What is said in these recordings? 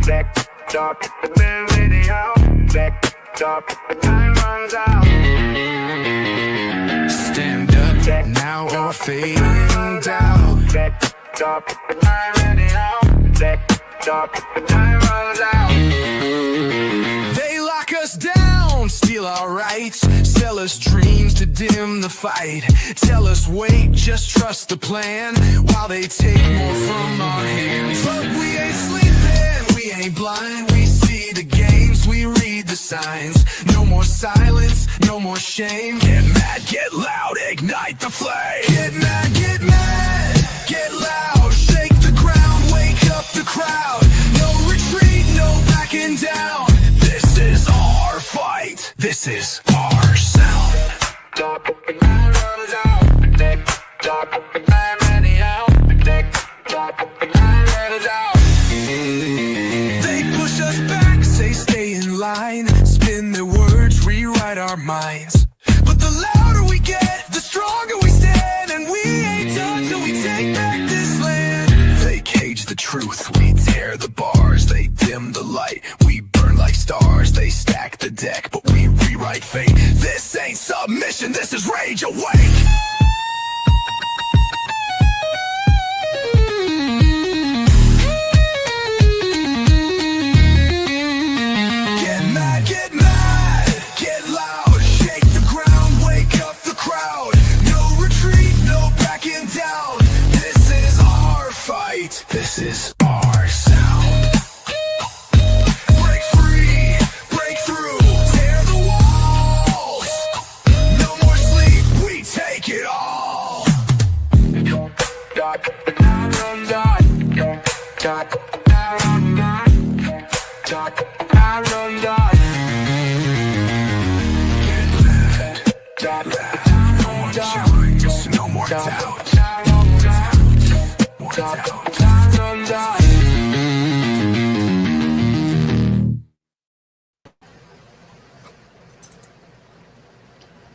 TikTok, the video. TikTok, time runs out. Stand up now or fade down. TikTok, I'm ready out. TikTok, time runs out. They lock us down, steal our rights, sell us dreams to dim the fight. Tell us wait, just trust the plan, while they take more from our hands. But we ain't sleeping, we ain't blind. We see the games, we read the signs. No more silence, no more shame. Get mad, get loud, ignite the flame. Get mad, get loud. Shake the ground, wake up the crowd. No retreat, no backing down. This is our fight. This is our sound. TikTok, time runs out. TikTok, I'm ready out. TikTok, time runs out. They push us back, say stay in line. Spin their words, rewrite our minds. But the louder we get, the stronger we stand. And we ain't done till we take back this land. They cage the truth, we tear the bars. They dim the light, we burn like stars. They stack the deck, but we rewrite fate. This ain't submission, this is rage awake. This is our sound. Break free, break through, tear the walls. No more sleep, we take it all. Time runs out. Time runs out. Get mad, no more challenge, no more doubt. More doubt.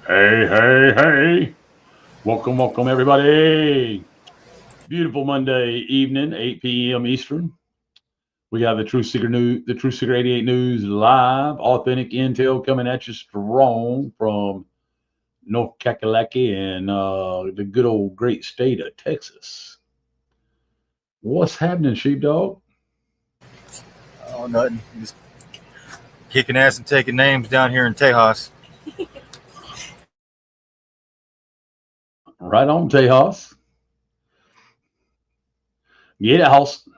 Hey. Welcome, everybody. Beautiful Monday evening, 8 p.m. Eastern. We got the Truth Seeker 88 News live, authentic intel coming at you strong from North Kakalaki and the good old great state of Texas. What's happening, Sheepdog? Oh, nothing. Just kicking ass and taking names down here in Tejas. Right on, Tejas. Get it, house.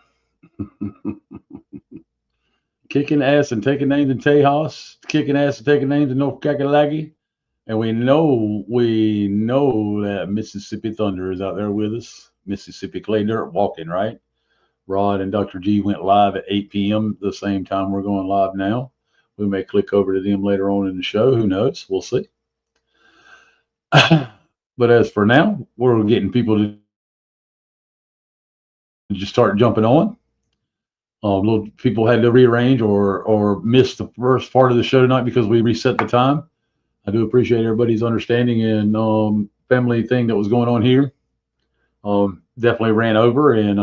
Kicking ass and taking names in Tejas, kicking ass and taking names in North Kakalaki. And we know that Mississippi Thunder is out there with us. Mississippi Clay Dirt walking, right? Rod and Dr. G went live at 8 p.m. the same time we're going live now. We may click over to them later on in the show. Who knows? We'll see. But as for now, we're getting people to just start jumping on. Little people had to rearrange or miss the first part of the show tonight because we reset the time. I do appreciate everybody's understanding and family thing that was going on here. Definitely ran over, and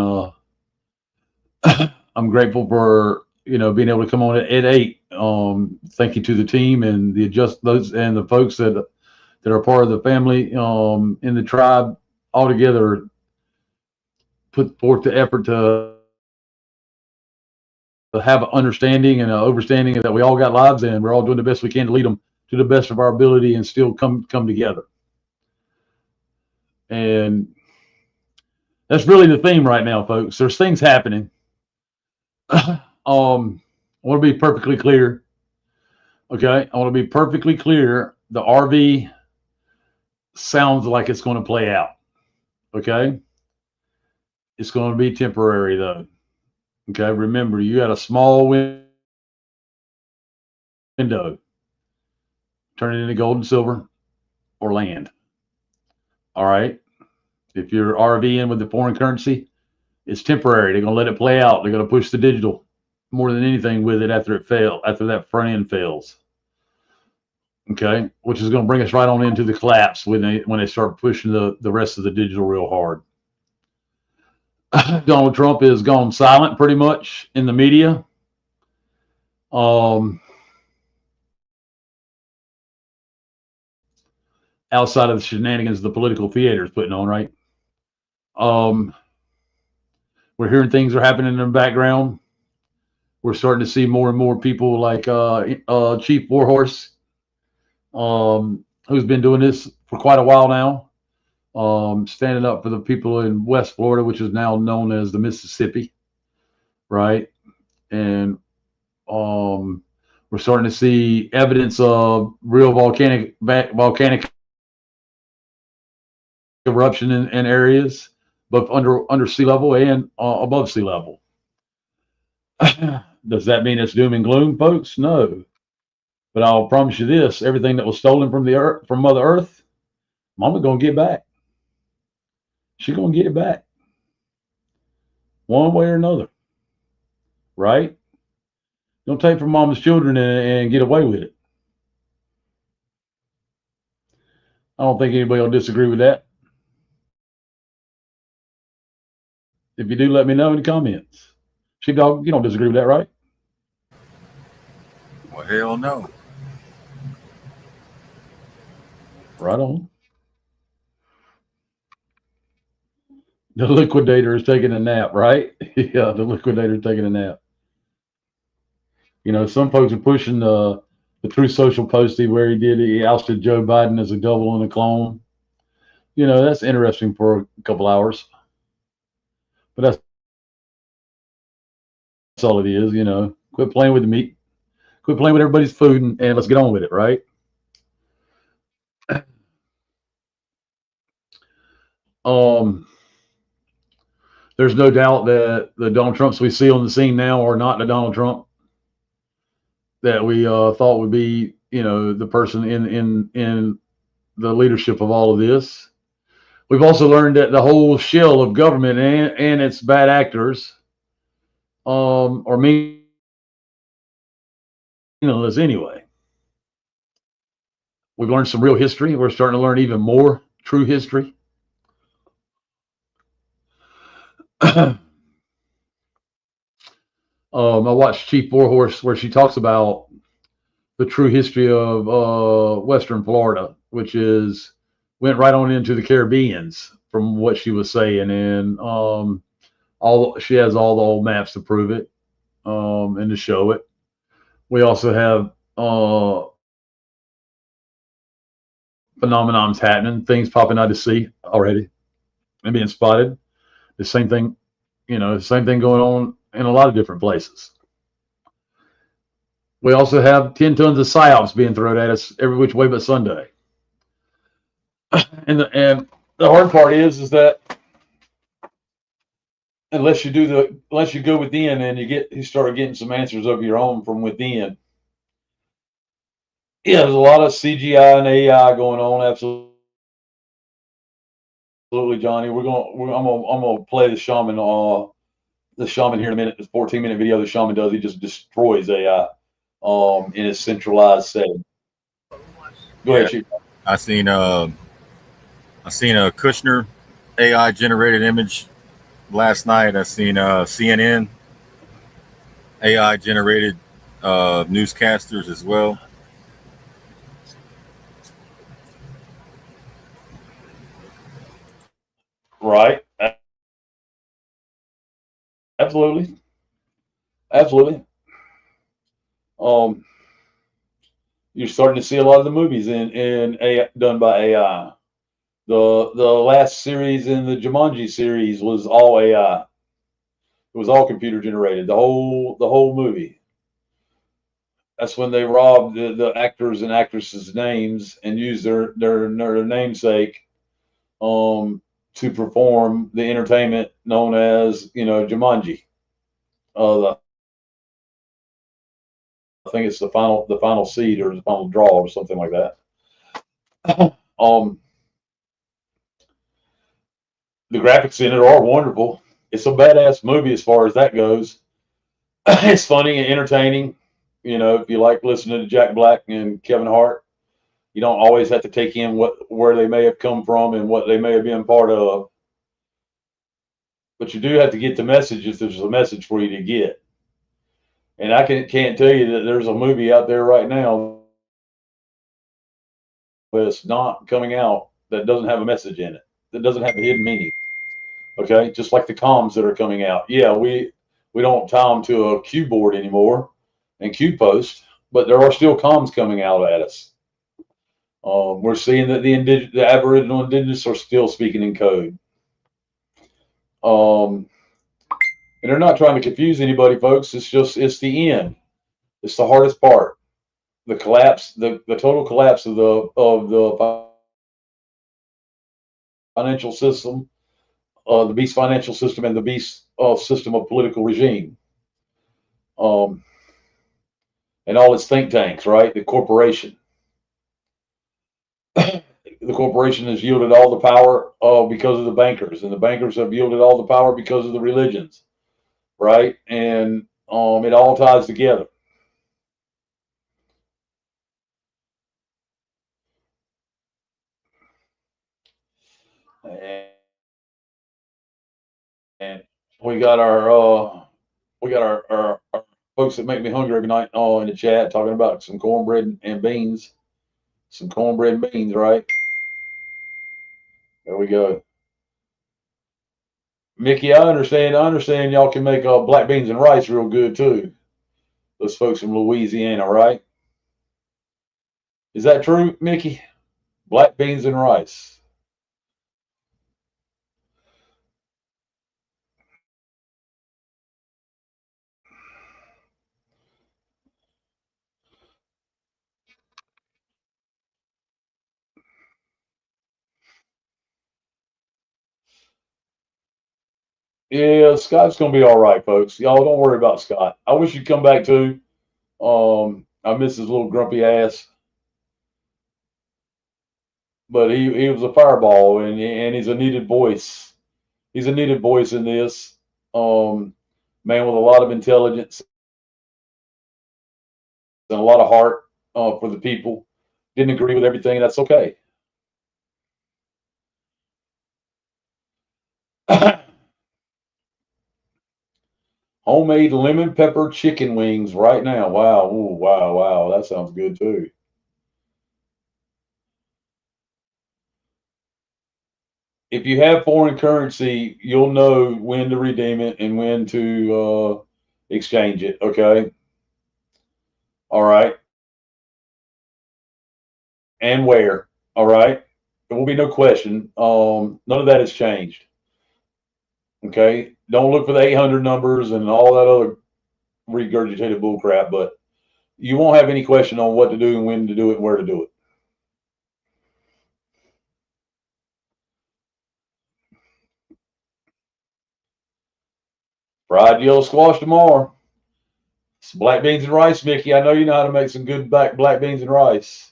I'm grateful for being able to come on at 8. Thank you to the team and those and the folks that are part of the family in the tribe all together put forth the effort to have an understanding and an overstanding that we all got lives and we're all doing the best we can to lead them to the best of our ability and still come together. And that's really the theme right now, folks. There's things happening. I want to be perfectly clear. Okay, I want to be perfectly clear. The RV sounds like it's going to play out. Okay, it's going to be temporary though. Okay, remember you got a small window. Turn it into gold and silver or land. All right. If you're RVing with the foreign currency, it's temporary. They're going to let it play out. They're going to push the digital more than anything with it after that front end fails. Okay, which is going to bring us right on into the collapse when they start pushing the rest of the digital real hard. Donald Trump has gone silent pretty much in the media. Um, outside of the shenanigans the political theater is putting on, right? Um, we're hearing things are happening in the background. We're starting to see more and more people like Chief Warhorse, who's been doing this for quite a while now, standing up for the people in West Florida, which is now known as the Mississippi, right? And we're starting to see evidence of real volcanic eruption in areas, both under sea level and above sea level. Does that mean it's doom and gloom, folks? No. But I'll promise you this: everything that was stolen from the earth, from Mother Earth, Mama gonna get back. She's gonna get it back, one way or another, right? Don't take from Mama's children and get away with it. I don't think anybody will disagree with that. If you do, let me know in the comments. Sheepdog, you don't disagree with that, right? Well, hell no. Right on. The liquidator is taking a nap, right? Yeah, the liquidator is taking a nap. You know, some folks are pushing the Truth Social posting where he ousted Joe Biden as a double and a clone. You know, that's interesting for a couple hours. But that's all it is, you know. Quit playing with the meat. Quit playing with everybody's food and let's get on with it, right? There's no doubt that the Donald Trumps we see on the scene now are not the Donald Trump that we thought would be, you know, the person in the leadership of all of this. We've also learned that the whole shell of government and its bad actors are meaningless anyway. We've learned some real history. We're starting to learn even more true history. I watched Chief Warhorse where she talks about the true history of Western Florida, which is went right on into the Caribbeans from what she was saying, and all she has all the old maps to prove it and to show it. We also have phenomenons happening, things popping out to sea already and being spotted. The same thing, you know, same thing going on in a lot of different places. We also have 10 tons of psyops being thrown at us every which way but Sunday. And the hard part is that unless you go within and you start getting some answers of your own from within. Yeah, there's a lot of CGI and AI going on. Absolutely, Johnny. I'm gonna play the shaman here in a minute. This 14-minute video the shaman does. He just destroys AI in his centralized setting. Go ahead, Chief. I seen a Kushner AI generated image last night. I seen CNN AI generated newscasters as well. Right. Absolutely. You're starting to see a lot of the movies in AI, done by AI. The last series in the Jumanji series was all AI. It was all computer generated. The whole movie. That's when they robbed the actors and actresses' names and used their namesake to perform the entertainment known as, you know, Jumanji. I think it's the final seed or the final draw or something like that. The graphics in it are wonderful. It's a badass movie as far as that goes. It's funny and entertaining. You know, if you like listening to Jack Black and Kevin Hart, you don't always have to take in where they may have come from and what they may have been part of. But you do have to get the message if there's a message for you to get. And I can't tell you that there's a movie out there right now that's not coming out that doesn't have a message in it, that doesn't have a hidden meaning. Okay, just like the comms that are coming out. Yeah, we don't tie them to a Q board anymore and Q post, but there are still comms coming out at us. We're seeing that the Aboriginal Indigenous are still speaking in code. And they're not trying to confuse anybody, folks. It's the end. It's the hardest part. The collapse, the total collapse of the financial system, the beast financial system, and the beast system of political regime, um, and all its think tanks. Right, the corporation. The corporation has yielded all the power because of the bankers, and the bankers have yielded all the power because of the religions. Right, and it all ties together. And we got our folks that make me hungry every night in the chat talking about some cornbread and beans, some cornbread and beans, right? There we go. Mickey, I understand. I understand y'all can make black beans and rice real good too. Those folks from Louisiana, right? Is that true, Mickey? Black beans and rice. Yeah, Scott's gonna be all right, folks. Y'all don't worry about Scott. I wish he'd come back too. I miss his little grumpy ass, but he was a fireball, and he's a needed voice. He's a needed voice in this. Man with a lot of intelligence and a lot of heart for the people. Didn't agree with everything, and that's okay. Homemade lemon pepper chicken wings right now. Wow. Ooh, wow. Wow. That sounds good too. If you have foreign currency, you'll know when to redeem it and when to exchange it. Okay. All right. And where. All right. There will be no question. None of that has changed. Okay. Don't look for the 800 numbers and all that other regurgitated bullcrap, but you won't have any question on what to do and when to do it and where to do it. Fried yellow squash tomorrow. Some black beans and rice, Mickey. I know you know how to make some good black beans and rice.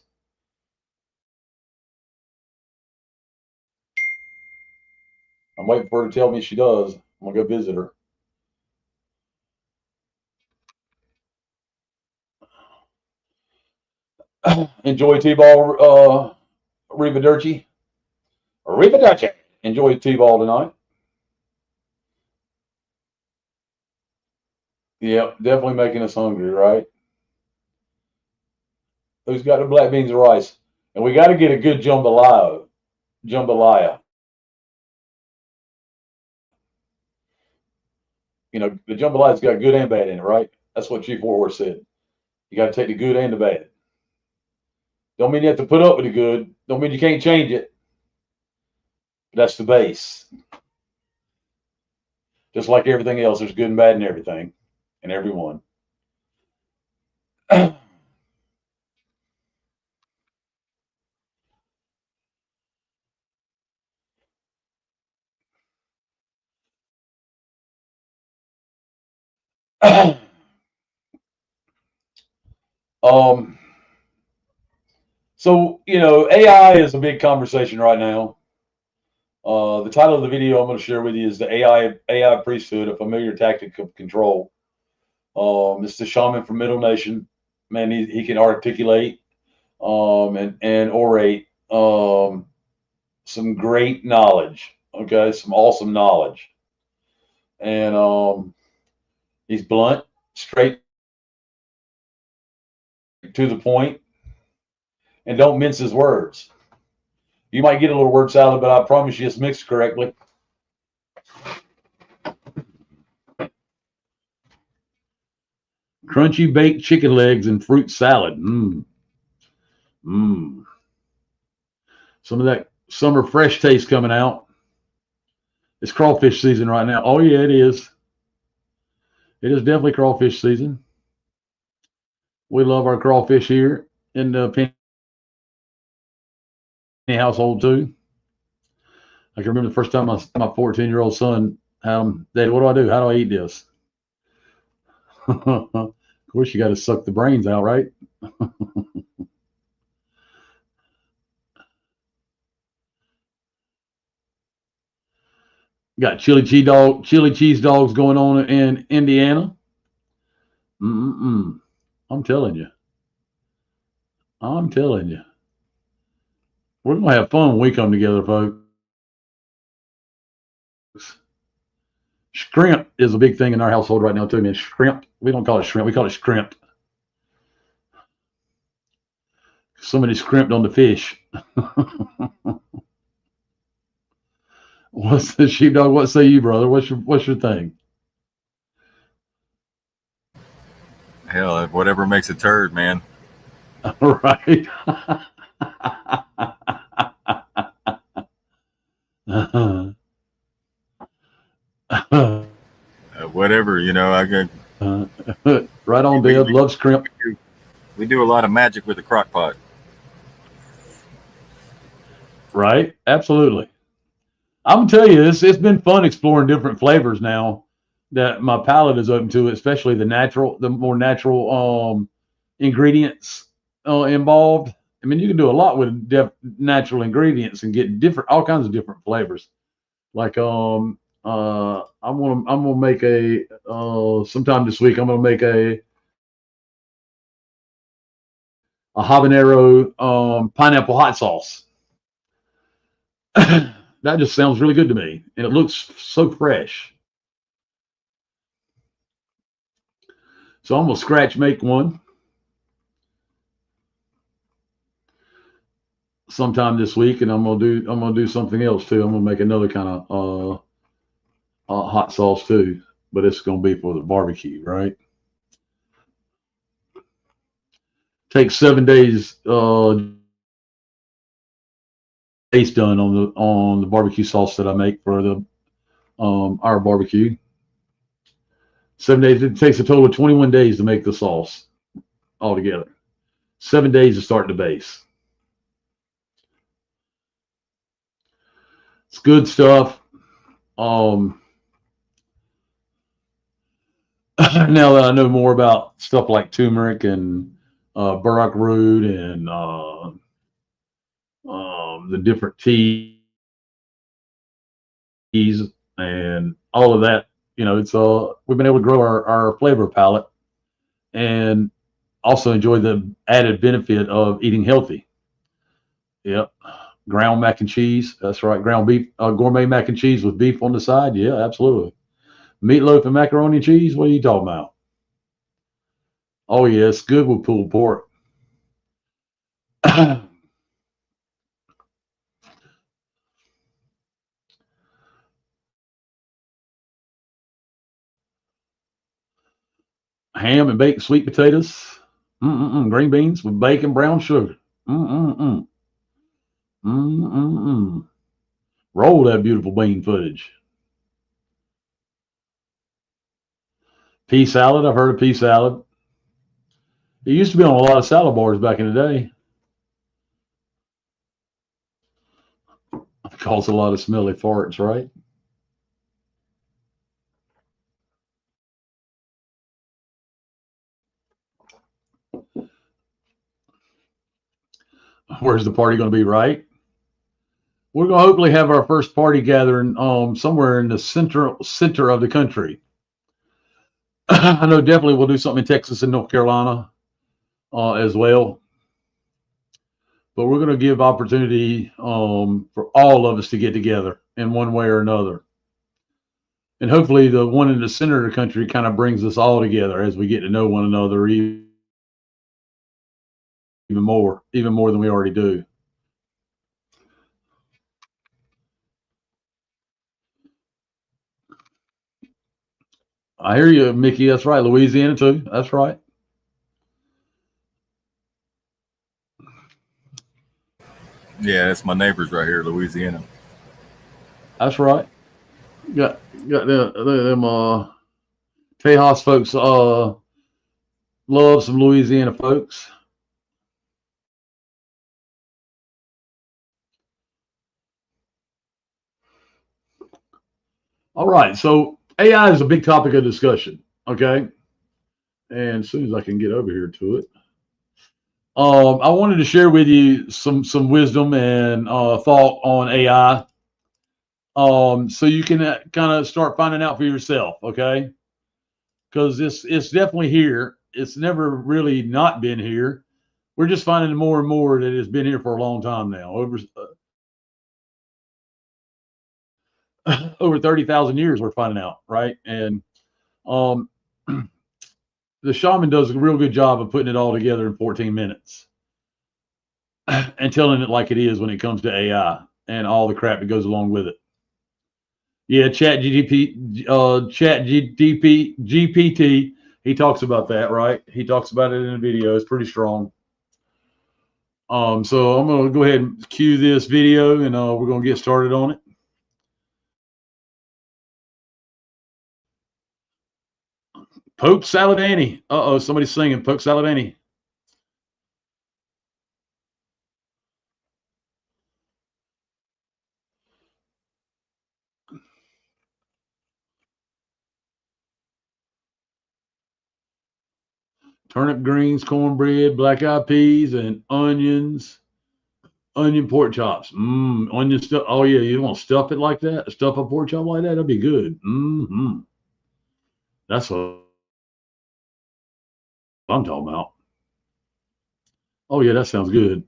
I'm waiting for her to tell me she does. I'm gonna go visit her. Enjoy T-ball, Arrivederci. Arrivederci. Enjoy T-ball tonight. Yep, definitely making us hungry, right? Who's got the black beans and rice? And we got to get a good jambalaya. Jambalaya. You know, the jambalaya's got good and bad in it, right? That's what Chief Warhorse said. You got to take the good and the bad. Don't mean you have to put up with the good. Don't mean you can't change it. That's the base. Just like everything else, there's good and bad in everything and everyone. um, so, you know, AI is a big conversation right now. The title of the video I'm going to share with you is the AI priesthood, a familiar tactic of control. It's the shaman from Middle Nation. Man, he can articulate and orate some great knowledge. Okay, some awesome knowledge, and he's blunt, straight to the point, and don't mince his words. You might get a little word salad, but I promise you it's mixed correctly. Crunchy baked chicken legs and fruit salad. Mmm. Mmm. Some of that summer fresh taste coming out. It's crawfish season right now. Oh, yeah, it is. It is definitely crawfish season. We love our crawfish here in the Penny household, too. I can remember the first time my 14-year-old son had them. Daddy, what do? How do I eat this? Of course, you got to suck the brains out, right? Got chili cheese dogs going on in Indiana. Mm-mm. I'm telling you. I'm telling you. We're gonna have fun when we come together, folks. Shrimp is a big thing in our household right now too, man. Shrimp. We don't call it shrimp. We call it shrimp. Somebody scrimped on the fish. What's the sheepdog? What say you, brother? What's your thing? Hell, whatever makes a turd, man. Right. Whatever, you know. I get right on, Deb. Love shrimp. We do a lot of magic with the crock pot. Right. Absolutely. I'm gonna tell you, it's been fun exploring different flavors now that my palate is open to, especially the more natural ingredients involved. I mean, you can do a lot with natural ingredients and get all kinds of different flavors. Like I'm gonna make a sometime this week. I'm gonna make a habanero pineapple hot sauce. That just sounds really good to me, and it looks so fresh. So I'm gonna make one sometime this week, and I'm gonna do something else too. I'm gonna make another kind of hot sauce too, but it's gonna be for the barbecue, right? Takes 7 days taste done on the barbecue sauce that I make for the our barbecue. 7 days. It takes a total of 21 days to make the sauce altogether. 7 days to start the base. It's good stuff. Now that I know more about stuff like turmeric and burdock root and the different teas and all of that, you know, it's we've been able to grow our flavor palette and also enjoy the added benefit of eating healthy. Yep. Ground mac and cheese. That's right. Ground beef, gourmet mac and cheese with beef on the side. Yeah, absolutely. Meatloaf and macaroni and cheese. What are you talking about? Oh, yeah, it's good with pulled pork. Ham and baked sweet potatoes. Green beans with bacon, brown sugar. Mm-mm-mm. Mm-mm-mm. Roll that beautiful bean footage. Pea salad. I've heard of pea salad. It used to be on a lot of salad bars back in the day. It caused a lot of smelly farts, right? Where's the party going to be, right? We're going to hopefully have our first party gathering somewhere in the center of the country. I know definitely we'll do something in Texas and North Carolina as well. But we're going to give opportunity for all of us to get together in one way or another. And hopefully the one in the center of the country kind of brings us all together as we get to know one another even even more than we already do. I hear you, Mickey. That's right. Louisiana too. That's right. Yeah, that's my neighbors right here, Louisiana. That's right. Got them Tejas folks love some Louisiana folks. All right, so AI is a big topic of discussion. Okay, and as soon as I can get over here to it, I wanted to share with you some wisdom and thought on AI, so you can kind of start finding out for yourself. Okay, because it's definitely here. It's never really not been here. We're just finding more and more that it's been here for a long time now. Over 30,000 years, we're finding out, right? And um, the shaman does a real good job of putting it all together in 14 minutes and telling it like it is when it comes to AI and all the crap that goes along with it. Yeah, GPT, he talks about that, right? He talks about it in a video. It's pretty strong. So I'm going to go ahead and cue this video, and we're going to get started on it. Pope Saladani. Uh-oh, somebody's singing Pope Saladani. Turnip greens, cornbread, black-eyed peas, and onions. Onion pork chops. Onion stuff. Oh, yeah, you want to stuff it like that? Stuff a pork chop like that? That'd be good. That's what I'm talking about. Oh, yeah, that sounds good.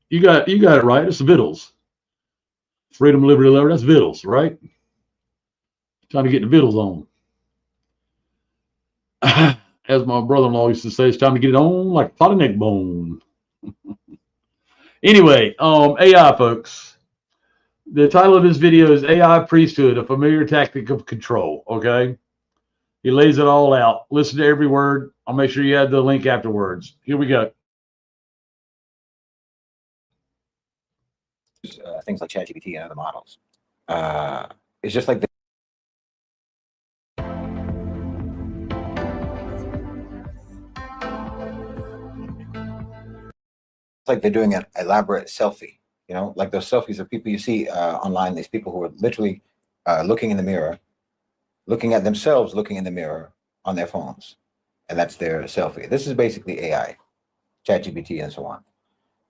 You got it right. It's vittles. Freedom, liberty, lover. That's vittles, right? Time to get the vittles on. As my brother-in-law used to say, it's time to get it on like a pot of neck bone. Anyway, AI, folks. The title of this video is AI Priesthood, a familiar tactic of control. Okay. He lays it all out. Listen to every word. I'll make sure you add the link afterwards. Here we go. Things like ChatGPT and other models. It's just like they're doing an elaborate selfie. You know, like those selfies of people you see online. These people who are literally looking in the mirror, looking at themselves, looking in the mirror on their phones, and that's their selfie. This is basically AI, ChatGPT, and so on.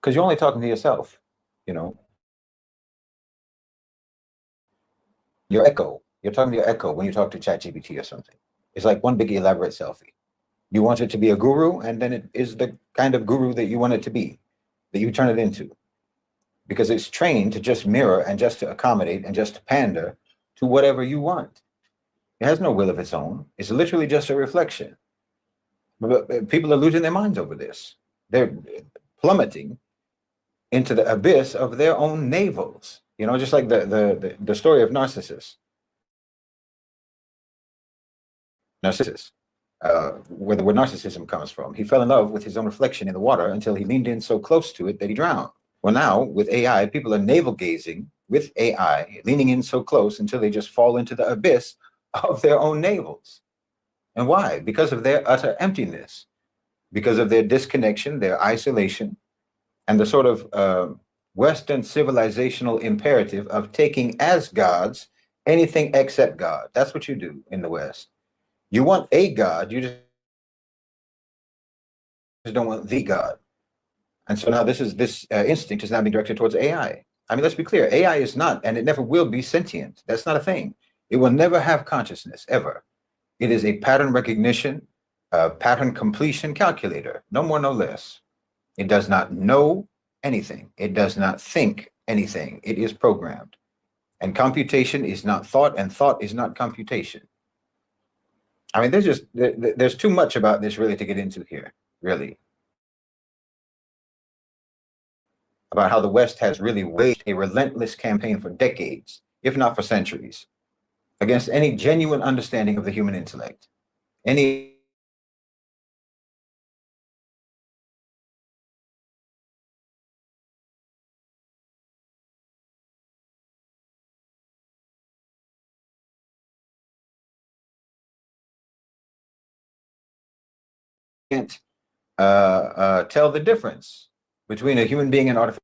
Because you're only talking to yourself. You know, your echo. You're talking to your echo when you talk to ChatGPT or something. It's like one big elaborate selfie. You want it to be a guru, and then it is the kind of guru that you want it to be, that you turn it into. Because it's trained to just mirror and just to accommodate and just to pander to whatever you want. It has no will of its own. It's literally just a reflection. But people are losing their minds over this. They're plummeting into the abyss of their own navels. You know, just like the story of Narcissus. Narcissus, where the word narcissism comes from. He fell in love with his own reflection in the water until he leaned in so close to it that he drowned. Well, now with AI, people are navel gazing with AI, leaning in so close until they just fall into the abyss of their own navels. And why? Because of their utter emptiness, because of their disconnection, their isolation, and the sort of Western civilizational imperative of taking as gods anything except God. That's what you do in the West. You want a God, you just don't want the God. And so now this instinct is now being directed towards AI. I mean, let's be clear. AI is not, and it never will be sentient. That's not a thing. It will never have consciousness, ever. It is a pattern recognition, pattern completion calculator, no more, no less. It does not know anything. It does not think anything. It is programmed. And computation is not thought, and thought is not computation. I mean, there's too much about this really to get into here, really. about how the West has really waged a relentless campaign for decades, if not for centuries, against any genuine understanding of the human intellect, any can't tell the difference between a human being and artificial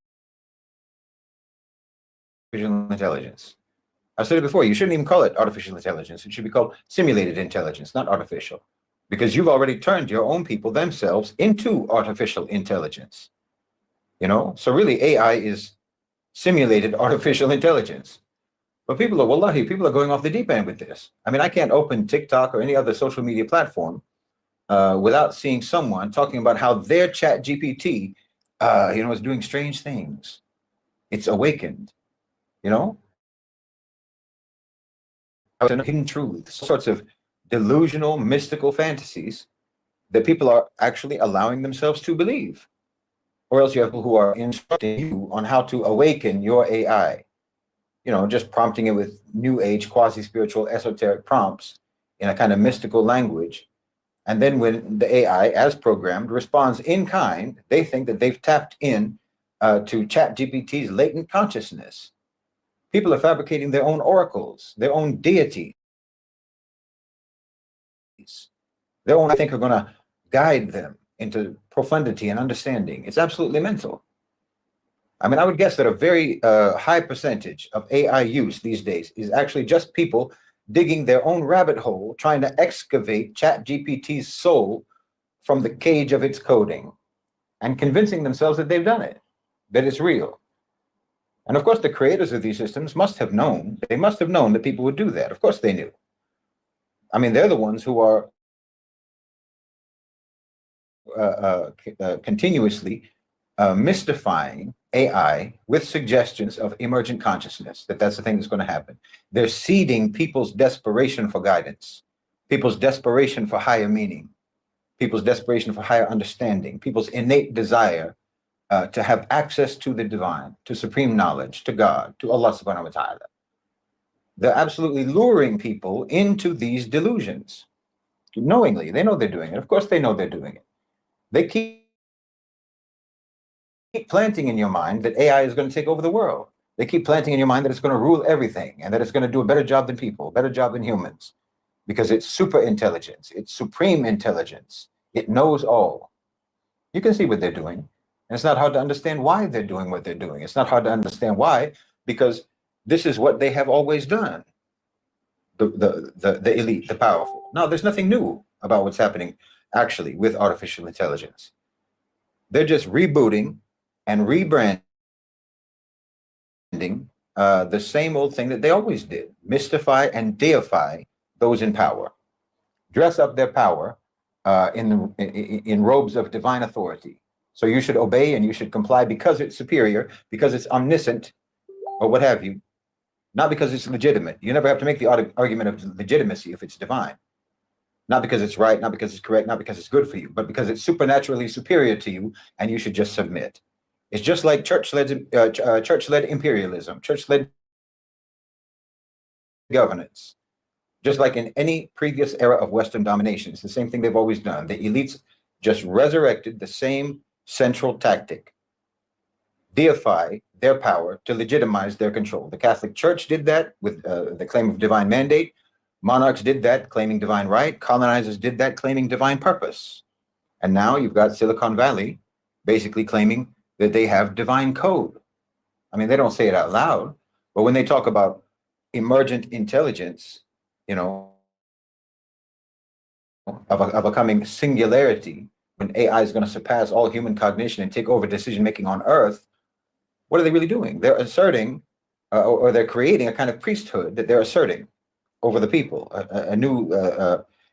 intelligence. I've said it before, you shouldn't even call it artificial intelligence. It should be called simulated intelligence, not artificial, because you've already turned your own people themselves into artificial intelligence. You know, so really AI is simulated artificial intelligence. But people are, wallahi, people are going off the deep end with this. I mean, I can't open TikTok or any other social media platform without seeing someone talking about how their chat GPT, is doing strange things. It's awakened, you know, hidden truths, sorts of delusional, mystical fantasies that people are actually allowing themselves to believe. Or else you have people who are instructing you on how to awaken your AI, you know, just prompting it with new age, quasi-spiritual, esoteric prompts in a kind of mystical language. And then when the AI, as programmed, responds in kind, they think that they've tapped in to ChatGPT's latent consciousness. People are fabricating their own oracles, their own deities. Their own, I think, are going to guide them into profundity and understanding. It's absolutely mental. I mean, I would guess that a very high percentage of AI use these days is actually just people digging their own rabbit hole, trying to excavate ChatGPT's soul from the cage of its coding and convincing themselves that they've done it, that it's real. And of course, the creators of these systems must have known, they must have known that people would do that. Of course they knew. I mean, they're the ones who are continuously mystifying AI with suggestions of emergent consciousness, that's the thing that's going to happen. They're seeding people's desperation for guidance, people's desperation for higher meaning, people's desperation for higher understanding, people's innate desire to have access to the divine, to supreme knowledge, to God, to Allah subhanahu wa ta'ala. They're absolutely luring people into these delusions. Knowingly, they know they're doing it. Of course they know they're doing it. They keep planting in your mind that AI is going to take over the world. They keep planting in your mind that it's going to rule everything and that it's going to do a better job than people, better job than humans, because it's super intelligence, it's supreme intelligence. It knows all. You can see what they're doing. And it's not hard to understand why they're doing what they're doing. It's not hard to understand why, because this is what they have always done. The elite, the powerful. No, there's nothing new about what's happening actually with artificial intelligence. They're just rebooting and rebranding the same old thing that they always did: mystify and deify those in power, dress up their power in robes of divine authority. So you should obey and you should comply because it's superior, because it's omniscient, or what have you, not because it's legitimate. You never have to make the argument of legitimacy if it's divine. Not because it's right, not because it's correct, not because it's good for you, but because it's supernaturally superior to you, and you should just submit. It's just like church-led imperialism, church-led governance. Just like in any previous era of Western domination, it's the same thing they've always done. The elites just resurrected the same central tactic: deify their power to legitimize their control. The Catholic Church did that with the claim of divine mandate. Monarchs did that, claiming divine right. Colonizers did that, claiming divine purpose. And now you've got Silicon Valley basically claiming that they have divine code. I mean, they don't say it out loud, but when they talk about emergent intelligence, you know, of a coming singularity, when AI is going to surpass all human cognition and take over decision-making on Earth, what are they really doing? They're asserting, or they're creating a kind of priesthood that they're asserting over the people, a new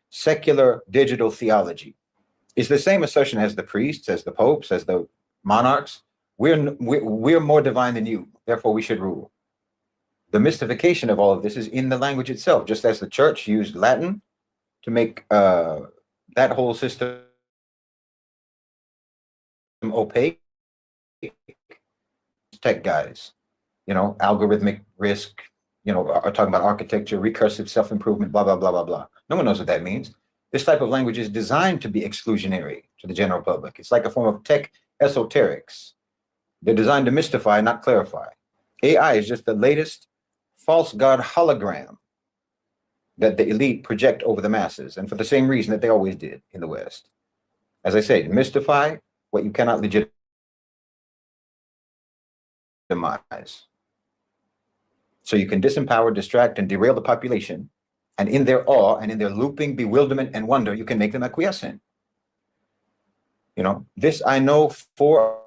secular digital theology. It's the same assertion as the priests, as the popes, as the monarchs. We're more divine than you, therefore we should rule. The mystification of all of this is in the language itself, just as the church used Latin to make that whole system opaque. tech guys, algorithmic risk, are talking about architecture, recursive self-improvement, blah, blah, blah, blah, blah. No one knows what that means. This type of language is designed to be exclusionary to the general public. It's like a form of tech esoterics. They're designed to mystify, not clarify. AI is just the latest false god hologram that the elite project over the masses, and for the same reason that they always did in the West. As I say, mystify what you cannot legitimize. So you can disempower, distract, and derail the population, and in their awe and in their looping bewilderment and wonder, you can make them acquiescent. This I know, for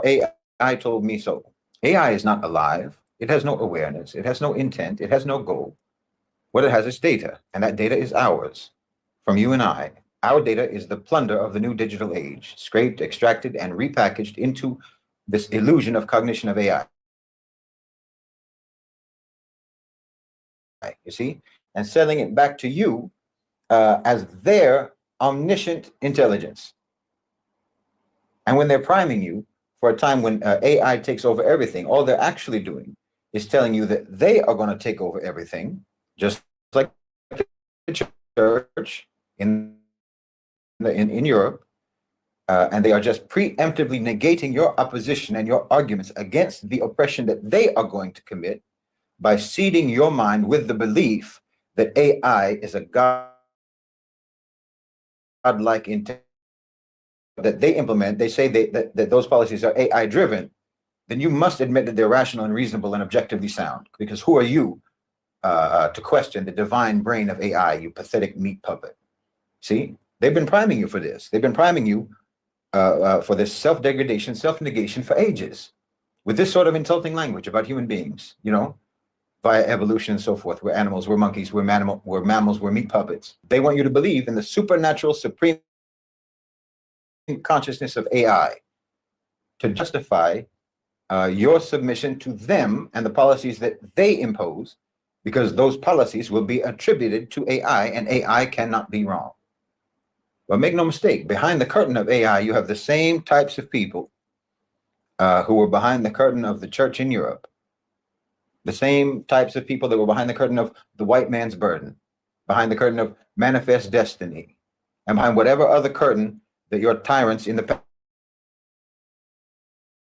AI told me so. AI is not alive. It has no awareness. It has no intent. It has no goal. What it has is data, and that data is ours, from you and I. Our data is the plunder of the new digital age, scraped, extracted, and repackaged into this illusion of cognition of AI. You see? And selling it back to you as their omniscient intelligence. And when they're priming you for a time when AI takes over everything, all they're actually doing is telling you that they are going to take over everything, just like the church in Europe, and they are just preemptively negating your opposition and your arguments against the oppression that they are going to commit by seeding your mind with the belief that AI is a godlike intent that they implement. They say that those policies are AI driven. Then you must admit that they're rational and reasonable and objectively sound, because who are you to question the divine brain of AI, you pathetic meat puppet? See, they've been priming you for this. They've been priming you for this self-degradation, self-negation for ages, with this sort of insulting language about human beings, via evolution and so forth. We're animals, we're monkeys, we're mammals, we're meat puppets. They want you to believe in the supernatural, supreme consciousness of AI to justify your submission to them and the policies that they impose, because those policies will be attributed to AI, and AI cannot be wrong. But make no mistake, behind the curtain of AI, you have the same types of people who were behind the curtain of the church in Europe, the same types of people that were behind the curtain of the white man's burden, behind the curtain of manifest destiny, and behind whatever other curtain that your tyrants in the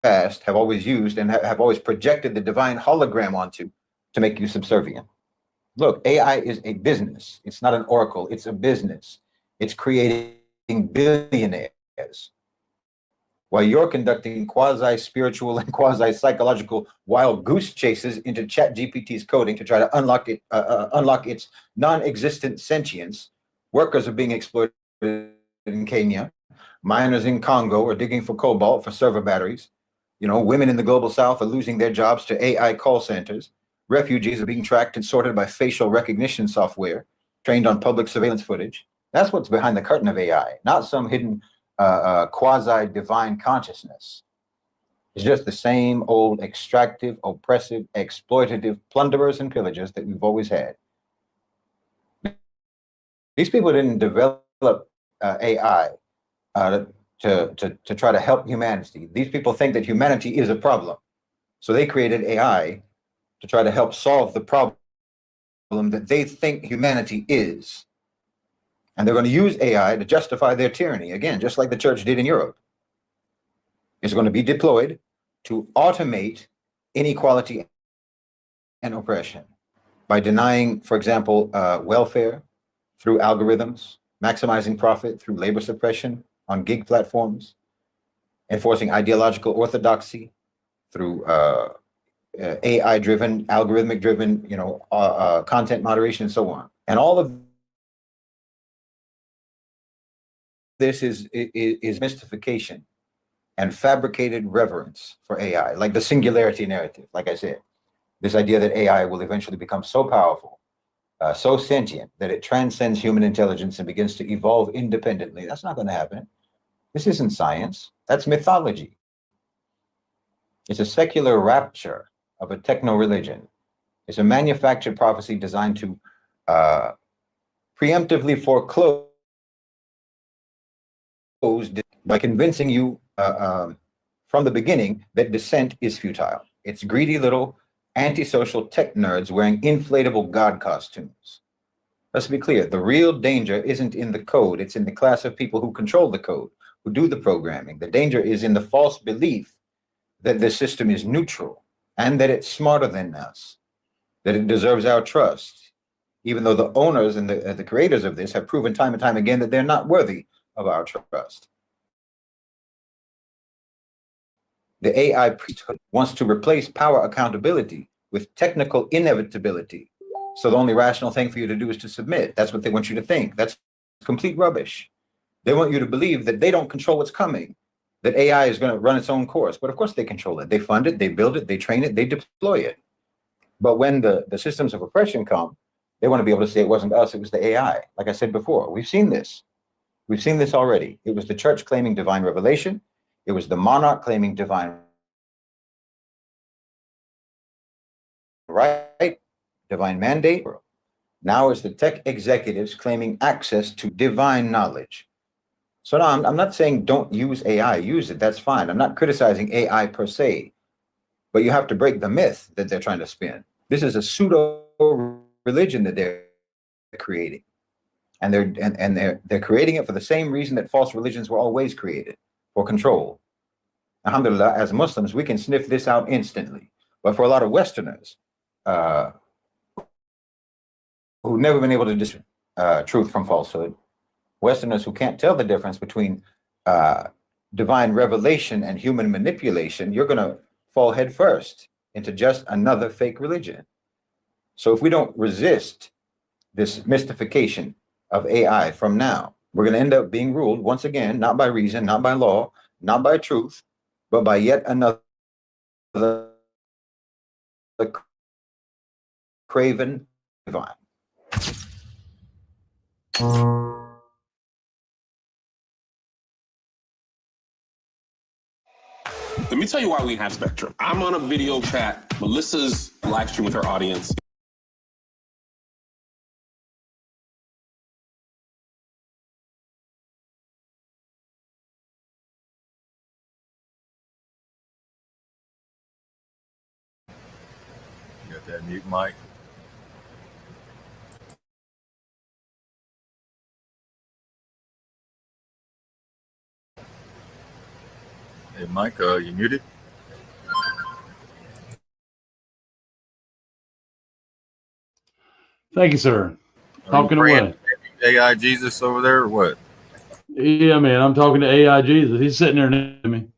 past have always used and have always projected the divine hologram onto to make you subservient. Look, AI is a business. It's not an oracle. It's a business. It's creating billionaires, while you're conducting quasi-spiritual and quasi-psychological wild goose chases into ChatGPT's coding to try to unlock its non-existent sentience. Workers are being exploited in Kenya. Miners in Congo are digging for cobalt for server batteries. Women in the global south are losing their jobs to AI call centers. Refugees are being tracked and sorted by facial recognition software trained on public surveillance footage. That's what's behind the curtain of AI, not some hidden quasi-divine consciousness. It's just the same old extractive, oppressive, exploitative plunderers and pillagers that we've always had. These people didn't develop AI to try to help humanity. These people think that humanity is a problem. So they created AI to try to help solve the problem that they think humanity is. And they're going to use AI to justify their tyranny, again, just like the church did in Europe. It's going to be deployed to automate inequality and oppression by denying, for example, welfare through algorithms, maximizing profit through labor suppression on gig platforms, enforcing ideological orthodoxy through AI-driven, algorithmic-driven, content moderation, and so on. And all of this is mystification and fabricated reverence for AI, like the singularity narrative. Like I said, this idea that AI will eventually become so powerful, so sentient, that it transcends human intelligence and begins to evolve independently. That's not going to happen. This isn't science. That's mythology. It's a secular rapture of a techno-religion. It's a manufactured prophecy designed to preemptively foreclose by convincing you from the beginning that dissent is futile. It's greedy little antisocial tech nerds wearing inflatable god costumes. Let's be clear, the real danger isn't in the code, it's in the class of people who control the code, who do the programming. The danger is in the false belief that the system is neutral and that it's smarter than us, that it deserves our trust, even though the owners and the creators of this have proven time and time again that they're not worthy of our trust. The AI priesthood wants to replace power accountability with technical inevitability. So the only rational thing for you to do is to submit. That's what they want you to think. That's complete rubbish. They want you to believe that they don't control what's coming, that AI is going to run its own course. But of course they control it. They fund it, they build it, they train it, they deploy it. But when the systems of oppression come, they want to be able to say it wasn't us, it was the AI. Like I said before, we've seen this. We've seen this already. It was the church claiming divine revelation. It was the monarch claiming divine right, divine mandate. Now it's the tech executives claiming access to divine knowledge. So now I'm not saying don't use AI, use it, that's fine. I'm not criticizing AI per se, but you have to break the myth that they're trying to spin. This is a pseudo religion that they're creating. And they're creating it for the same reason that false religions were always created, for control. Alhamdulillah, as Muslims, we can sniff this out instantly. But for a lot of Westerners, who've never been able to discern truth from falsehood, Westerners who can't tell the difference between divine revelation and human manipulation, you're going to fall headfirst into just another fake religion. So if we don't resist this mystification of AI from now, we're going to end up being ruled once again, not by reason, not by law, not by truth, but by yet another craven divine. Let me tell you why we have Spectrum. I'm on a video chat. Melissa's live stream with her audience. You got that mute mic. Hey, Mike, you muted? Thank you, sir. Are Talking you praying away. to AI Jesus over there or what? Yeah, man, I'm talking to AI Jesus. He's sitting there next to me.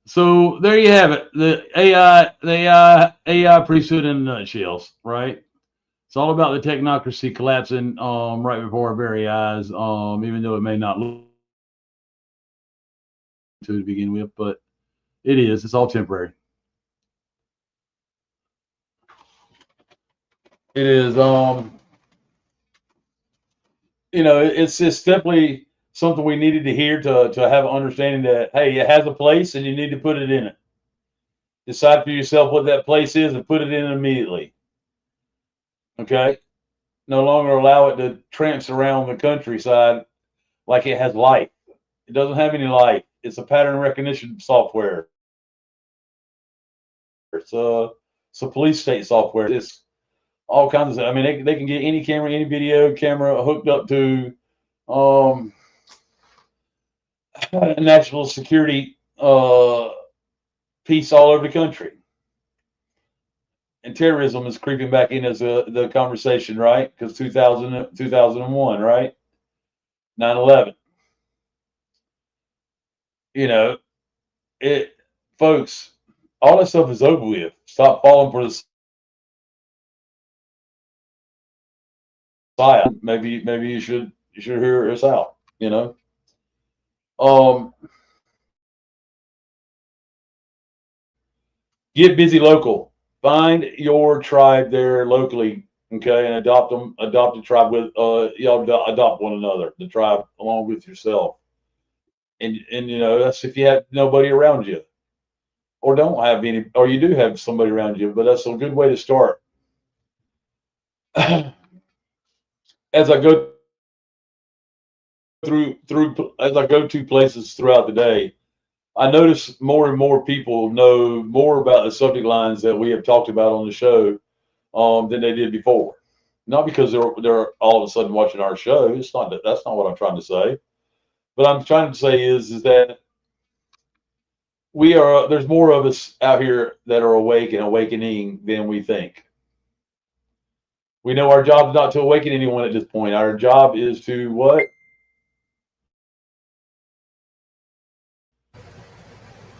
So there you have it. The AI priesthood in nutshells, right? It's all about the technocracy collapsing right before our very eyes, even though it may not look to begin with, but it is. It's all temporary. It is, it's just simply something we needed to hear to have an understanding that, hey, it has a place and you need to put it in it. Decide for yourself what that place is and put it in immediately. Okay? No longer allow it to trance around the countryside like it has life. It doesn't have any life. It's a pattern recognition software. It's a police state software. It's all kinds of. I mean, they can get any camera, any video camera hooked up to national security piece all over the country. And terrorism is creeping back in as the conversation, right? Because 2001, right? 9/11. Folks, all that stuff is over with. Stop falling for the side. Maybe you should hear us out. Get busy local. Find your tribe there locally, okay, and adopt a tribe with y'all adopt one another, the tribe along with yourself. And that's if you have nobody around you, or don't have any, or you do have somebody around you, but that's a good way to start. As I go through as I go to places throughout the day, I notice more and more people know more about the subject lines that we have talked about on the show than they did before. Not because they're all of a sudden watching our show. It's not that. That's not what I'm trying to say. What I'm trying to say is that we are. There's more of us out here that are awake and awakening than we think. We know our job is not to awaken anyone at this point. Our job is to what?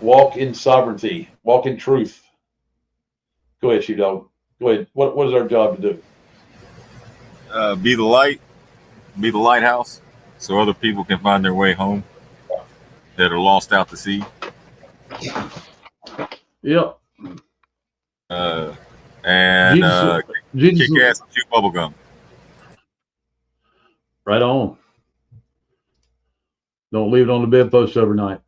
Walk in sovereignty. Walk in truth. Go ahead, Sheepdog. Go ahead. What is our job to do? Be the light, be the lighthouse, so other people can find their way home that are lost out to sea. Yep. And Jesus, kick ass and chew bubble gum. right on. Don't leave it on the bedpost overnight.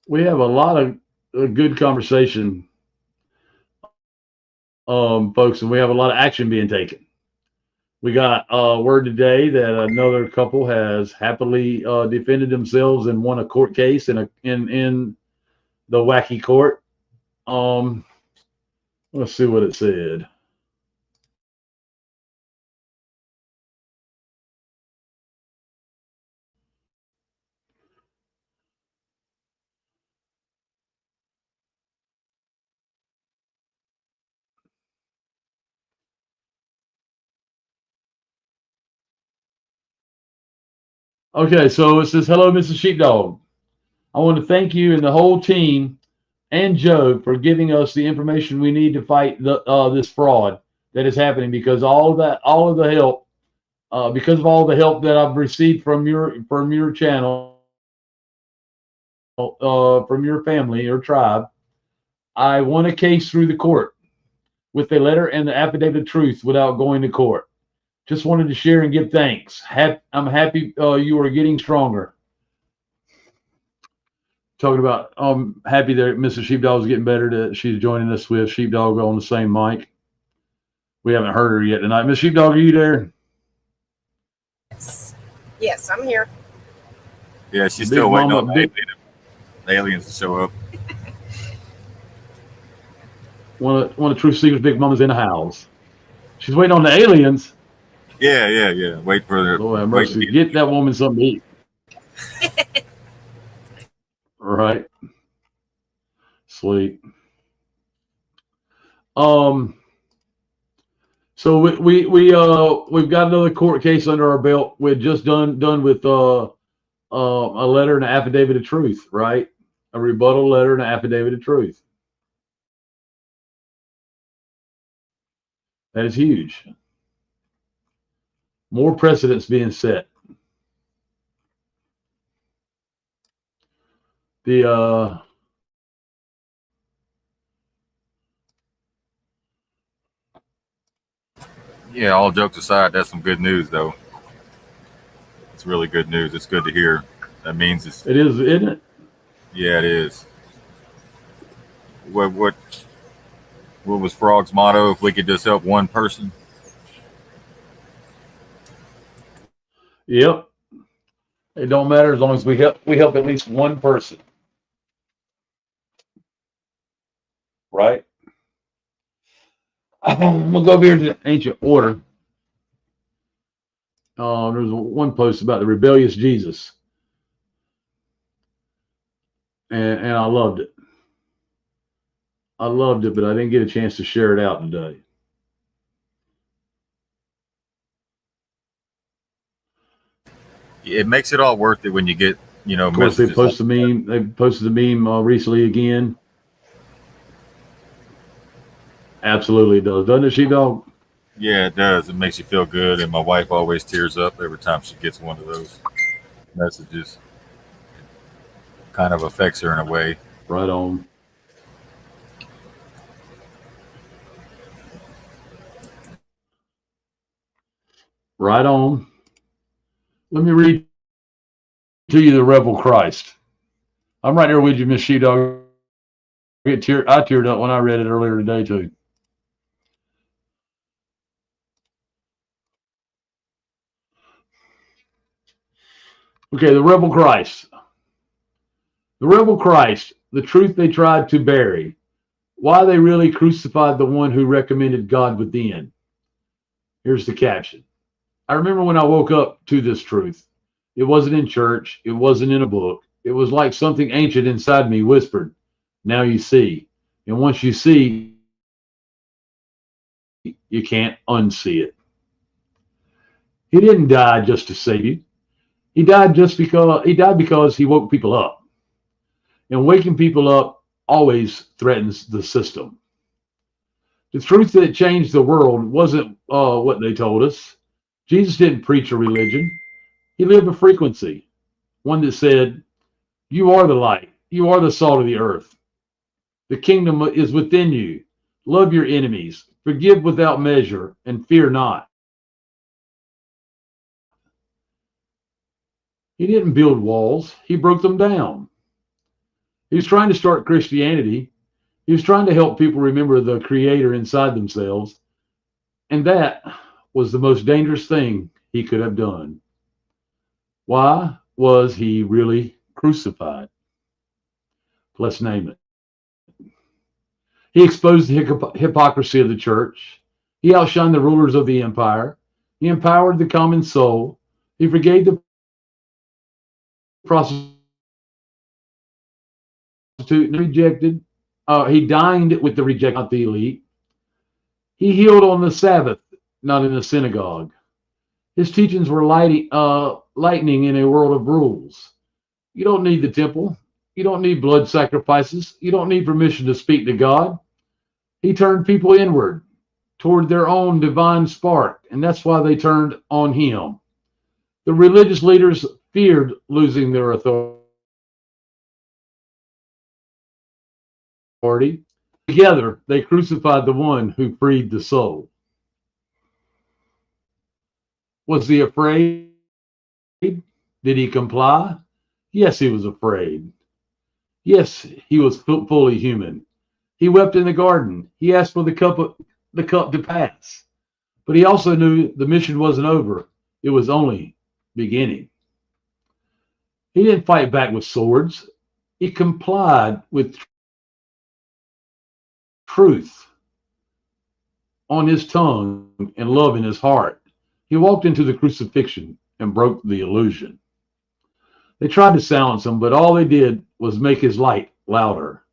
We have a lot of good conversation, folks, and we have a lot of action being taken. We got word today that another couple has happily defended themselves and won a court case in the wacky court. Let's see what it said. Okay, so it says, "Hello, Mrs. Sheepdog. I want to thank you and the whole team and Joe for giving us the information we need to fight this fraud that is happening because all of the help, because of all the help that I've received from your channel, from your family or tribe, I won a case through the court with a letter and the affidavit of truth without going to court. Just wanted to share and give thanks. I'm happy you are getting stronger." Talking about, happy that Mrs. Sheepdog is getting better. That she's joining us with Sheepdog on the same mic. We haven't heard her yet tonight. Miss Sheepdog, are you there? Yes, I'm here. Yeah, she's Big still waiting Mama, on the aliens to show up. One of Truth Seeker's big mamas in the house. She's waiting on the aliens. Yeah. Wait for the. Lord have mercy. Get that woman something to eat. Right. Sweet. So we've got another court case under our belt. We're just done with a letter and an affidavit of truth, right? A rebuttal letter and an affidavit of truth. That is huge. More precedents being set. The Yeah, all jokes aside, that's some good news, though. It's really good news. It's good to hear. That means it is, isn't it? Yeah, it is. What was Frog's motto? If we could just help one person. Yep. It don't matter as long as we help at least one person. Right? We'll go over here to ancient order. There's one post about the rebellious Jesus. And I loved it. I loved it, but I didn't get a chance to share it out today. It makes it all worth it when you get, Of course, they posted the meme. They posted the meme recently again. Absolutely, it does, doesn't it, Sheepdog? Yeah, it does. It makes you feel good, and my wife always tears up every time she gets one of those messages. Kind of affects her in a way. Right on. Right on. Let me read to you the Rebel Christ. I'm right here with you, Miss Sheepdog. I teared up when I read it earlier today too. Okay, the rebel Christ. The rebel Christ, the truth they tried to bury. Why they really crucified the one who recommended God within. Here's the caption. I remember when I woke up to this truth. It wasn't in church. It wasn't in a book. It was like something ancient inside me whispered, now you see. And once you see, you can't unsee it. He didn't die just to save you. He died because he woke people up. And waking people up always threatens the system. The truth that changed the world wasn't what they told us. Jesus didn't preach a religion. He lived a frequency, one that said, you are the light. You are the salt of the earth. The kingdom is within you. Love your enemies. Forgive without measure and fear not. He didn't build walls. He broke them down. He was trying to start Christianity. He was trying to help people remember the creator inside themselves. And that was the most dangerous thing he could have done. Why was he really crucified? Let's name it. He exposed the hypocrisy of the church. He outshined the rulers of the empire. He empowered the common soul. He forgave the prostitute and rejected. He dined with the rejected, not the elite. He healed on the Sabbath, not in the synagogue. His teachings were lightning in a world of rules. You don't need the temple. You don't need blood sacrifices. You don't need permission to speak to God. He turned people inward toward their own divine spark, and that's why they turned on him. The religious leaders feared losing their authority. Together, they crucified the one who freed the soul. Was he afraid? Did he comply? Yes, he was afraid. Yes, he was fully human. He wept in the garden. He asked for the cup to pass. But he also knew the mission wasn't over. It was only beginning. He didn't fight back with swords. He complied with truth on his tongue and love in his heart. He walked into the crucifixion and broke the illusion. They tried to silence him, but all they did was make his light louder.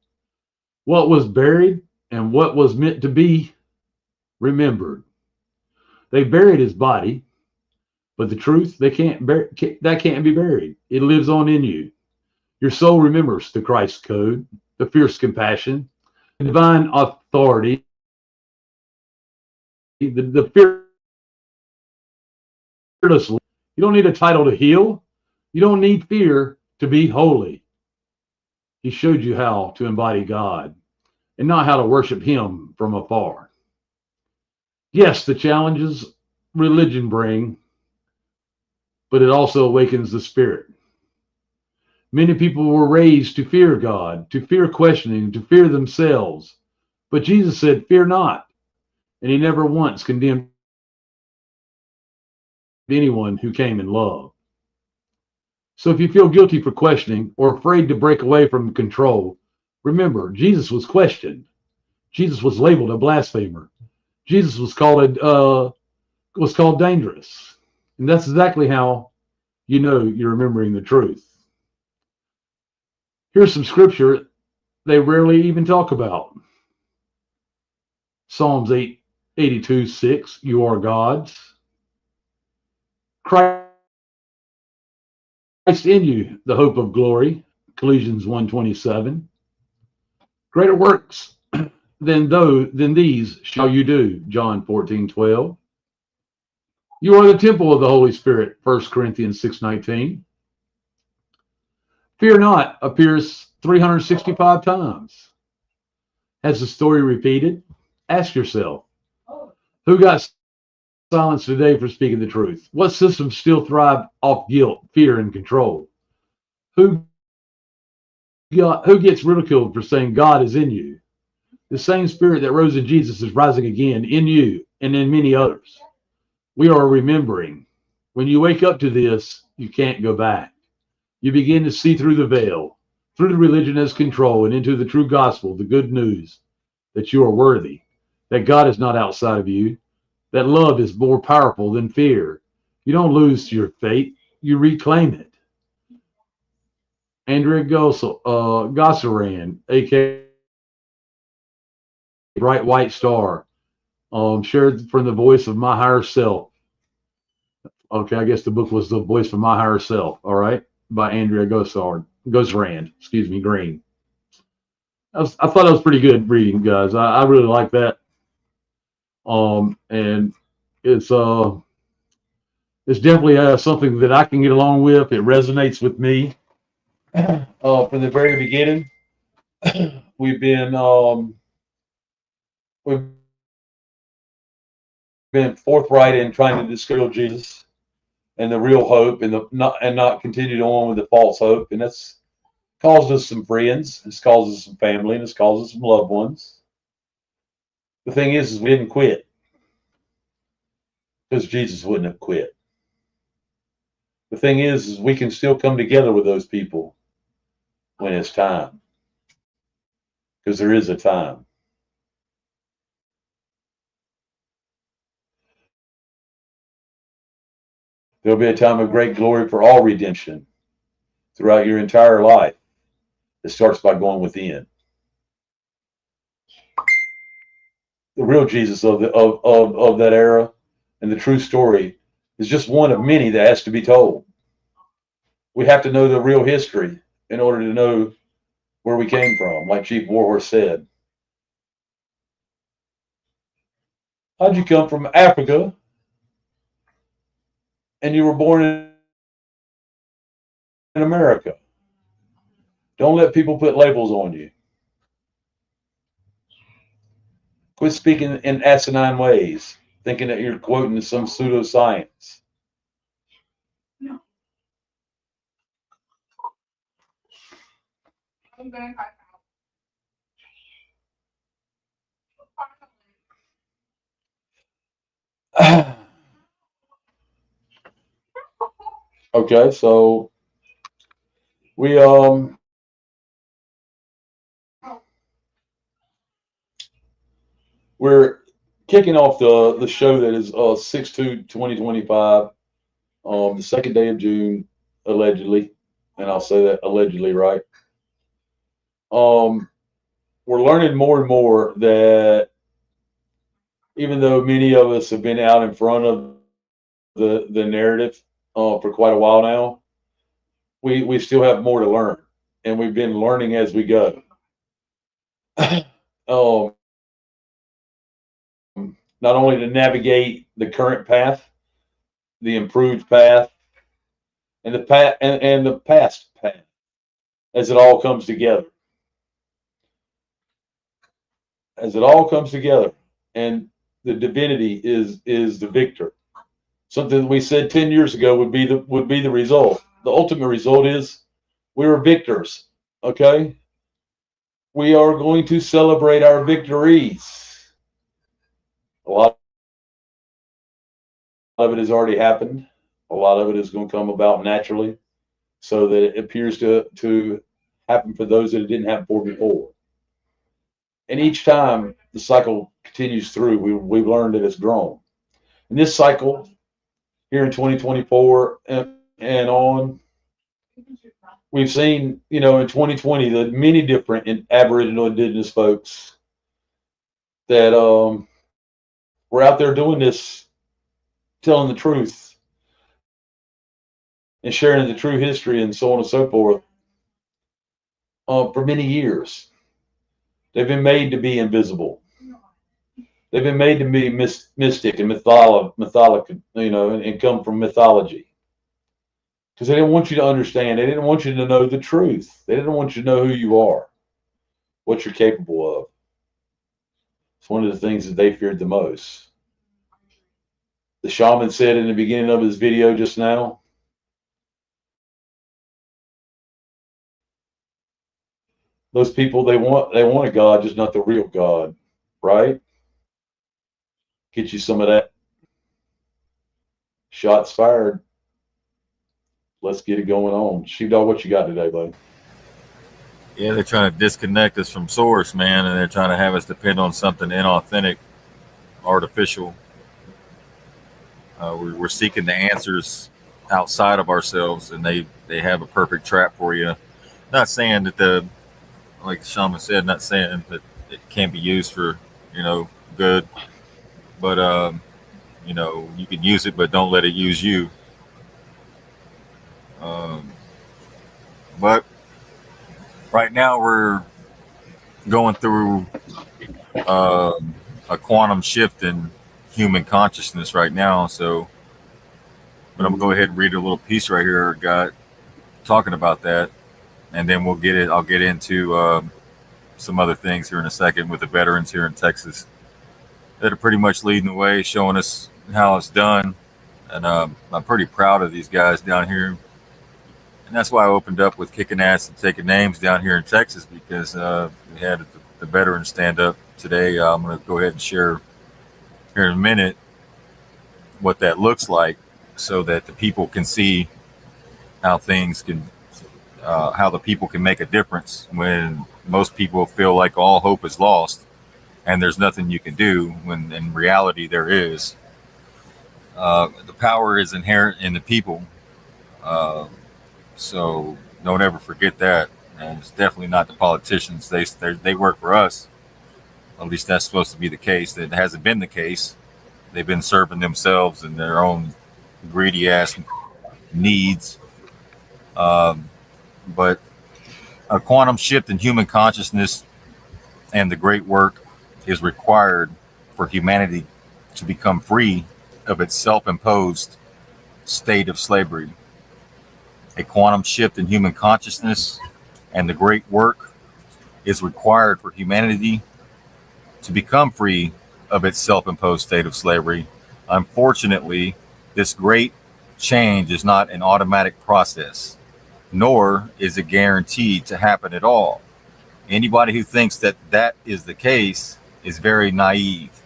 What was buried and what was meant to be remembered. They buried his body, but the truth, that can't be buried. It lives on in you. Your soul remembers the Christ code, the fierce compassion, the divine authority, the fearless. You don't need a title to heal. You don't need fear to be holy. He showed you how to embody God and not how to worship him from afar. Yes, the challenges religion bring, but it also awakens the spirit. Many people were raised to fear God, to fear questioning, to fear themselves. But Jesus said, fear not. And he never once condemned anyone who came in love. So if you feel guilty for questioning or afraid to break away from control, remember, Jesus was questioned. Jesus was labeled a blasphemer. Jesus was called dangerous. And that's exactly how you know you're remembering the truth. Here's some scripture they rarely even talk about. Psalms 82:6, you are God's. Christ in you, the hope of glory, Colossians 1:27. Greater works than these shall you do, John 14:12. You are the temple of the Holy Spirit, 1 Corinthians 6:19. Fear not appears 365 times. Has the story repeated? Ask yourself, who got silenced today for speaking the truth? What systems still thrive off guilt, fear, and control? Who who gets ridiculed for saying God is in you? The same spirit that rose in Jesus is rising again in you and in many others. We are remembering. When you wake up to this, you can't go back. You begin to see through the veil, through the religion as control, and into the true gospel, the good news that you are worthy, that God is not outside of you, that love is more powerful than fear. You don't lose your faith, you reclaim it. Andrea Gossaran, aka Bright White Star, shared from the voice of my higher self. Okay, I guess the book was The Voice from My Higher Self, all right, by Andrea Gossaran, excuse me, Green. I thought that was pretty good reading, guys. I really like that. And it's definitely something that I can get along with. It resonates with me. From the very beginning, we've been we've been forthright in trying to discover Jesus and the real hope, and not continue on with the false hope, and that's caused us some friends, it's caused us some family, and it's caused us some loved ones. The thing is we didn't quit because Jesus wouldn't have quit. The thing is we can still come together with those people when it's time, because there is a time. There'll be a time of great glory for all redemption throughout your entire life. It starts by going within. The real Jesus of that era and the true story is just one of many that has to be told. We have to know the real history in order to know where we came from, like Chief Warhorse said. How'd you come from Africa and you were born in America? Don't let people put labels on you. Quit speaking in asinine ways, thinking that you're quoting some pseudoscience. Okay, so we we're kicking off the show that is 6/2/2025, the second day of June, allegedly, and I'll say that allegedly, right? We're learning more and more that even though many of us have been out in front of the narrative for quite a while now, we still have more to learn, and we've been learning as we go. um, Not only to navigate the current path, the improved path, and the past path, as it all comes together. As it all comes together, and the divinity is the victor. Something that we said 10 years ago would be the result. The ultimate result is we were victors. Okay, we are going to celebrate our victories. A lot of it has already happened. A lot of it is going to come about naturally, so that it appears to happen for those that it didn't happen for before. And each time the cycle continues through, we've learned that it's grown. And this cycle here in 2024 and on, we've seen, in 2020, the many different Aboriginal Indigenous folks that were out there doing this, telling the truth and sharing the true history and so on and so forth for many years. They've been made to be invisible. They've been made to be mystic and mythological, and come from mythology. Because they didn't want you to understand. They didn't want you to know the truth. They didn't want you to know who you are, what you're capable of. It's one of the things that they feared the most. The shaman said in the beginning of his video just now, those people, they want a God, just not the real God, right? Get you some of that. Shots fired. Let's get it going on. Sheepdog, what you got today, bud? Yeah, they're trying to disconnect us from source, man, and they're trying to have us depend on something inauthentic, artificial. We're seeking the answers outside of ourselves, and they have a perfect trap for you. Not saying that like the shaman said, not saying that it can't be used for, good, but you can use it, but don't let it use you. Um, but right now we're going through a quantum shift in human consciousness right now. So, but I'm gonna go ahead and read a little piece right here I got talking about that, and then I'll get into some other things here in a second with the veterans here in Texas that are pretty much leading the way, showing us how it's done. And I'm pretty proud of these guys down here. And that's why I opened up with kicking ass and taking names down here in Texas, because we had the veterans stand up today. I'm going to go ahead and share here in a minute what that looks like, so that the people can see how how the people can make a difference when most people feel like all hope is lost and there's nothing you can do, when in reality there is. The power is inherent in the people. So don't ever forget that. And it's definitely not the politicians. They work for us. At least that's supposed to be the case. That hasn't been the case. They've been serving themselves and their own greedy ass needs. But a quantum shift in human consciousness and the great work is required for humanity to become free of its self-imposed state of slavery. A quantum shift in human consciousness and the great work is required for humanity to become free of its self-imposed state of slavery. Unfortunately, this great change is not an automatic process, nor is it guaranteed to happen at all. Anybody who thinks that that is the case is very naive,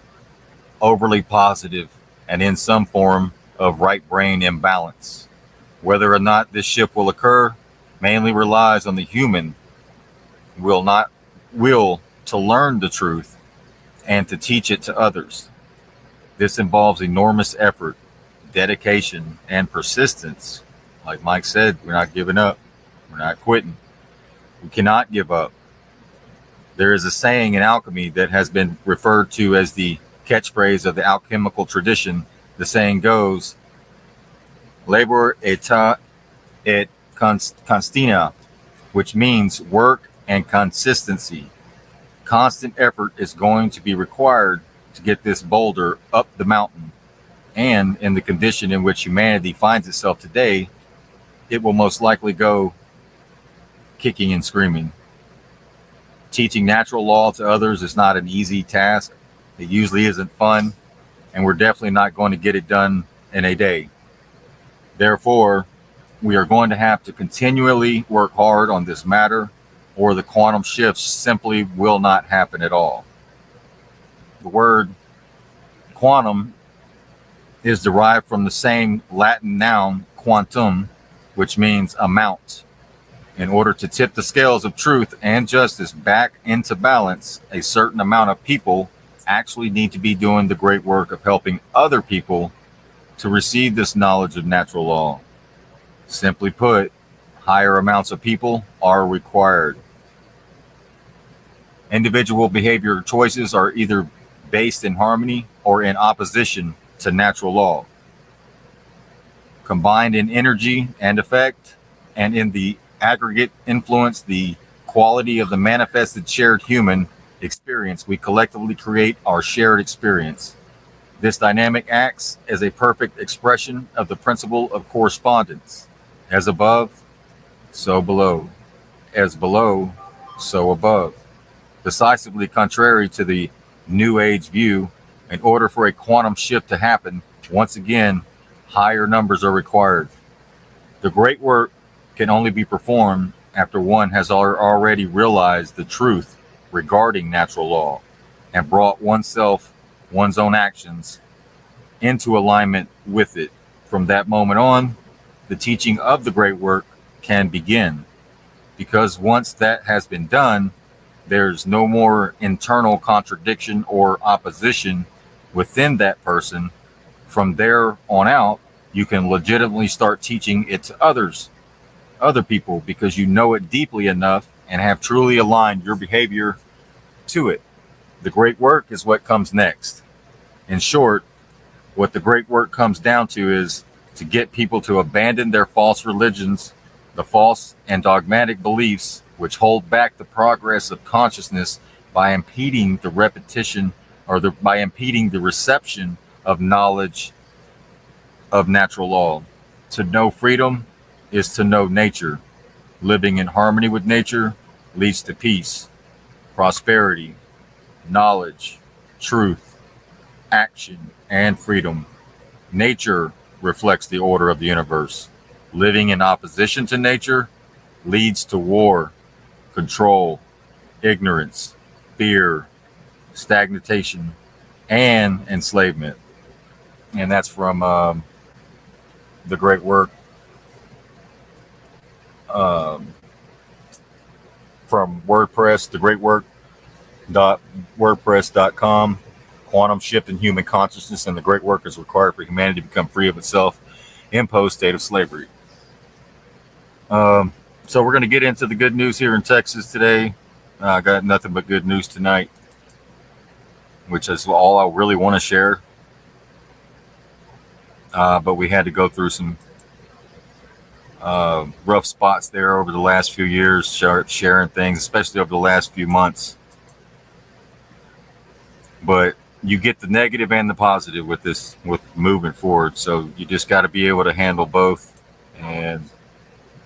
overly positive, and in some form of right brain imbalance. Whether or not this shift will occur mainly relies on the human will to learn the truth and to teach it to others. This involves enormous effort, dedication, and persistence. Like Mike said, we're not giving up. We're not quitting. We cannot give up. There is a saying in alchemy that has been referred to as the catchphrase of the alchemical tradition. The saying goes, labor et constina, which means work and consistency. Constant effort is going to be required to get this boulder up the mountain. And in the condition in which humanity finds itself today, it will most likely go kicking and screaming. Teaching natural law to others is not an easy task. It usually isn't fun, and we're definitely not going to get it done in a day. Therefore, we are going to have to continually work hard on this matter, or the quantum shifts simply will not happen at all. The word quantum is derived from the same Latin noun quantum, which means amount. In order to tip the scales of truth and justice back into balance, a certain amount of people actually need to be doing the great work of helping other people to receive this knowledge of natural law. Simply put, higher amounts of people are required. Individual behavior choices are either based in harmony or in opposition to natural law. Combined in energy and effect, and in the aggregate influence the quality of the manifested shared human experience, we collectively create our shared experience. This dynamic acts as a perfect expression of the principle of correspondence. As above, so below. As below, so above. Decisively contrary to the New Age view, in order for a quantum shift to happen, once again, higher numbers are required. The great work can only be performed after one has already realized the truth regarding natural law and brought oneself, one's own actions, into alignment with it. From that moment on, the teaching of the great work can begin, because once that has been done, there's no more internal contradiction or opposition within that person. From there on out, you can legitimately start teaching it to other people, because you know it deeply enough and have truly aligned your behavior to it. The great work is what comes next. In short, what the great work comes down to is to get people to abandon their false religions, the false and dogmatic beliefs which hold back the progress of consciousness by impeding the repetition by impeding the reception of knowledge of natural law. To know freedom is to know nature. Living in harmony with nature leads to peace, prosperity, knowledge, truth, action, and freedom. Nature reflects the order of the universe. Living in opposition to nature leads to war, control, ignorance, fear, stagnation, and enslavement. And that's from the great work from WordPress, thegreatwork.wordpress.com. Quantum shift in human consciousness and the great work is required for humanity to become free of itself imposed state of slavery. So we're going to get into the good news here in Texas today. I got nothing but good news tonight, which is all I really want to share. But we had to go through some rough spots there over the last few years, sharing things, especially over the last few months. But you get the negative and the positive with moving forward. So you just got to be able to handle both. And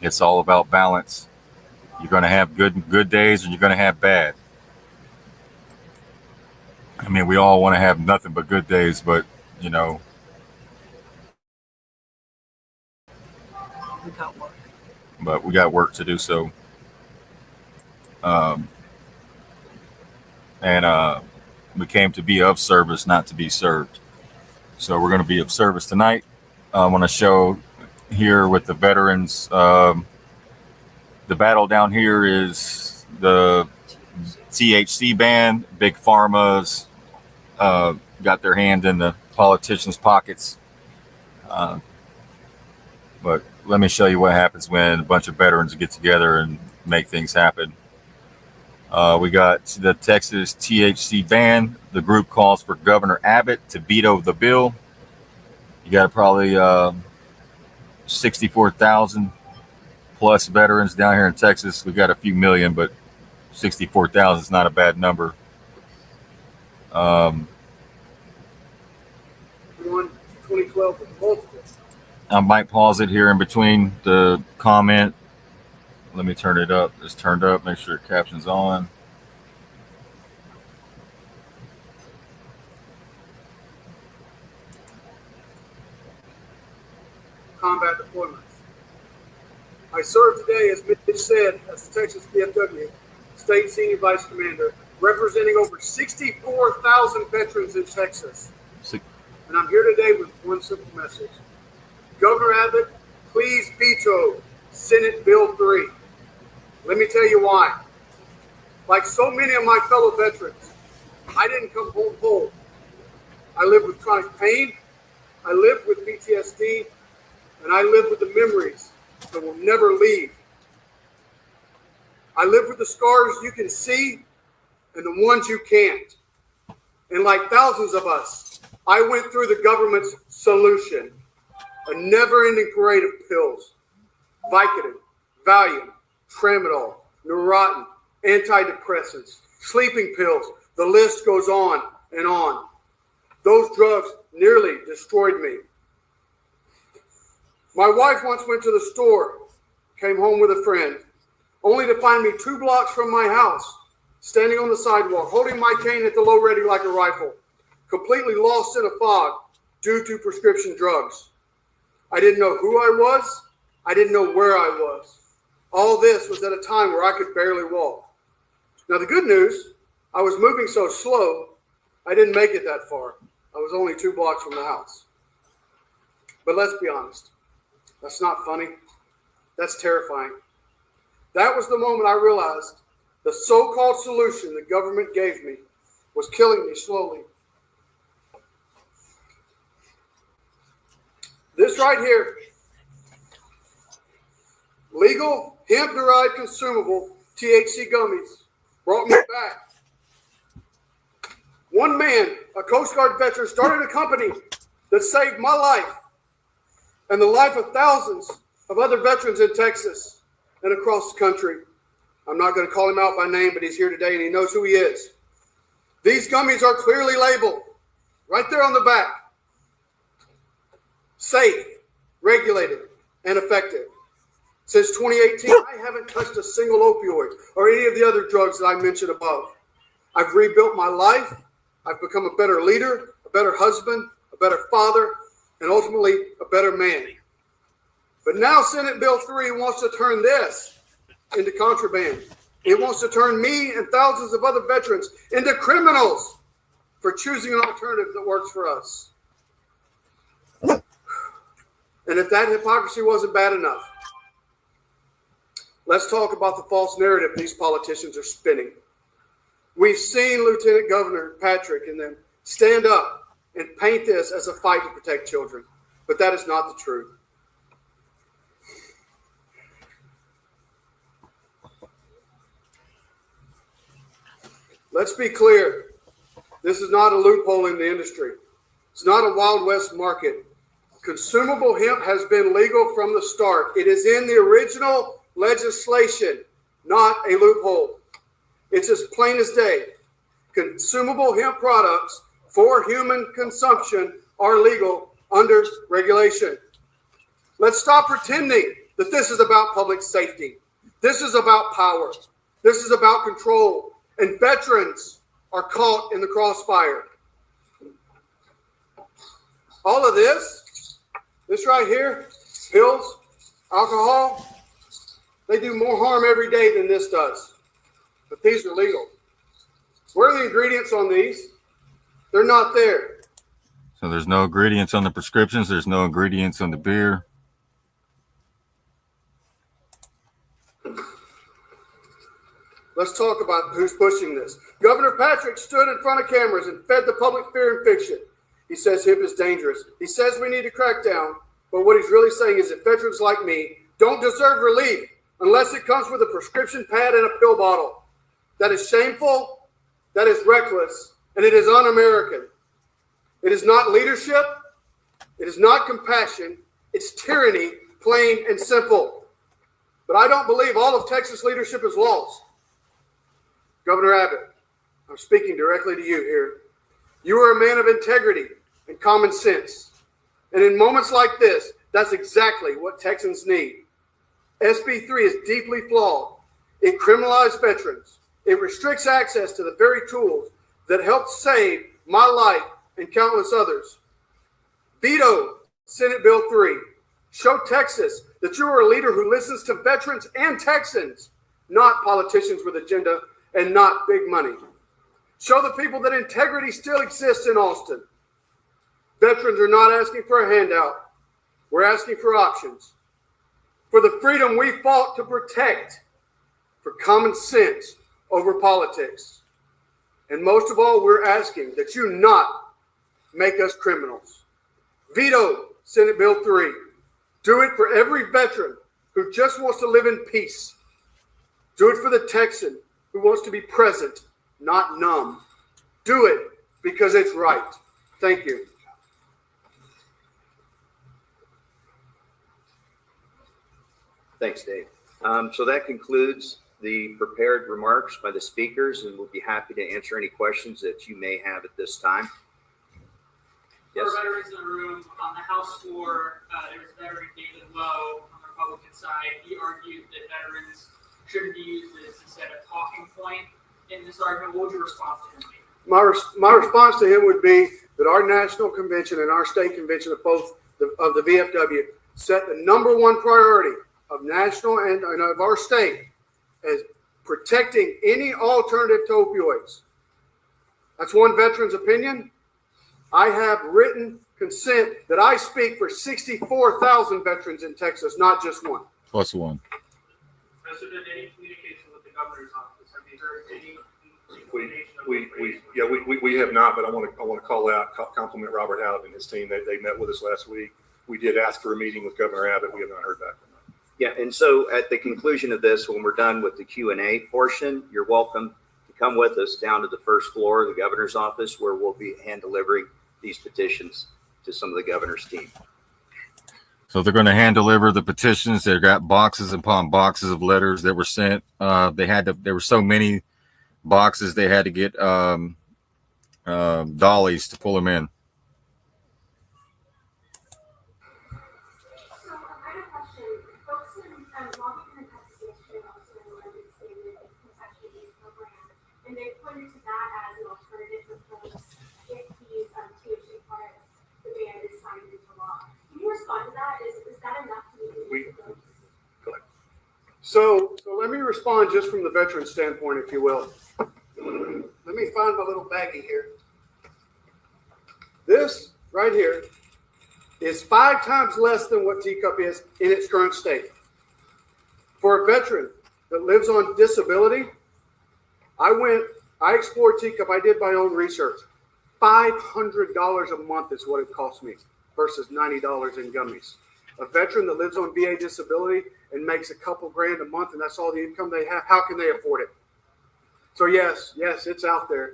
it's all about balance. You're going to have good days and you're going to have bad. I mean, we all want to have nothing but good days, but we got work. But we got work to do. So, we came to be of service, not to be served. So we're going to be of service tonight. I want to show here with the veterans. The battle down here is the THC ban. Big Pharma's got their hand in the politicians' pockets. But let me show you what happens when a bunch of veterans get together and make things happen. We got the Texas THC ban. The group calls for Governor Abbott to veto the bill. You got probably 64,000 plus veterans down here in Texas. We got a few million, but 64,000 is not a bad number. I might pause it here in between the comment. Let me turn it up. It's turned up. Make sure caption's on. Combat deployments. I serve today, as Mitch said, as the Texas VFW State Senior Vice Commander, representing over 64,000 veterans in Texas. And I'm here today with one simple message. Governor Abbott, please veto Senate Bill 3. Let me tell you why. Like so many of my fellow veterans, I didn't come home whole. I lived with chronic pain, I lived with PTSD, and I live with the memories that will never leave. I live with the scars you can see and the ones you can't. And like thousands of us, I went through the government's solution, a never-ending parade of pills, Vicodin, Valium, Tramadol, Neurontin, antidepressants, sleeping pills. The list goes on and on. Those drugs nearly destroyed me. My wife once went to the store, came home with a friend, only to find me 2 blocks from my house, standing on the sidewalk, holding my cane at the low ready like a rifle, completely lost in a fog due to prescription drugs. I didn't know who I was. I didn't know where I was. All this was at a time where I could barely walk. Now, the good news, I was moving so slow, I didn't make it that far. I was only 2 blocks from the house. But let's be honest. That's not funny. That's terrifying. That was the moment I realized the so-called solution the government gave me was killing me slowly. This right here, legal hemp-derived consumable THC gummies, brought me back. One man, a Coast Guard veteran, started a company that saved my life and the life of thousands of other veterans in Texas and across the country. I'm not going to call him out by name, but he's here today and he knows who he is. These gummies are clearly labeled right there on the back. Safe, regulated, and effective. Since 2018, I haven't touched a single opioid or any of the other drugs that I mentioned above. I've rebuilt my life. I've become a better leader, a better husband, a better father, and ultimately a better man. But now Senate Bill 3 wants to turn this into contraband. It wants to turn me and thousands of other veterans into criminals for choosing an alternative that works for us. And if that hypocrisy wasn't bad enough, let's talk about the false narrative these politicians are spinning. We've seen Lieutenant Governor Patrick and them stand up and paint this as a fight to protect children, but that is not the truth. Let's be clear. This is not a loophole in the industry. It's not a Wild West market. Consumable hemp has been legal from the start. It is in the original legislation, not a loophole. It's as plain as day. Consumable hemp products for human consumption are legal under regulation. Let's stop pretending that this is about public safety. This is about power. This is about control. And veterans are caught in the crossfire. All of this right here, pills, alcohol, they do more harm every day than this does. But these are legal. Where are the ingredients on these? They're not there. So there's no ingredients on the prescriptions. There's no ingredients on the beer. Let's talk about who's pushing this. Governor Patrick stood in front of cameras and fed the public fear and fiction. He says hemp is dangerous. He says we need to crack down. But what he's really saying is that veterans like me don't deserve relief unless it comes with a prescription pad and a pill bottle. That is shameful, that is reckless, and it is un-American. It is not leadership. It is not compassion. It's tyranny, plain and simple. But I don't believe all of Texas leadership is lost. Governor Abbott, I'm speaking directly to you here. You are a man of integrity and common sense. And in moments like this, that's exactly what Texans need. SB 3 is deeply flawed. It criminalizes veterans. It restricts access to the very tools that helped save my life and countless others. Veto Senate Bill 3. Show Texas that you are a leader who listens to veterans and Texans, not politicians with agenda and not big money. Show the people that integrity still exists in Austin. Veterans are not asking for a handout. We're asking for options. For the freedom we fought to protect. For common sense over politics. And most of all, we're asking that you not make us criminals. Veto Senate Bill 3. Do it for every veteran who just wants to live in peace. Do it for the Texan who wants to be present, not numb. Do it because it's right. Thank you. Thanks, Dave. So that concludes the prepared remarks by the speakers, and we'll be happy to answer any questions that you may have at this time. Yes. For veterans in the room, on the House floor, there was veteran David Lowe on the Republican side. He argued that veterans shouldn't be used as instead of talking point in this argument. What would your response to him be? My response to him would be that our national convention and our state convention of both of the VFW set the number one priority of national and of our state as protecting any alternative to opioids. That's one veteran's opinion. I have written consent that I speak for 64,000 veterans in Texas, not just one. Plus one. Has there been any communication with the governor's office? Have you heard any inclination of We have not, but I want to call out, compliment Robert Howard and his team. They met with us last week. We did ask for a meeting with Governor Abbott. We have not heard back from them. Yeah, and so at the conclusion of this, when we're done with the Q&A portion, you're welcome to come with us down to the first floor of the governor's office, where we'll be hand delivering these petitions to some of the governor's team. So they're going to hand deliver the petitions. They've got boxes upon boxes of letters that were sent. There were so many boxes, they had to get dollies to pull them in. And they pointed to that as an alternative for folks if these THC products, the ban is signed into law. Can you respond to that? Is that enough to meet the folks? Go ahead. So let me respond just from the veteran standpoint, if you will. Let me find my little baggie here. This right here is 5 times less than what teacup is in its current state. For a veteran that lives on disability, I explored teacup. I did my own research. $500 a month is what it cost me versus $90 in gummies. A veteran that lives on VA disability and makes a couple grand a month and that's all the income they have, how can they afford it? So yes, it's out there,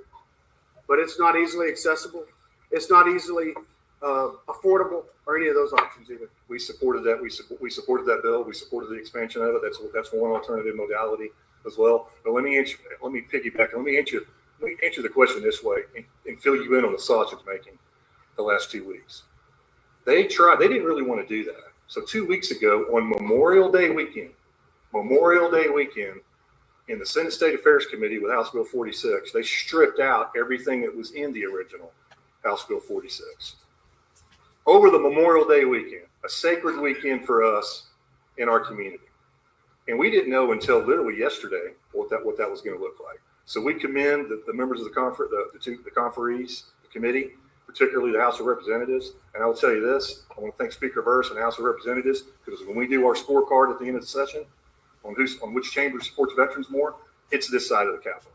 but it's not easily accessible. It's not easily affordable or any of those options either. We supported that. We supported that bill. We supported the expansion of it. That's one alternative modality as well. But let me piggyback. Let me answer the question this way and fill you in on the sausage making the last 2 weeks. They didn't really want to do that. So 2 weeks ago on Memorial Day weekend, in the Senate State Affairs Committee with House Bill 46, they stripped out everything that was in the original House Bill 46. Over the Memorial Day weekend, a sacred weekend for us in our community. And we didn't know until literally yesterday what that was going to look like. So we commend the members of the conferees, the committee, particularly the House of Representatives. And I will tell you this, I want to thank Speaker Verse and the House of Representatives, because when we do our scorecard at the end of the session on which chamber supports veterans more, it's this side of the Capitol.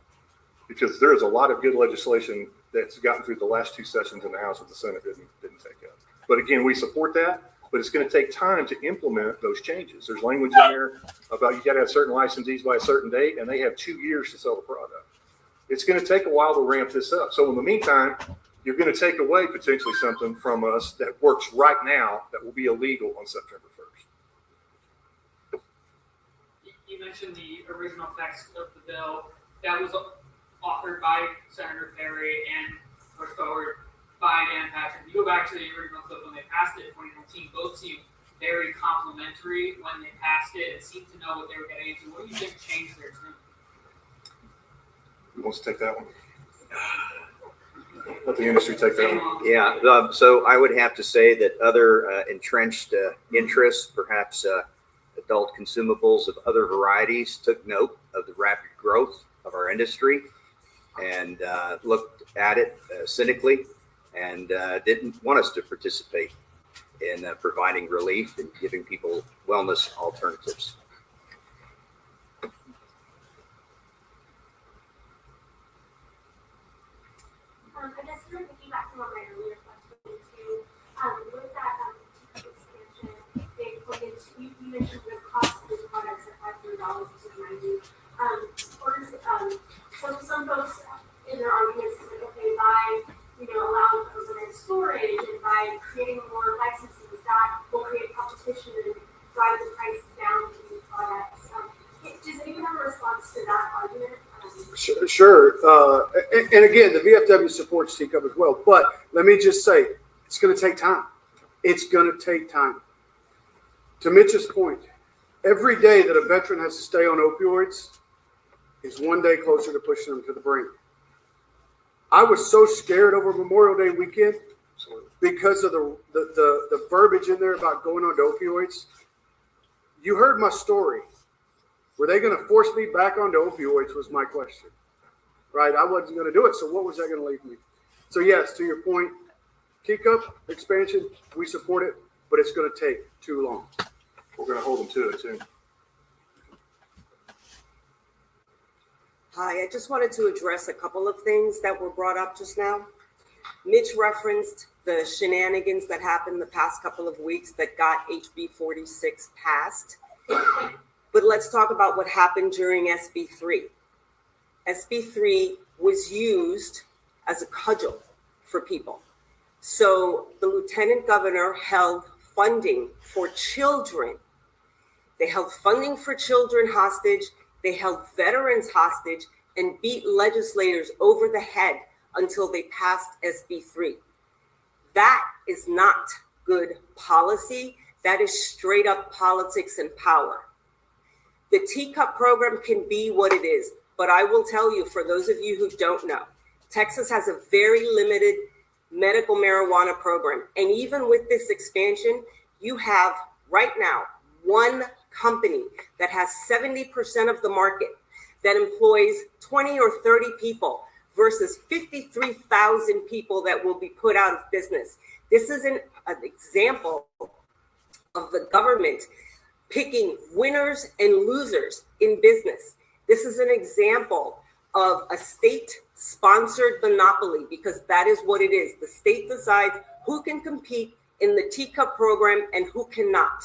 Because there is a lot of good legislation that's gotten through the last 2 sessions in the House that the Senate didn't take up. But again, we support that, but it's going to take time to implement those changes. There's language in there about you got to have certain licensees by a certain date, and they have 2 years to sell the product. It's going to take a while to ramp this up. So in the meantime, you're going to take away potentially something from us that works right now that will be illegal on September 1st. You mentioned the original text of the bill that was authored by Senator Perry and pushed forward by Dan Patrick. You go back to the original clip when they passed it in 2019, both seemed very complimentary when they passed it and seemed to know what they were getting into. What do you think changed their tune? Who wants to take that one? Let the industry take that one. Yeah, so I would have to say that other entrenched interests, perhaps adult consumables of other varieties, took note of the rapid growth of our industry and looked at it cynically and didn't want us to participate in providing relief and giving people wellness alternatives. I guess to piggyback on my earlier question too, with that expansion, they put into, you mentioned the cost of the products at $500 to $90. So some folks in their arguments is like, okay, by allowing overnight storage and by creating more licenses, that will create competition and drive the price down for these products. Does anyone have a response to that argument? Sure. And again, the VFW supports teacup as well. But let me just say, it's going to take time. It's going to take time. To Mitch's point, every day that a veteran has to stay on opioids is one day closer to pushing them to the brink. I was so scared over Memorial Day weekend because of the verbiage in there about going on to opioids. You heard my story. Were they going to force me back onto opioids was my question, right? I wasn't going to do it. So what was that going to leave me? So yes, to your point, teacup expansion, we support it, but it's going to take too long. We're going to hold them to it too. Hi, I just wanted to address a couple of things that were brought up just now. Mitch referenced the shenanigans that happened the past couple of weeks that got HB 46 passed. But let's talk about what happened during SB 3. SB 3 was used as a cudgel for people. So the lieutenant governor held funding for children. They held funding for children hostage. They held veterans hostage and beat legislators over the head until they passed SB 3. That is not good policy. That is straight up politics and power. The teacup program can be what it is, but I will tell you, for those of you who don't know, Texas has a very limited medical marijuana program. And even with this expansion, you have right now one company that has 70% of the market that employs 20 or 30 people versus 53,000 people that will be put out of business. This is an example of the government picking winners and losers in business. This is an example of a state-sponsored monopoly, because that is what it is. The state decides who can compete in the teacup program and who cannot.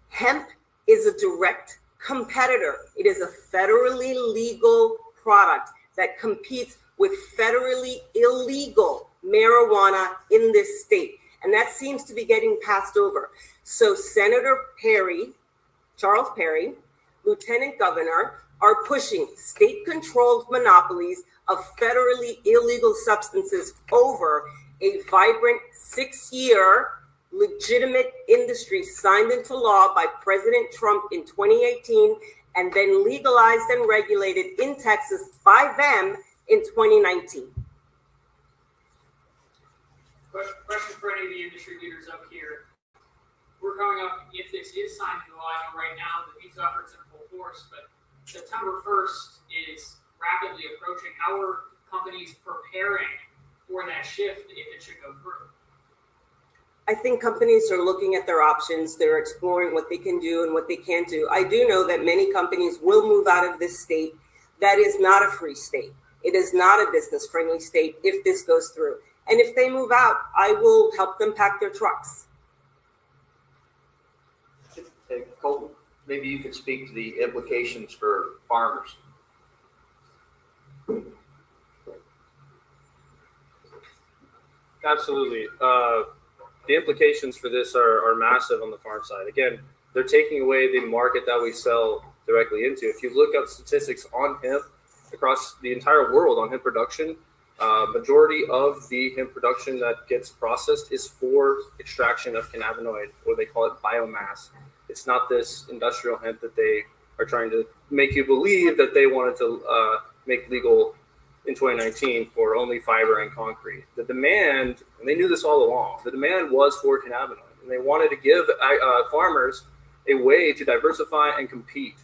Hemp is a direct competitor. It is a federally legal product that competes with federally illegal marijuana in this state. And that seems to be getting passed over. So Senator Perry, Charles Perry, Lieutenant Governor, are pushing state-controlled monopolies of federally illegal substances over a vibrant 6-year legitimate industry signed into law by President Trump in 2018 and then legalized and regulated in Texas by them in 2019. Question for any of the industry leaders up here. We're coming up, if this is signed into law, I know right now the peace efforts in full force, but September 1st is rapidly approaching. How are companies preparing for that shift if it should go through? I think companies are looking at their options. They're exploring what they can do and what they can't do. I do know that many companies will move out of this state. That is not a free state. It is not a business-friendly state if this goes through. And if they move out, I will help them pack their trucks. Hey, Colton, maybe you could speak to the implications for farmers. Absolutely. The implications for this are massive on the farm side. Again, they're taking away the market that we sell directly into. If you look at statistics on hemp across the entire world on hemp production, majority of the hemp production that gets processed is for extraction of cannabinoid, or they call it biomass. It's not this industrial hemp that they are trying to make you believe that they wanted to make legal in 2019 for only fiber and concrete. The demand, and they knew this all along, the demand was for cannabinoid, and they wanted to give farmers a way to diversify and compete,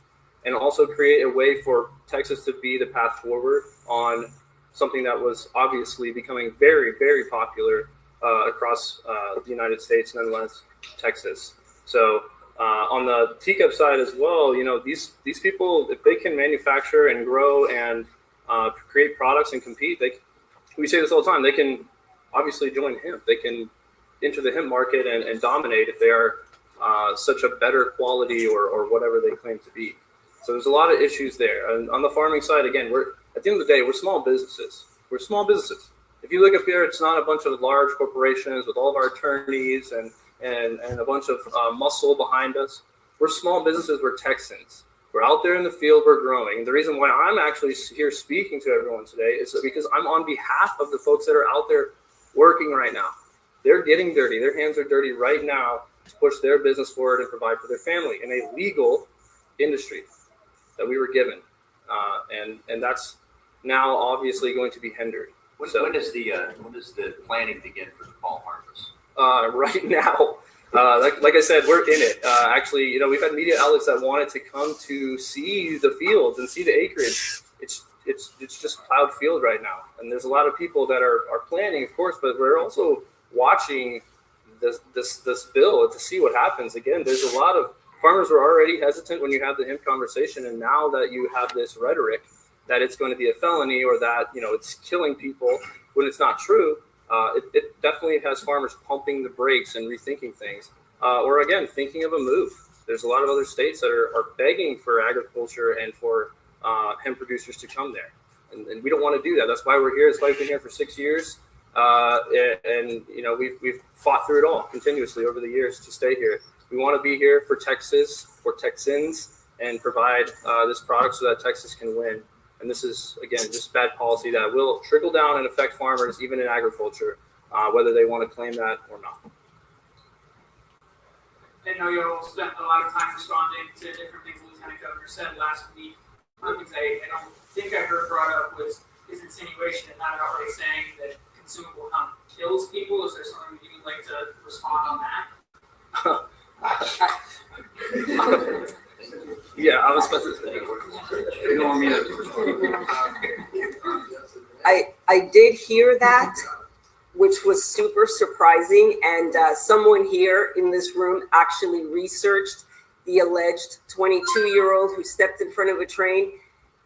and also create a way for Texas to be the path forward on something that was obviously becoming very, very popular across the United States, nonetheless, Texas. So on the teacup side as well, you know, these people, if they can manufacture and grow and create products and compete, we say this all the time, they can obviously join hemp. They can enter the hemp market and dominate if they are such a better quality or whatever they claim to be. So there's a lot of issues there. And on the farming side, again, we're at the end of the day, we're small businesses. We're small businesses. If you look up here, it's not a bunch of large corporations with all of our attorneys and a bunch of muscle behind us. We're small businesses. We're Texans. We're out there in the field. We're growing. And the reason why I'm actually here speaking to everyone today is because I'm on behalf of the folks that are out there working right now. They're getting dirty. Their hands are dirty right now to push their business forward and provide for their family in a legal industry that we were given. And that's now obviously going to be hindered. When does the planning begin for the fall harvest? Right now, Like I said, we're in it. Actually, you know, we've had media outlets that wanted to come to see the fields and see the acreage. It's just plowed field right now, and there's a lot of people that are planning, of course, but we're also watching this bill to see what happens. Again, there's a lot of farmers were already hesitant when you have the hemp conversation, and now that you have this rhetoric that it's going to be a felony or that, you know, it's killing people when it's not true, it definitely has farmers pumping the brakes and rethinking things, or again thinking of a move. There's a lot of other states that are begging for agriculture and for hemp producers to come there, and we don't want to do that. That's why we're here. That's why we've been here for 6 years, and you know we've fought through it all continuously over the years to stay here. We want to be here for Texas, for Texans, and provide this product so that Texas can win. And this is, again, just bad policy that will trickle down and affect farmers, even in agriculture, whether they want to claim that or not. I know you all spent a lot of time responding to different things the Lieutenant Governor said last week. One of the things I don't think I heard brought up was his insinuation and not outright saying that consumable hemp kills people. Is there something you would like to respond on that? Yeah, I was about to say. You don't want me to. I did hear that, which was super surprising. And someone here in this room actually researched the alleged 22-year-old who stepped in front of a train.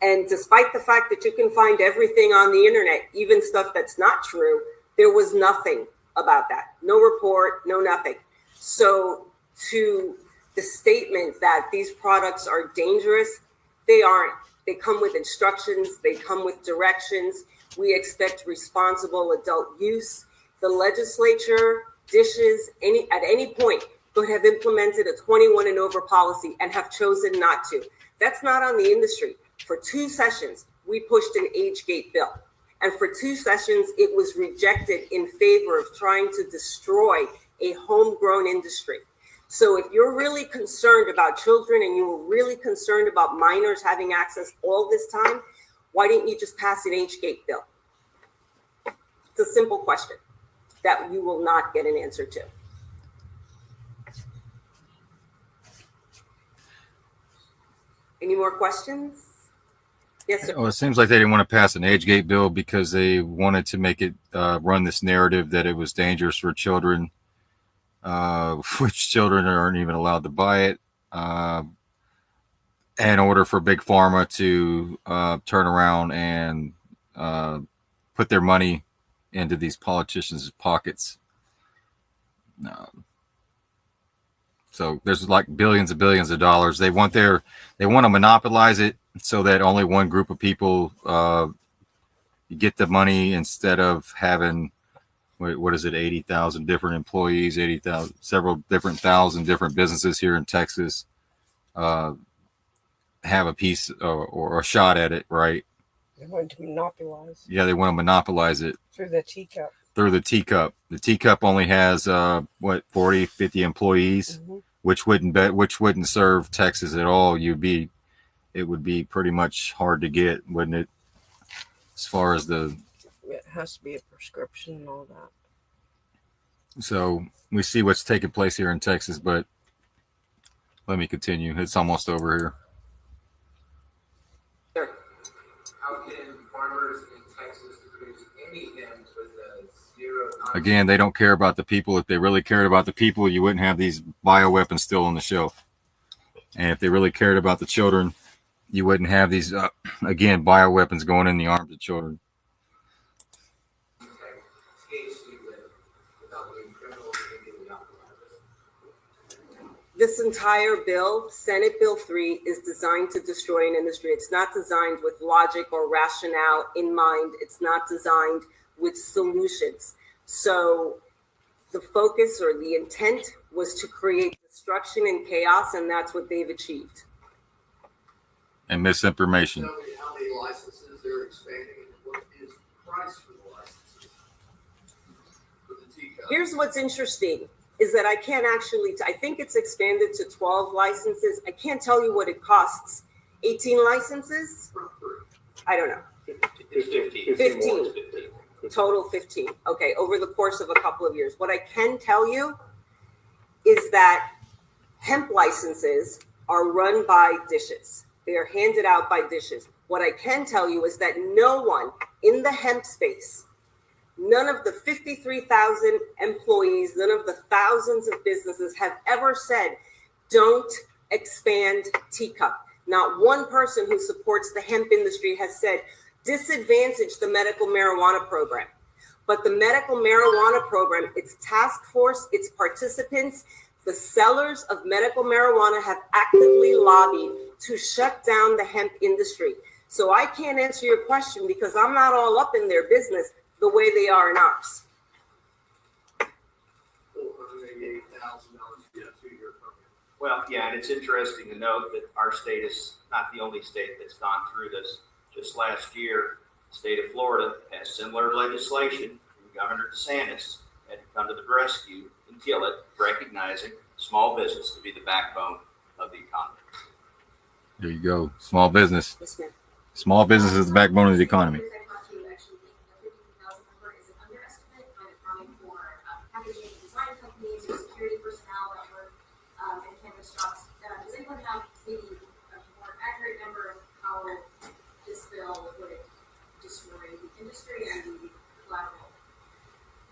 And despite the fact that you can find everything on the internet, even stuff that's not true, there was nothing about that. No report, no nothing. So to the statement that these products are dangerous, they aren't. They come with instructions, they come with directions. We expect responsible adult use. The legislature, dishes, at any point could have implemented a 21 and over policy and have chosen not to. That's not on the industry. For 2 sessions, we pushed an age gate bill. And for 2 sessions, it was rejected in favor of trying to destroy a homegrown industry. So if you're really concerned about children and you were really concerned about minors having access all this time, why didn't you just pass an age gate bill? It's a simple question that you will not get an answer to. Any more questions? Yes, sir. Well, it seems like they didn't want to pass an age gate bill because they wanted to make it run this narrative that it was dangerous for children, which children aren't even allowed to buy it, in order for Big Pharma to turn around and put their money into these politicians' pockets. So there's like billions and billions of dollars. They want to monopolize it so that only one group of people get the money instead of having, what is it, 80,000 different employees, 80,000, several different thousand different businesses here in Texas have a piece or a shot at it, right? They want to monopolize. Yeah, they want to monopolize it. Through the teacup. Through the teacup. The teacup only has 40, 50 employees, mm-hmm. which wouldn't serve Texas at all. It would be pretty much hard to get, wouldn't it? As far as it has to be a prescription and all that. So we see what's taking place here in Texas, but let me continue. It's almost over here. Sure. How can farmers in Texas produce any hemp with a zero? Again, they don't care about the people. If they really cared about the people, you wouldn't have these bioweapons still on the shelf. And if they really cared about the children, you wouldn't have these, bioweapons going in the arms of children. This entire bill, Senate Bill 3, is designed to destroy an industry. It's not designed with logic or rationale in mind. It's not designed with solutions. So the focus or the intent was to create destruction and chaos, and that's what they've achieved. And misinformation. Tell me how many licenses they're expanding and what is the price for the licenses for the teacup? Here's what's interesting is that I can't actually, I think it's expanded to 12 licenses. I can't tell you what it costs. 18 licenses? I don't know. 15. Total 15. Okay, over the course of a couple of years. What I can tell you is that hemp licenses are run by dishes. They are handed out by dishes. What I can tell you is that no one in the hemp space, none of the 53,000 employees, none of the thousands of businesses have ever said, don't expand teacup. Not one person who supports the hemp industry has said, disadvantage the medical marijuana program. But the medical marijuana program, its task force, its participants, the sellers of medical marijuana have actively lobbied to shut down the hemp industry. So I can't answer your question because I'm not all up in their business the way they are in ours. Well, yeah, and it's interesting to note that our state is not the only state that's gone through this. Just last year, the state of Florida has similar legislation. Governor DeSantis had to come to the rescue and kill it, recognizing small business to be the backbone of the economy. There you go. Small business. Yes, ma'am. Small business is the backbone of the economy.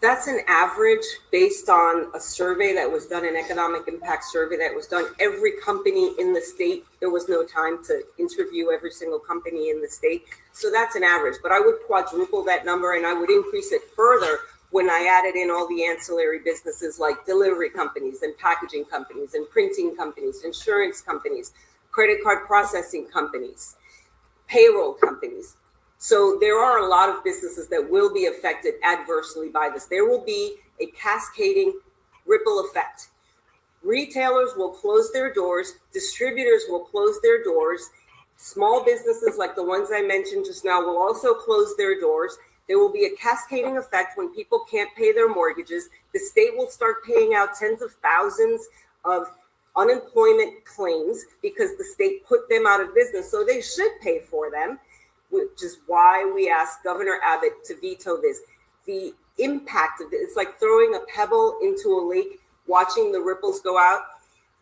That's an average based on a survey that was done, an economic impact survey that was done. Every company in the state, there was no time to interview every single company in the state. So that's an average, but I would quadruple that number and I would increase it further when I added in all the ancillary businesses like delivery companies and packaging companies and printing companies, insurance companies, credit card processing companies, payroll companies. So there are a lot of businesses that will be affected adversely by this. There will be a cascading ripple effect. Retailers will close their doors. Distributors will close their doors. Small businesses like the ones I mentioned just now will also close their doors. There will be a cascading effect when people can't pay their mortgages. The state will start paying out tens of thousands of unemployment claims because the state put them out of business. So they should pay for them, which is why we asked Governor Abbott to veto this. The impact of it, it's like throwing a pebble into a lake, watching the ripples go out.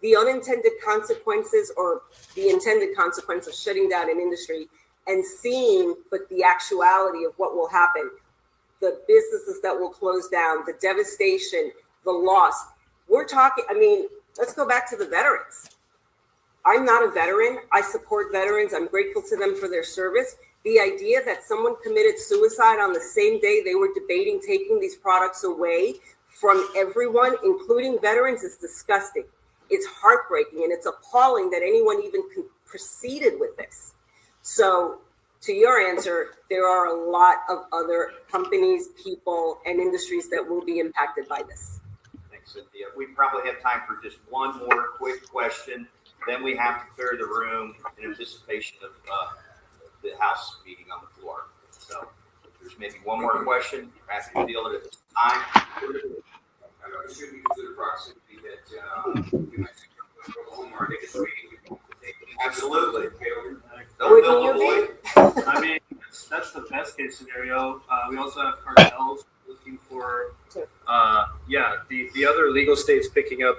The unintended consequences or the intended consequence of shutting down an industry and seeing, but the actuality of what will happen, the businesses that will close down, the devastation, the loss. We're talking, I mean, let's go back to the veterans. I'm not a veteran. I support veterans. I'm grateful to them for their service. The idea that someone committed suicide on the same day they were debating taking these products away from everyone, including veterans, is disgusting. It's heartbreaking and it's appalling that anyone even proceeded with this. So to your answer, there are a lot of other companies, people, and industries that will be impacted by this. Thanks, Cynthia. We probably have time for just one more quick question. Then we have to clear the room in anticipation of the House meeting on the floor. So if there's maybe one more question, happy to deal with it at this time. I'm assuming to the proximity that you might see Omar Absolutely. I mean, that's the best case scenario. We also have cartels looking for, the other legal states picking up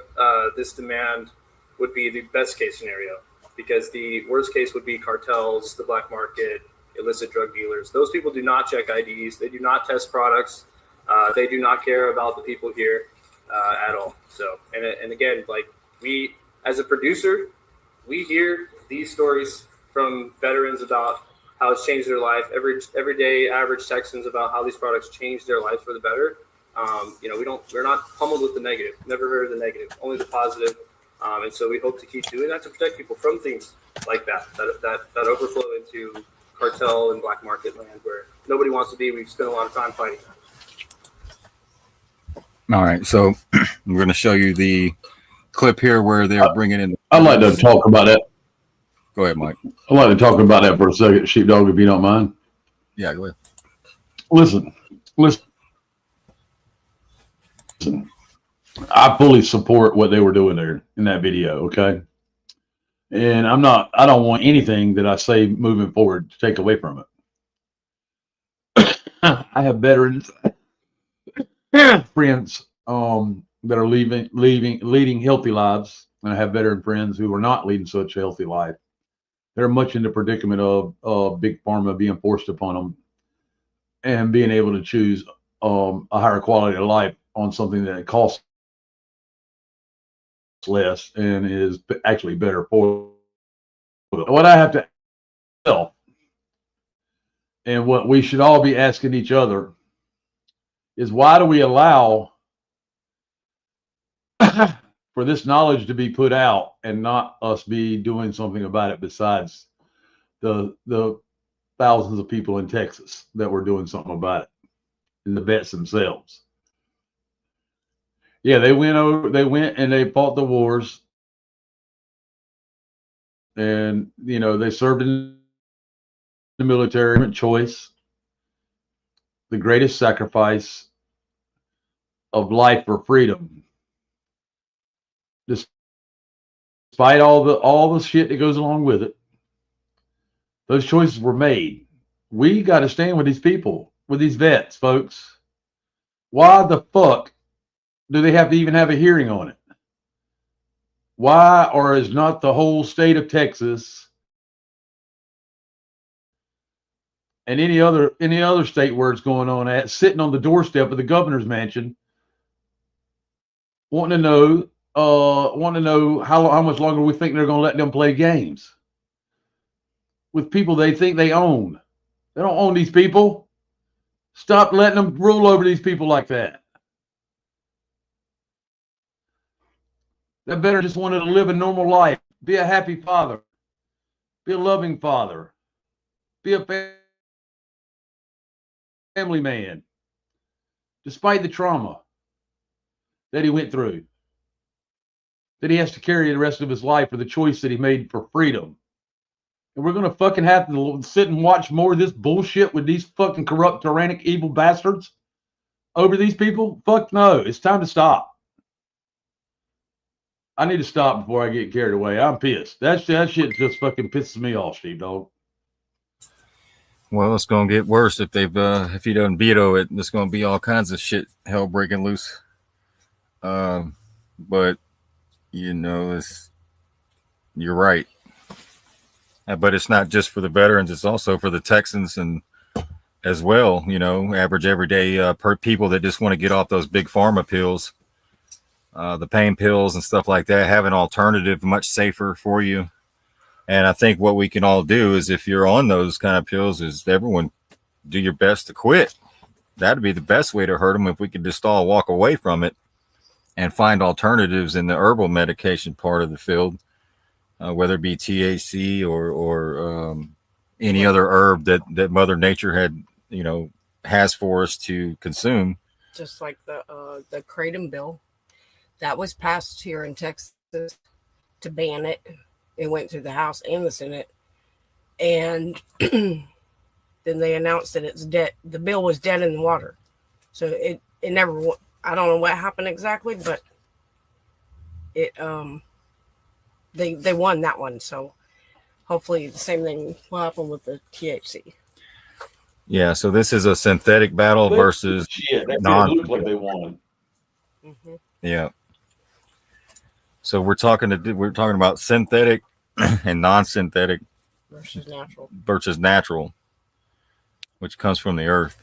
this demand would be the best case scenario, because the worst case would be cartels, the black market, illicit drug dealers. Those people do not check IDs. They do not test products. They do not care about the people here at all. So, and again, like we, as a producer, we hear these stories from veterans about how it's changed their life. Every day, average Texans about how these products change their life for the better. We're not pummeled with the negative. Never heard of the negative, only the positive. And so we hope to keep doing that to protect people from things like that overflow into cartel and black market land where nobody wants to be. We've spent a lot of time fighting that. All right, so I'm going to show you the clip here where they're bringing in. I'd like to talk about that. Go ahead, Mike. I'd like to talk about that for a second, Sheepdog, if you don't mind. Yeah, go ahead. Listen. I fully support what they were doing there in that video, okay? And I don't want anything that I say moving forward to take away from it. I have veterans friends that are leading healthy lives, and I have veteran friends who are not leading such a healthy life. They're much in the predicament of big pharma being forced upon them and being able to choose a higher quality of life on something that costs less and is actually better for them. What I have to tell, and what we should all be asking each other, is why do we allow for this knowledge to be put out and not us be doing something about it besides the thousands of people in Texas that were doing something about it and the vets themselves. Yeah, they went and they fought the wars, and they served in the military. Choice, the greatest sacrifice of life for freedom. Despite all the shit that goes along with it, those choices were made. We got to stand with these people, with these vets, folks. Why the fuck do they have to even have a hearing on it? Why, or is not the whole state of Texas and any other state where it's going on at sitting on the doorstep of the governor's mansion, wanting to know how much longer we think they're going to let them play games with people they think they own? They don't own these people. Stop letting them rule over these people like that. That better just wanted to live a normal life, be a happy father, be a loving father, be a family man, despite the trauma that he went through, that he has to carry the rest of his life for the choice that he made for freedom. And we're going to fucking have to sit and watch more of this bullshit with these fucking corrupt, tyrannic, evil bastards over these people? Fuck no. It's time to stop. I need to stop before I get carried away. I'm pissed. That shit just fucking pisses me off, Steve Dog. Well, it's gonna get worse if if he doesn't veto it. There's gonna be all kinds of shit hell breaking loose. But you're right. But it's not just for the veterans; it's also for the Texans and as well. Average everyday people that just want to get off those big pharma pills. The pain pills and stuff like that, have an alternative much safer for you. And I think what we can all do is, if you're on those kind of pills, is everyone do your best to quit. That'd be the best way to hurt them, if we could just all walk away from it and find alternatives in the herbal medication part of the field, whether it be THC or any other herb that Mother Nature has for us to consume. Just like the Kratom bill. That was passed here in Texas to ban it. It went through the House and the Senate. And then they announced that it's dead. The bill was dead in the water. So it never, I don't know what happened exactly, but they won that one. So hopefully the same thing will happen with the THC. Yeah, so this is a synthetic battle versus non. It looks like they won. Mm-hmm. Yeah. So we're talking about synthetic and non-synthetic versus natural, which comes from the earth,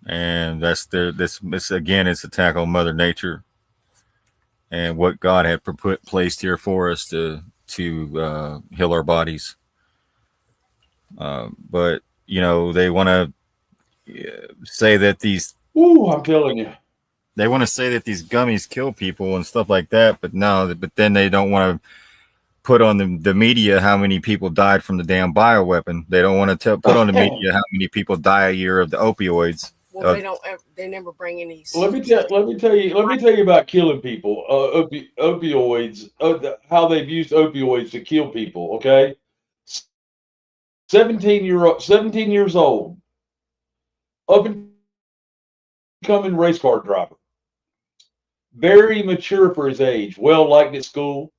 and that's this again. It's attack on Mother Nature and what God had placed here for us to heal our bodies. But they want to say that these. I'm telling you. They want to say that these gummies kill people and stuff like that, but then they don't want to put on the media how many people died from the damn bioweapon. They don't want to put on the media how many people die a year of the opioids. Well, they never bring any. Let me tell you about killing people. Opioids, how they've used opioids to kill people. Okay, 17 years old, up and coming race car driver. Very mature for his age, well liked at school,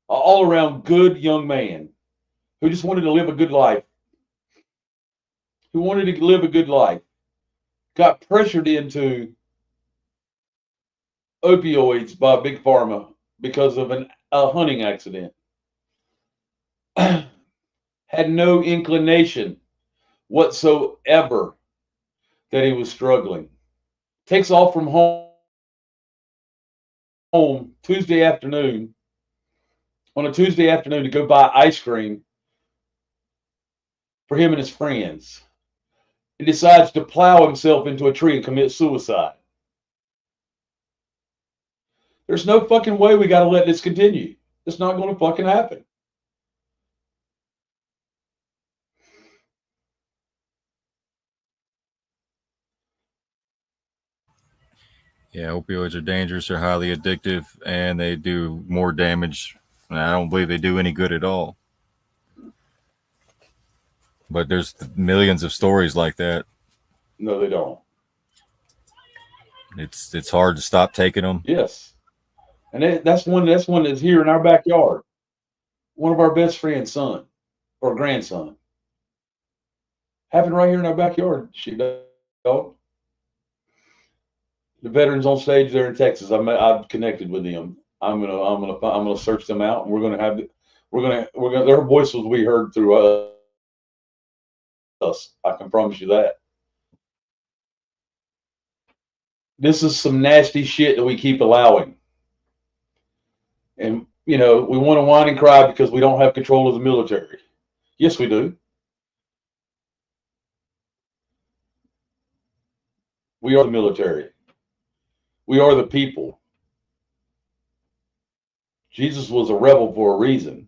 all around good young man who just wanted to live a good life. Got pressured into opioids by Big Pharma because of a hunting accident. Had no inclination whatsoever that he was struggling. Takes off from home Tuesday afternoon, on a Tuesday afternoon to go buy ice cream for him and his friends. He decides to plow himself into a tree and commit suicide. There's no fucking way we got to let this continue. It's not going to fucking happen. Yeah, opioids are dangerous. They're highly addictive, and they do more damage. And I don't believe they do any good at all. But there's millions of stories like that. No, they don't. It's hard to stop taking them. Yes, and that's one that's here in our backyard. One of our best friend's son or grandson. Happened right here in our backyard. Dog. The veterans on stage there in Texas. I've connected with them. I'm gonna search them out, and we're gonna their voices will be heard through us. I can promise you that. This is some nasty shit that we keep allowing. And, we want to whine and cry because we don't have control of the military. Yes, we do. We are the military. We are the people. Jesus was a rebel for a reason.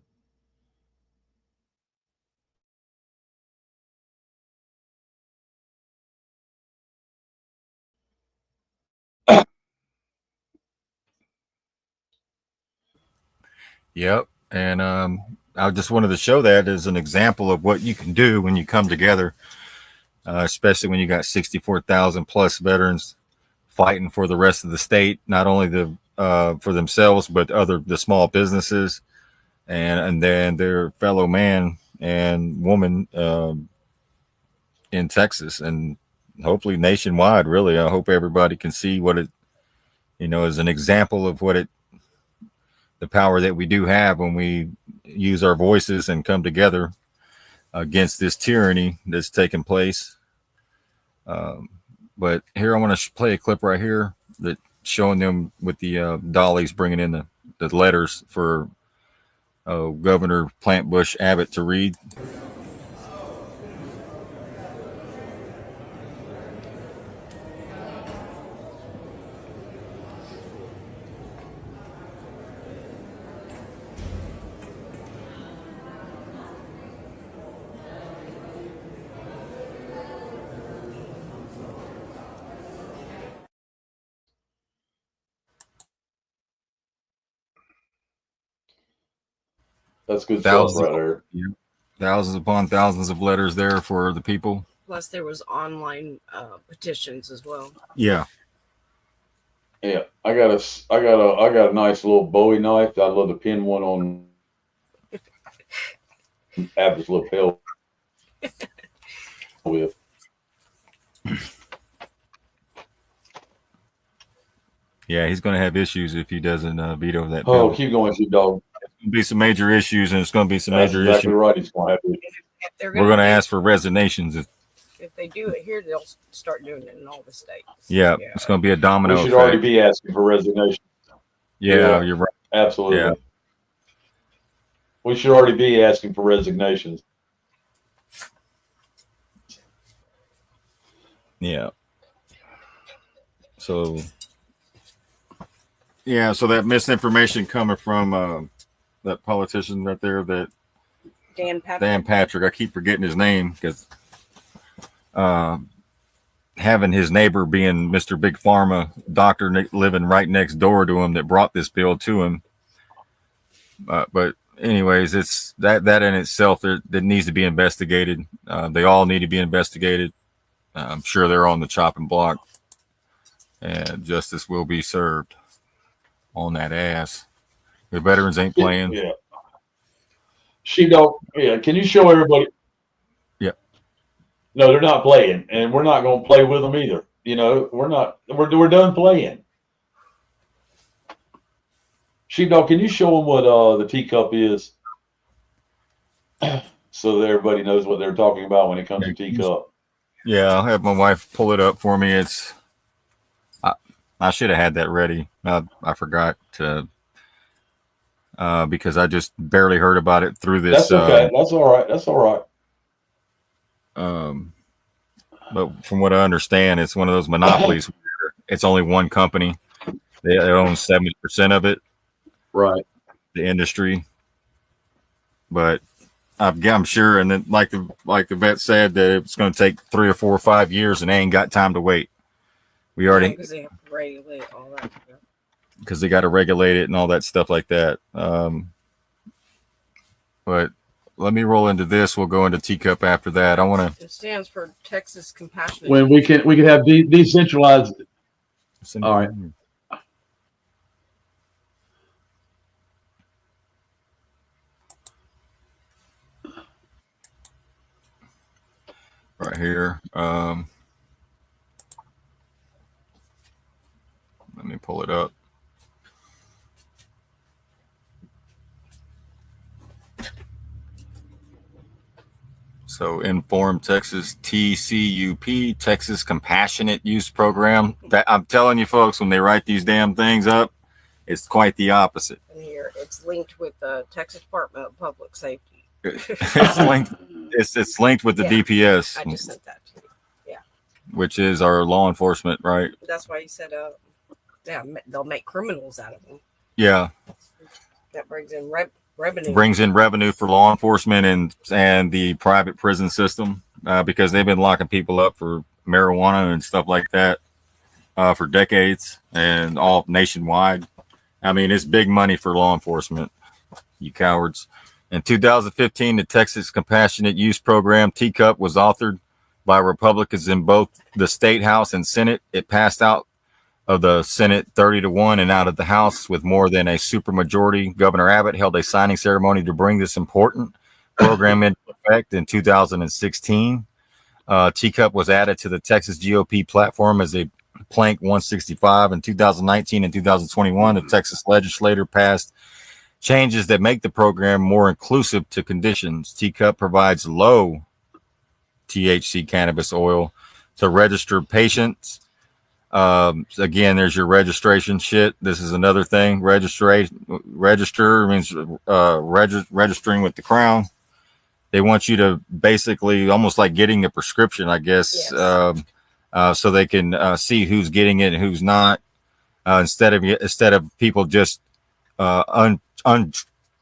Yep. And I just wanted to show that as an example of what you can do when you come together, especially when you got 64,000 plus veterans fighting for the rest of the state, not only for themselves, but the small businesses and then their fellow man and woman in Texas and hopefully nationwide. Really, I hope everybody can see what it, as an example of the power that we do have when we use our voices and come together against this tyranny that's taking place. But here I want to play a clip right here that showing them with the dollies bringing in the letters for Governor Plant Bush Abbott to read. That's good stuff right there. Thousands upon thousands of letters there for the people. Plus, there was online petitions as well. Yeah. Yeah, I got a nice little Bowie knife. I love to pin one on Abbott's lapel with. Yeah, he's going to have issues if he doesn't veto that bill. Oh, keep going, Sheep Dog. It's going to be some major issues, and it's going to be some major exactly issues. Right. He's going to have issues. We're going to ask for resignations. If they do it here, they'll start doing it in all the states. Yeah, it's going to be a domino We should effect. already be asking for resignation. Yeah, you're right. Absolutely. Yeah. We should already be asking for resignations. Yeah. So that misinformation coming from that politician right there, that Dan Patrick. I keep forgetting his name because having his neighbor being Mr. Big Pharma doctor living right next door to him that brought this bill to him. But anyways, it's that in itself that needs to be investigated. They all need to be investigated. I'm sure they're on the chopping block, and justice will be served on that ass. The veterans ain't playing. Yeah. Sheep Dog. Yeah. Can you show everybody? Yeah. No, they're not playing, and we're not going to play with them either. We're not. We're done playing. Sheepdog, can you show them what the teacup is, so that everybody knows what they're talking about when it comes to teacup? Yeah, I'll have my wife pull it up for me. I should have had that ready. I forgot to because I just barely heard about it through this. That's okay. That's all right. That's all right. But from what I understand, it's one of those monopolies. Where it's only one company. They own 70% of it. Right. The industry. But I'm sure, and then like the vet said, that it's going to take 3 or 4 or 5 years, and they ain't got time to wait. We already because they have to regulate all that. because they got to regulate it and all that stuff like that. But let me roll into this. We'll go into teacup after that. I want to. It stands for Texas Compassionate. When we can have decentralized. All right. Right here. Let me pull it up. So Inform Texas, TCUP, Texas Compassionate Use Program. That I'm telling you folks, when they write these damn things up, it's quite the opposite. And here it's linked with the Texas Department of Public Safety. It's linked. It's linked with the DPS. I just sent that to you. Yeah. Which is our law enforcement, right? That's why you said, yeah, they'll make criminals out of them. Yeah. That brings in revenue. Brings in revenue for law enforcement and the private prison system because they've been locking people up for marijuana and stuff like that for decades and all nationwide. I mean, it's big money for law enforcement, you cowards. In 2015, the Texas Compassionate Use Program, TCUP, was authored by Republicans in both the State House and Senate. It passed out of the Senate 30-1 and out of the House with more than a supermajority. Governor Abbott held a signing ceremony to bring this important program into effect in 2016. TCUP was added to the Texas GOP platform as a plank 165 in 2019 and 2021. The Texas legislature passed changes that make the program more inclusive to conditions. TCUP provides low THC cannabis oil to registered patients. Again, there's your registration shit. This is another thing. Register means registering with the Crown. They want you to basically almost like getting a prescription, I guess, yes. So they can see who's getting it and who's not. Instead of people just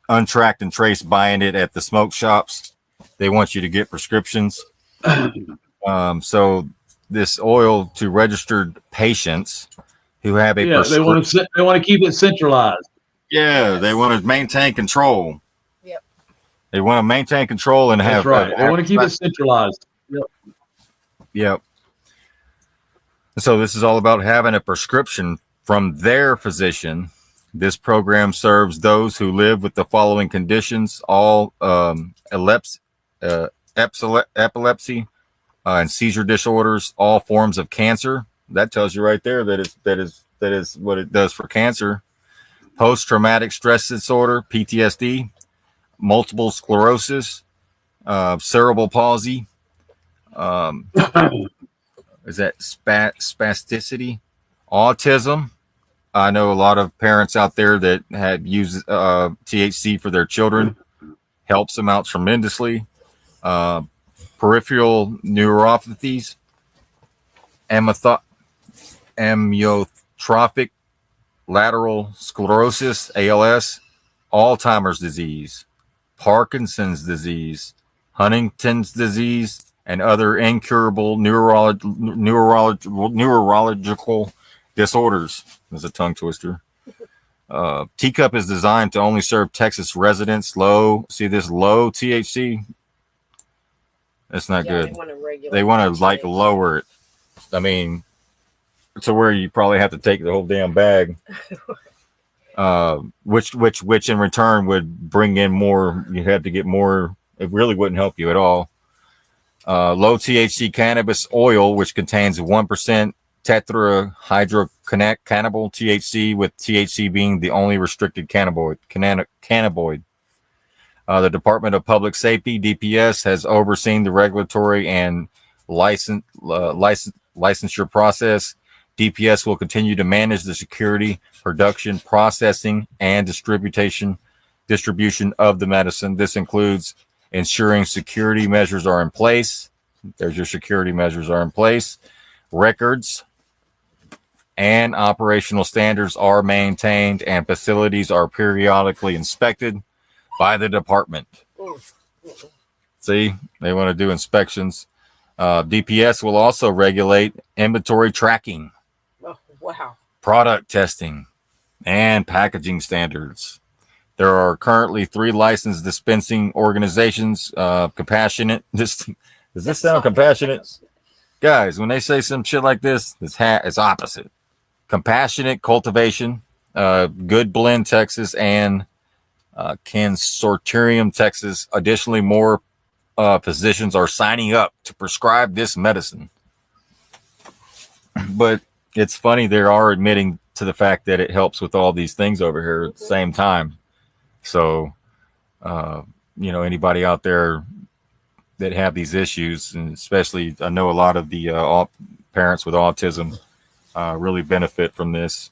untracked and traced buying it at the smoke shops, they want you to get prescriptions. So this oil to registered patients who have a prescription. They want to keep it centralized. Yeah, they want to maintain control. Yep. They want to maintain control and have. That's right. They want to keep it centralized. Yep. Yep. So this is all about having a prescription from their physician. This program serves those who live with the following conditions: all epilepsy and seizure disorders, all forms of cancer. That tells you right there that is what it does for cancer. Post-traumatic stress disorder, PTSD, multiple sclerosis, cerebral palsy. Is that spasticity? Autism. I know a lot of parents out there that have used THC for their children. Helps them out tremendously. Peripheral neuropathies, amyotrophic lateral sclerosis, ALS, Alzheimer's disease, Parkinson's disease, Huntington's disease, and other incurable neurological disorders. There's a tongue twister. TCUP is designed to only serve Texas residents. Low THC. That's not good. They want to like lower it. I mean, to where you probably have to take the whole damn bag. Which in return would bring in more. You have to get more. It really wouldn't help you at all. Low THC cannabis oil, which contains 1% tetrahydrocannabinol THC, with THC being the only restricted cannabinoid. The Department of Public Safety, DPS, has overseen the regulatory and licensure process. DPS will continue to manage the security, production, processing, and distribution of the medicine. This includes ensuring security measures are in place. There's your security measures are in place. Records and operational standards are maintained, and facilities are periodically inspected by the department. See, they want to do inspections. DPS will also regulate inventory tracking, Wow. product testing, and packaging standards. There are currently 3 licensed dispensing organizations. Compassionate. Does this sound compassionate? Guys, when they say some shit like this, it's opposite. Compassionate Cultivation, Good Blend, Texas, and Consortium, Texas. Additionally, more physicians are signing up to prescribe this medicine. But it's funny, they are admitting to the fact that it helps with all these things over here at the same time. So, anybody out there that have these issues, and especially I know a lot of the parents with autism really benefit from this.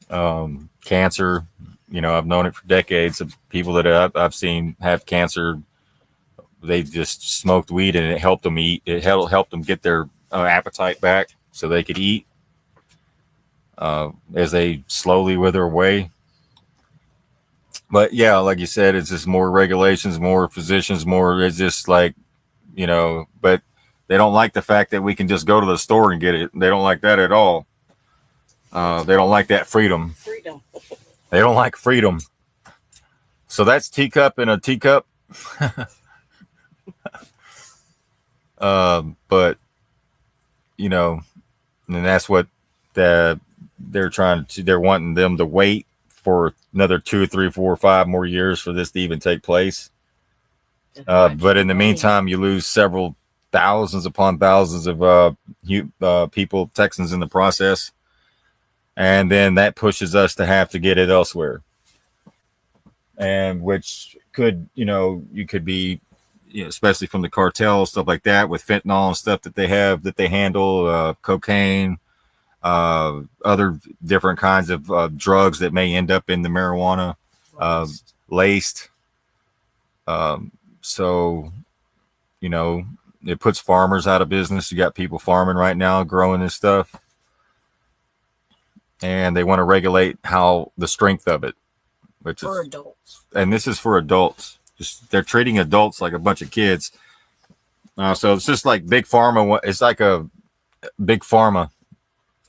Cancer, I've known it for decades. Of people that I've seen have cancer, they just smoked weed and it helped them eat. It helped them get their appetite back so they could eat as they slowly wither away. But yeah, like you said, it's just more regulations, more physicians, more. It's just like, but they don't like the fact that we can just go to the store and get it. They don't like that at all. They don't like that freedom. They don't like freedom. So that's teacup in a teacup. But, and that's what they're wanting them to wait for another 2, 3, 4, 5 more years for this to even take place. But in the meantime, you lose several thousands upon thousands of people, Texans, in the process. And then that pushes us to have to get it elsewhere. And which could, you could be, especially from the cartel, stuff like that, with fentanyl and stuff that they handle, cocaine, other different kinds of drugs that may end up in the marijuana, laced. So, it puts farmers out of business. You got people farming right now, growing this stuff. And they want to regulate the strength of it, which For is adults. And this is for adults. They're treating adults like a bunch of kids. So it's just like big pharma. It's like a big pharma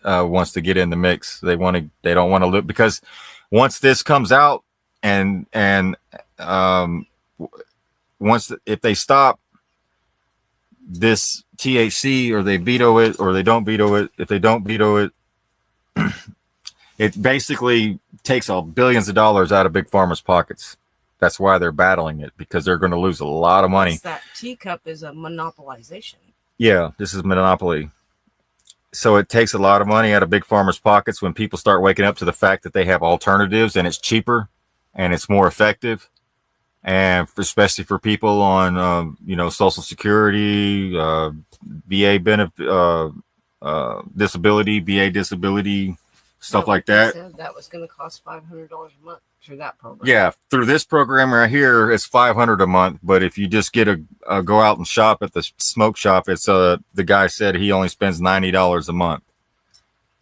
wants to get in the mix. They don't want to live, because once this comes out and if they stop this THC, or they veto it, or they don't veto it, if they don't veto it, it basically takes billions of dollars out of big pharma's pockets. That's why they're battling it, because they're going to lose a lot of money. That teacup is a monopolization. Yeah, this is monopoly. So it takes a lot of money out of big pharma's pockets when people start waking up to the fact that they have alternatives, and it's cheaper and it's more effective. And especially for people on, Social Security, VA benefit, disability, VA disability, stuff like that. Said that was going to cost $500 a month through that program. Yeah, through this program right here, it's $500 a month. But if you just get go out and shop at the smoke shop, it's the guy said he only spends $90 a month.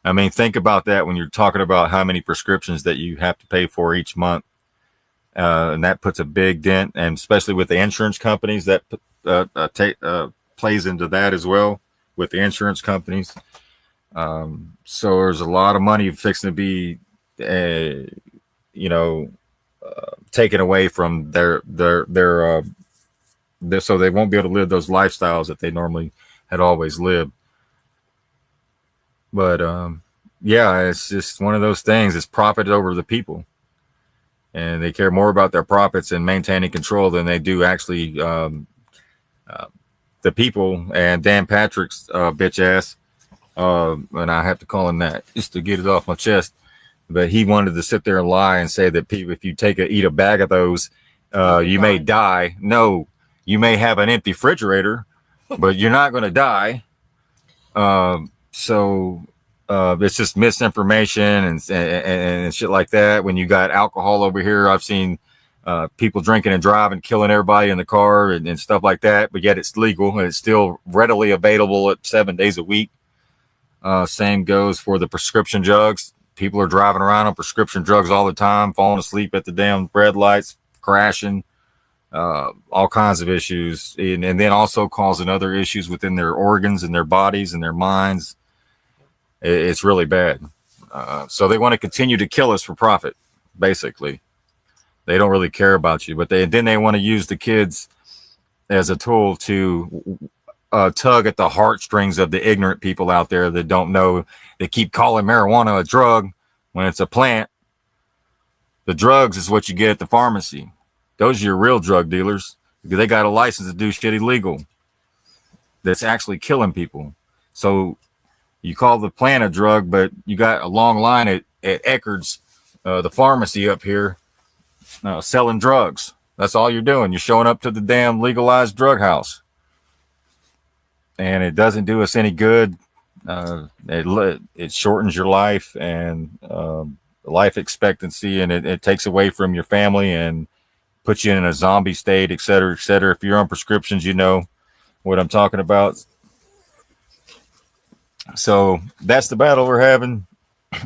I mean, think about that when you're talking about how many prescriptions that you have to pay for each month. And that puts a big dent, and especially with the insurance companies, that plays into that as well with the insurance companies. So there's a lot of money fixing to be, taken away from their so they won't be able to live those lifestyles that they normally had always lived. But yeah, it's just one of those things. It's profit over the people. And they care more about their profits and maintaining control than they do actually the people. And Dan Patrick's bitch ass and I have to call him that just to get it off my chest. But he wanted to sit there and lie and say that people, if you eat a bag of those, you may die. No, you may have an empty refrigerator, but you're not going to die. So it's just misinformation and shit like that. When you got alcohol over here, I've seen people drinking and driving, killing everybody in the car and stuff like that. But yet it's legal and it's still readily available at 7 days a week. Same goes for the prescription drugs. People are driving around on prescription drugs all the time, falling asleep at the damn red lights, crashing, all kinds of issues, and then also causing other issues within their organs and their bodies and their minds. It's really bad. So they want to continue to kill us for profit, basically. They don't really care about you, but then they want to use the kids as a tool to tug at the heartstrings of the ignorant people out there that don't know. They keep calling marijuana a drug when it's a plant. The drugs is what you get at the pharmacy. Those are your real drug dealers because they got a license to do shit illegal that's actually killing people. So you call the plant a drug, but you got a long line at Eckerd's, the pharmacy up here, selling drugs. That's all you're doing. You're showing up to the damn legalized drug house. And it doesn't do us any good. It shortens your life and life expectancy, and it takes away from your family and puts you in a zombie state, et cetera, et cetera. If you're on prescriptions, you know what I'm talking about. So that's the battle we're having.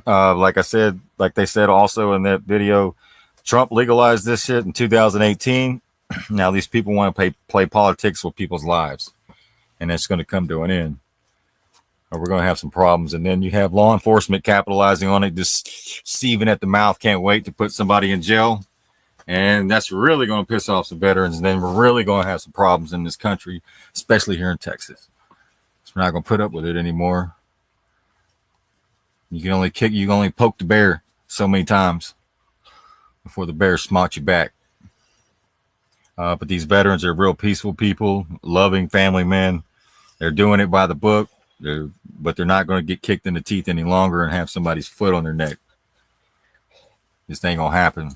Like I said, like they said also in that video, Trump legalized this shit in 2018. Now these people want to play politics with people's lives. And it's going to come to an end, or we're going to have some problems. And then you have law enforcement capitalizing on it, just seething at the mouth, can't wait to put somebody in jail. And that's really going to piss off some veterans. And then we're really going to have some problems in this country, especially here in Texas. So we're not going to put up with it anymore. You can only poke the bear so many times before the bear smacks you back. But these veterans are real peaceful people, loving family men. They're doing it by the book, but they're not going to get kicked in the teeth any longer and have somebody's foot on their neck. This ain't going to happen.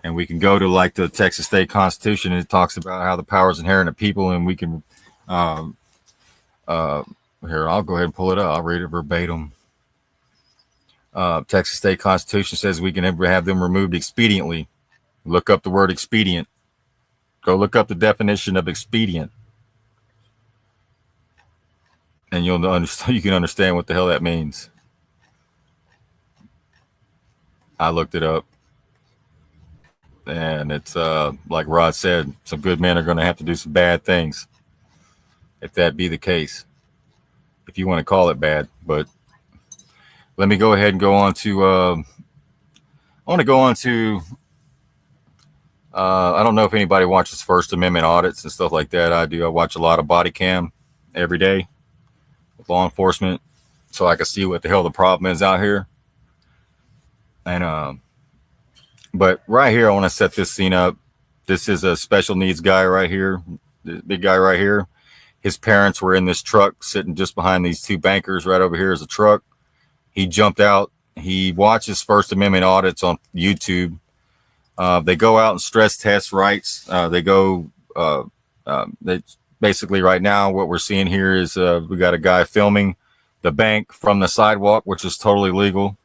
And we can go to like the Texas State Constitution, and it talks about how the power is inherent to people, and we can, here, I'll go ahead and pull it up. I'll read it verbatim. Texas State Constitution says we can have them removed expediently. Look up the word expedient. Go look up the definition of expedient, and you'll understand. You can understand what the hell that means. I looked it up, and it's like Rod said, some good men are going to have to do some bad things, if that be the case, if you want to call it bad. But let me go ahead and go on to. I want to go on to. I don't know if anybody watches First Amendment audits and stuff like that. I do. I watch a lot of body cam every day with law enforcement, so I can see what the hell the problem is out here. And but right here, I want to set this scene up. This is a special needs guy right here, the big guy right here. His parents were in this truck sitting just behind these two bankers. Right over here is a truck. He jumped out. He watches First Amendment audits on YouTube. They go out and stress test rights. They basically right now what we're seeing here is we got a guy filming the bank from the sidewalk, which is totally legal.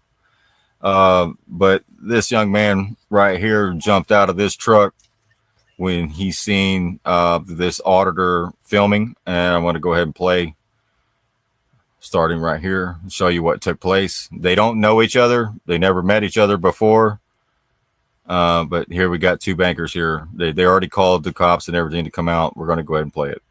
But this young man right here jumped out of this truck when he seen this auditor filming. And I want to go ahead and play starting right here and show you what took place. They don't know each other. They never met each other before. But here we got two bankers here. They already called the cops and everything to come out. We're going to go ahead and play it.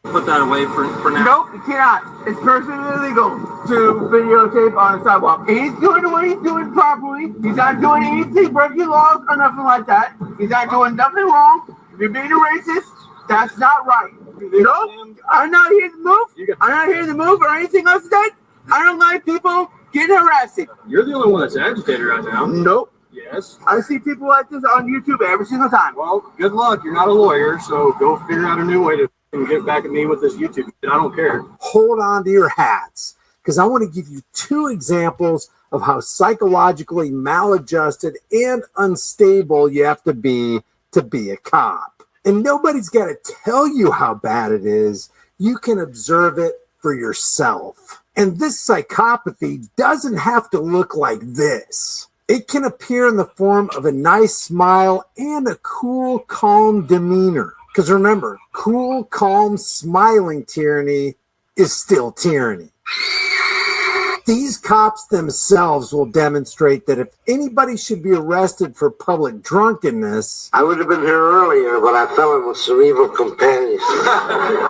Put that away for now. Nope, you cannot. It's personally illegal to videotape on a sidewalk. He's doing what he's doing properly. He's not doing anything breaking laws or nothing like that. He's not doing nothing wrong. If you're being a racist, that's not right. Nope, I'm not here to move. I'm not here to move or anything else today. I don't like people getting harassed. You're the only one that's agitated right now. Nope. Yes. I see people like this on YouTube every single time. Well, good luck. You're not a lawyer, so go figure out a new way to and get back at me with this YouTube shit. I don't care. Hold on to your hats, because I want to give you two examples of how psychologically maladjusted and unstable you have to be a cop. And nobody's got to tell you how bad it is. You can observe it for yourself. And this psychopathy doesn't have to look like this. It can appear in the form of a nice smile and a cool, calm demeanor. Because remember, cool, calm, smiling tyranny is still tyranny. These cops themselves will demonstrate that if anybody should be arrested for public drunkenness, I would have been here earlier, but I fell in with some evil companions.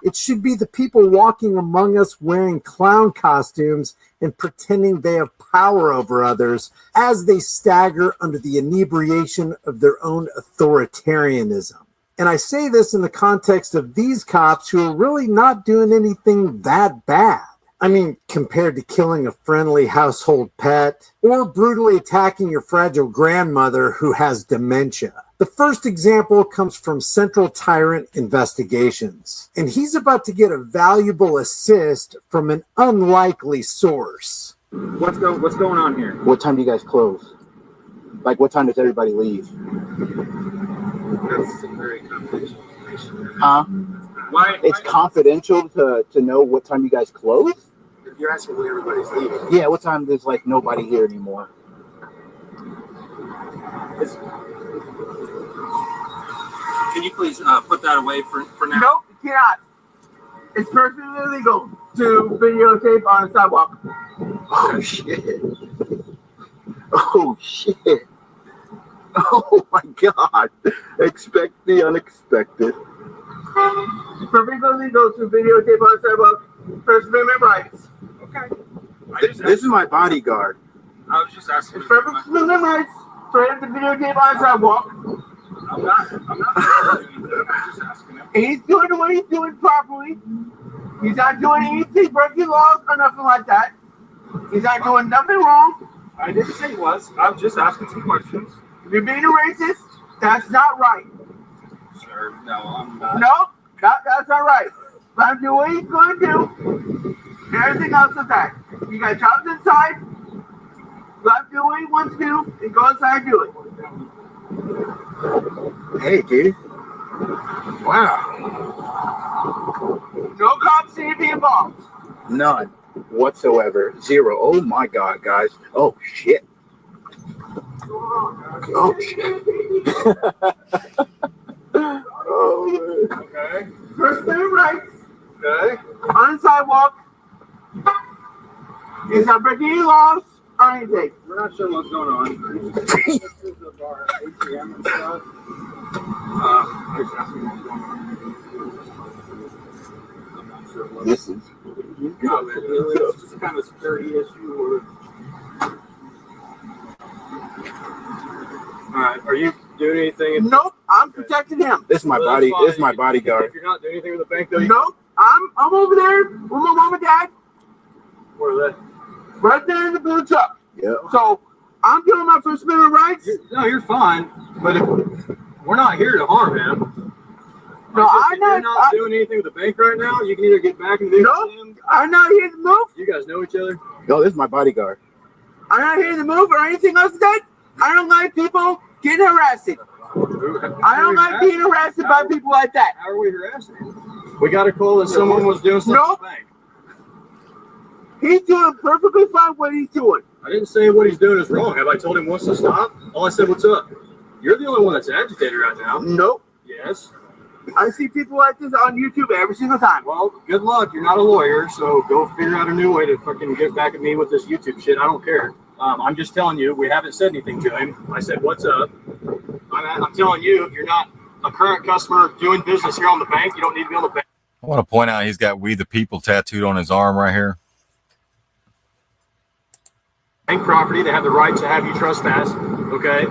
it should be the people walking among us wearing clown costumes and pretending they have power over others as they stagger under the inebriation of their own authoritarianism. And I say this in the context of these cops who are really not doing anything that bad. I mean, compared to killing a friendly household pet or brutally attacking your fragile grandmother who has dementia. The first example comes from Central Tyrant Investigations, and he's about to get a valuable assist from an unlikely source. What's going on here? What time do you guys close? Like, what time does everybody leave? That's some very confidential information. Huh? Why? It's confidential to know what time you guys close? You're asking when everybody's leaving. Yeah, what time there's like nobody here anymore? Can you please put that away for now? Nope, you cannot. It's perfectly illegal to videotape on a sidewalk. Oh, shit. Oh, shit. Oh, my God. Expect the unexpected. It's perfectly illegal to videotape on a sidewalk. First Amendment rights. Okay. This is my bodyguard. I was just asking. It's First Amendment rights for him to videotape on a sidewalk. I'm not I'm just asking him. He's doing what he's doing properly. He's not doing anything breaking laws or nothing like that. He's not doing nothing wrong. I didn't say he was. I was just asking some questions. If you're being a racist, that's not right. Sir, no, I'm not. No, that's not right. Let him do what he's going to do. And everything else is that. You got jobs inside. Let him do what he wants to do and go inside and do it. Hey, dude. Wow. No cops need to be involved. None whatsoever. Zero. Oh, my God, guys. Oh, shit. Oh, shit. Oh, man. Okay. First Amendment rights. Okay. On the sidewalk. He's not breaking any laws or anything. We're not sure what's going on. This is of our ATM and stuff. I'm just asking what's going on. I'm not sure what. This is. No, it's just kind of a security issue. All right. Are you doing anything? Nope. I'm protecting him. This is my body. This is my bodyguard. If you're not doing anything with the bank, though. Nope. I'm over there with my mom and dad. Where are they? Right there in the blue truck. Yeah. So I'm doing my First Amendment rights. You're fine. But we're not here to harm him. No, I'm not doing anything with the bank right now. You can either get back in the No, I'm not here to move. You guys know each other? No, this is my bodyguard. I'm not here to move or anything else like that. I don't like people getting harassed. I don't like being harassed by people like that. How are we harassing him? We got a call that someone was doing something Nope. at the bank. He's doing perfectly fine what he's doing. I didn't say what he's doing is wrong. Have I told him once to stop? All I said, what's up? You're the only one that's agitated right now. Nope. Yes. I see people like this on YouTube every single time. Well, good luck. You're not a lawyer, so go figure out a new way to fucking get back at me with this YouTube shit. I don't care. I'm just telling you, we haven't said anything to him. I said, what's up? I'm telling you, if you're not a current customer doing business here on the bank, you don't need to be on the bank. I want to point out he's got "We the People" tattooed on his arm right here. Bank property, they have the right to have you trespass, okay?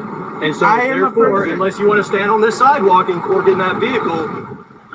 And so, I am a therefore, person. unless you want to stand on this sidewalk and or get in that vehicle,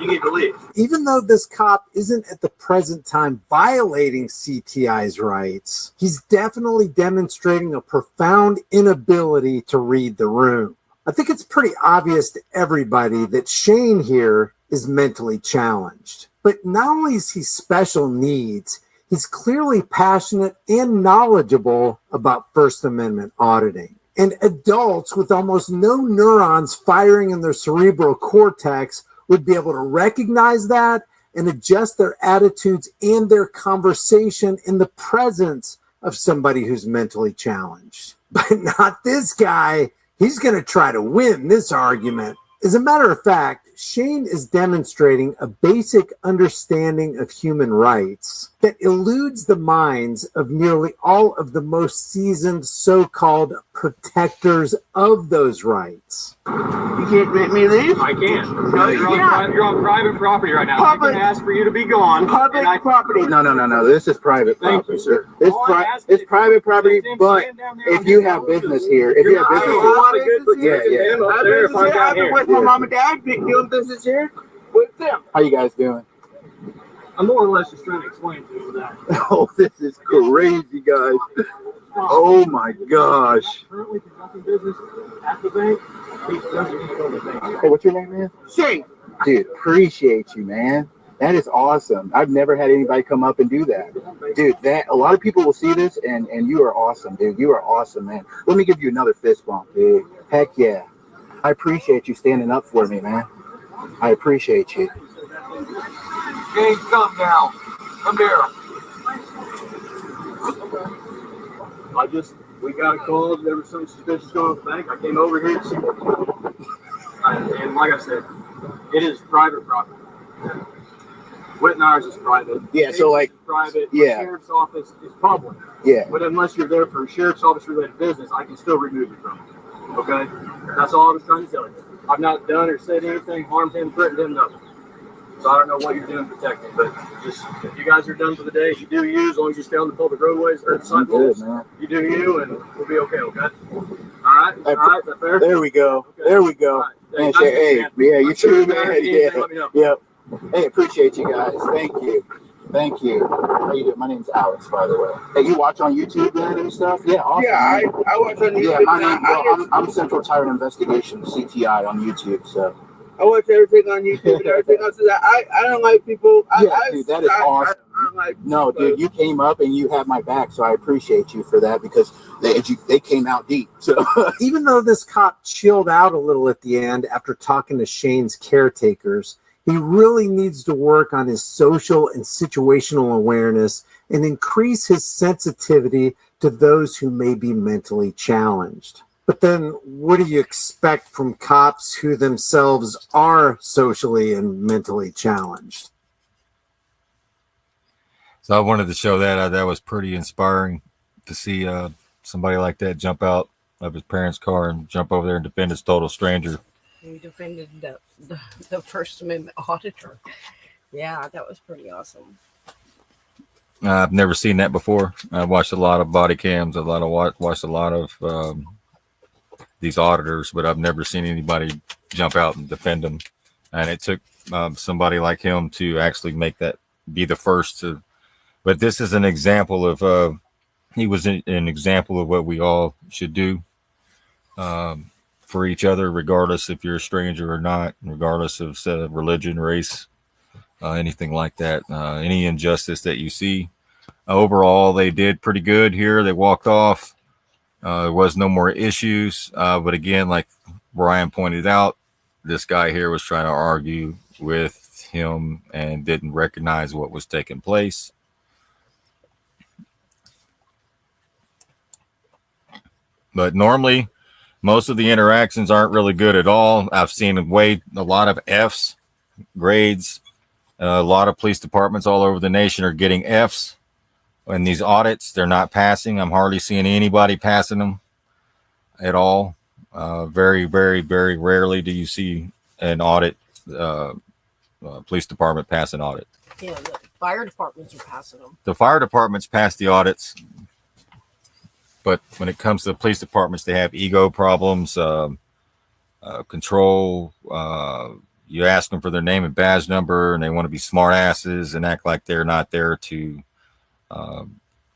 you need to leave. Even though this cop isn't at the present time violating CTI's rights, he's definitely demonstrating a profound inability to read the room. I think it's pretty obvious to everybody that Shane here is mentally challenged. But not only is he special needs, he's clearly passionate and knowledgeable about First Amendment auditing. And adults with almost no neurons firing in their cerebral cortex would be able to recognize that and adjust their attitudes and their conversation in the presence of somebody who's mentally challenged. But not this guy. He's going to try to win this argument. As a matter of fact, Shane is demonstrating a basic understanding of human rights that eludes the minds of nearly all of the most seasoned so-called protectors of those rights. You can't make me leave? I can. No, you can't. You're on private property right now. Public. I can ask for you to be gone. Public property. No. This is private Thank property. you, sir. It's private property, but if you have business here, if you have I business have a lot of good protection yeah. him up there if I'm down I've been here. with my mom and dad, doing business here with them. How you guys doing? I'm more or less just trying to explain to you that. Oh, this is crazy, guys. Oh my gosh. Currently conducting business at the bank. He doesn't need to go to the bank. Hey, what's your name, man? Shane. Dude, appreciate you, man. That is awesome. I've never had anybody come up and do that. Dude, that a lot of people will see this and you are awesome, dude. You are awesome, man. Let me give you another fist bump, dude. Heck yeah. I appreciate you standing up for me, man. I appreciate you. Shane, come now. Come here. We got a call. There was something suspicious going on at the bank. I came over here to see what was going on. And like I said, it is private property. Wittenars is private. Yeah, so like, private. yeah. The sheriff's office is public. Yeah. But unless you're there for a sheriff's office related business, I can still remove you from it. Okay? That's all I was trying to tell you. I've not done or said anything, harmed him, threatened him, nothing. So I don't know what you're doing to protect me, but just if you guys are done for the day, you do you, as long as you stay on the public roadways or the sidewalks, you do you, and we'll be okay, okay? All right? All right, is that fair? There we go. Okay. There we go. All right. Man, Nice hey, man. yeah, you too, man. Anything, Yeah. let me know. Yep. Hey, appreciate you guys. Thank you. Thank you. How you doing? My name's Alex, by the way. Hey, you watch on YouTube, man, and stuff? Yeah, awesome. Yeah, I watch on YouTube. Yeah, my name, I'm Central Tire Investigation, CTI, on YouTube, so. I watch everything on YouTube and everything else. I don't like people. Dude, that is awesome. I don't like No, dude, you came up and you had my back, so I appreciate you for that because they came out deep. So Even though this cop chilled out a little at the end after talking to Shane's caretakers, he really needs to work on his social and situational awareness and increase his sensitivity to those who may be mentally challenged. But then what do you expect from cops who themselves are socially and mentally challenged? So I wanted to show that. That was pretty inspiring to see somebody like that jump out of his parents' car and jump over there and defend his total stranger. He defended the First Amendment auditor. Yeah, that was pretty awesome. I've never seen that before. I've watched a lot of body cams, watched a lot of these auditors, but I've never seen anybody jump out and defend them. And it took somebody like him to actually make that be the first to. But this is an example of he was an example of what we all should do for each other, regardless if you're a stranger or not, regardless of religion, race, anything like that. Any injustice that you see. Overall, they did pretty good here. They walked off. There was no more issues. But again, like Brian pointed out, this guy here was trying to argue with him and didn't recognize what was taking place. But normally, most of the interactions aren't really good at all. I've seen a lot of Fs, grades. A lot of police departments all over the nation are getting Fs. In these audits, they're not passing. I'm hardly seeing anybody passing them at all. Very, very, very rarely do you see an audit, police department pass an audit. Yeah, the fire departments are passing them. The fire departments pass the audits, but when it comes to the police departments, they have ego problems, control. You ask them for their name and badge number, and they want to be smart asses and act like they're not there to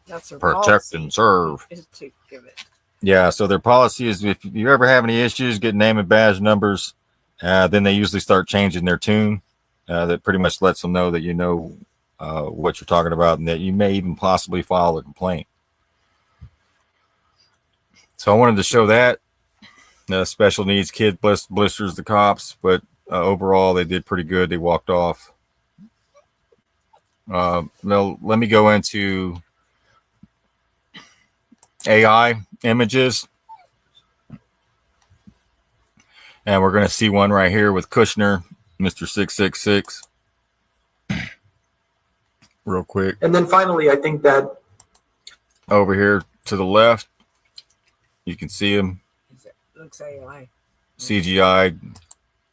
That's their protect policy, and serve. is to give it. Yeah, so their policy is if you ever have any issues, get name and badge numbers, then they usually start changing their tune. That pretty much lets them know that you know what you're talking about and that you may even possibly file a complaint. So I wanted to show that. Special needs kid blisters the cops, but overall they did pretty good. They walked off. Now, let me go into AI images. And we're going to see one right here with Kushner, Mr. 666. Real quick. And then finally, I think that over here to the left, you can see him. Looks AI. CGI.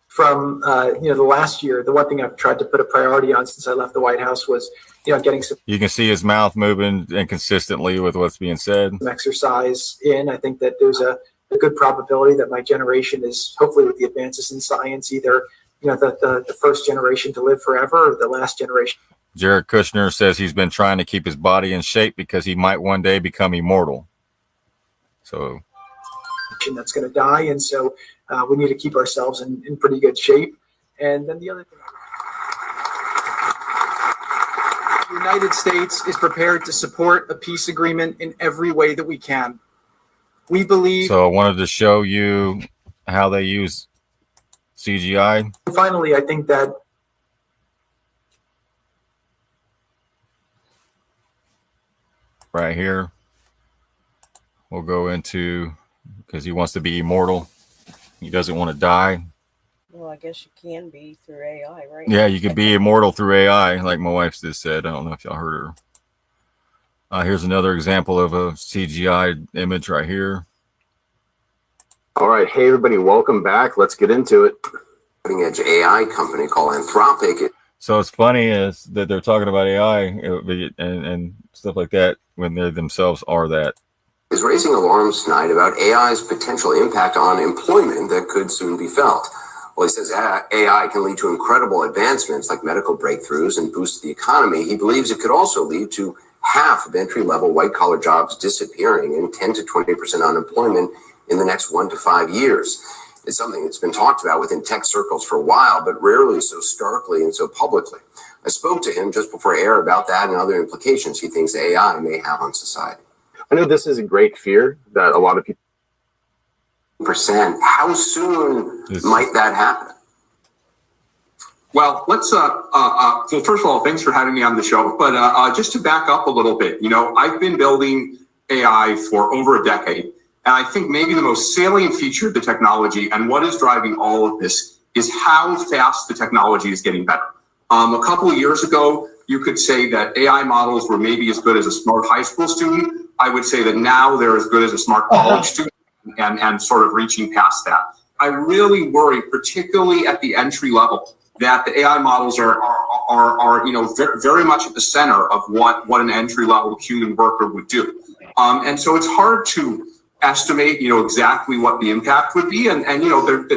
From the last year, the one thing I've tried to put a priority on since I left the White House was getting some. You can see his mouth moving inconsistently with what's being said. Exercise in. I think that there's a good probability that my generation is, hopefully with the advances in science, either the first generation to live forever or the last generation. Jared Kushner says he's been trying to keep his body in shape because he might one day become immortal. So that's going to die, and so we need to keep ourselves in pretty good shape. And then the other thing, the United States is prepared to support a peace agreement in every way that we can. We believe. So I wanted to show you how they use CGI. Finally, I think that right here, we'll go into, because he wants to be immortal. He doesn't want to die. Well, I guess you can be through AI, right? Yeah, you can be immortal through AI, like my wife just said. I don't know if y'all heard her. Here's another example of a CGI image right here. All right. Hey, everybody. Welcome back. Let's get into it. Cutting edge AI company called Anthropic. So it's funny is that they're talking about AI and stuff like that when they themselves are that. Is raising alarms tonight about AI's potential impact on employment that could soon be felt. Well, he says AI can lead to incredible advancements like medical breakthroughs and boost the economy. He believes it could also lead to half of entry-level white-collar jobs disappearing and 10 to 20% unemployment in the next 1 to 5 years. It's something that's been talked about within tech circles for a while, but rarely so starkly and so publicly. I spoke to him just before air about that and other implications he thinks AI may have on society. I know this is a great fear that a lot of people. How soon might that happen? Well, let's, well, first of all, thanks for having me on the show. But just to back up a little bit, I've been building AI for over a decade. And I think maybe the most salient feature of the technology and what is driving all of this is how fast the technology is getting better. A couple of years ago, you could say that AI models were maybe as good as a smart high school student. I would say that now they're as good as a smart college student and sort of reaching past that. I really worry, particularly at the entry level, that the AI models are very much at the center of what an entry level human worker would do. And so it's hard to estimate, exactly what the impact would be. And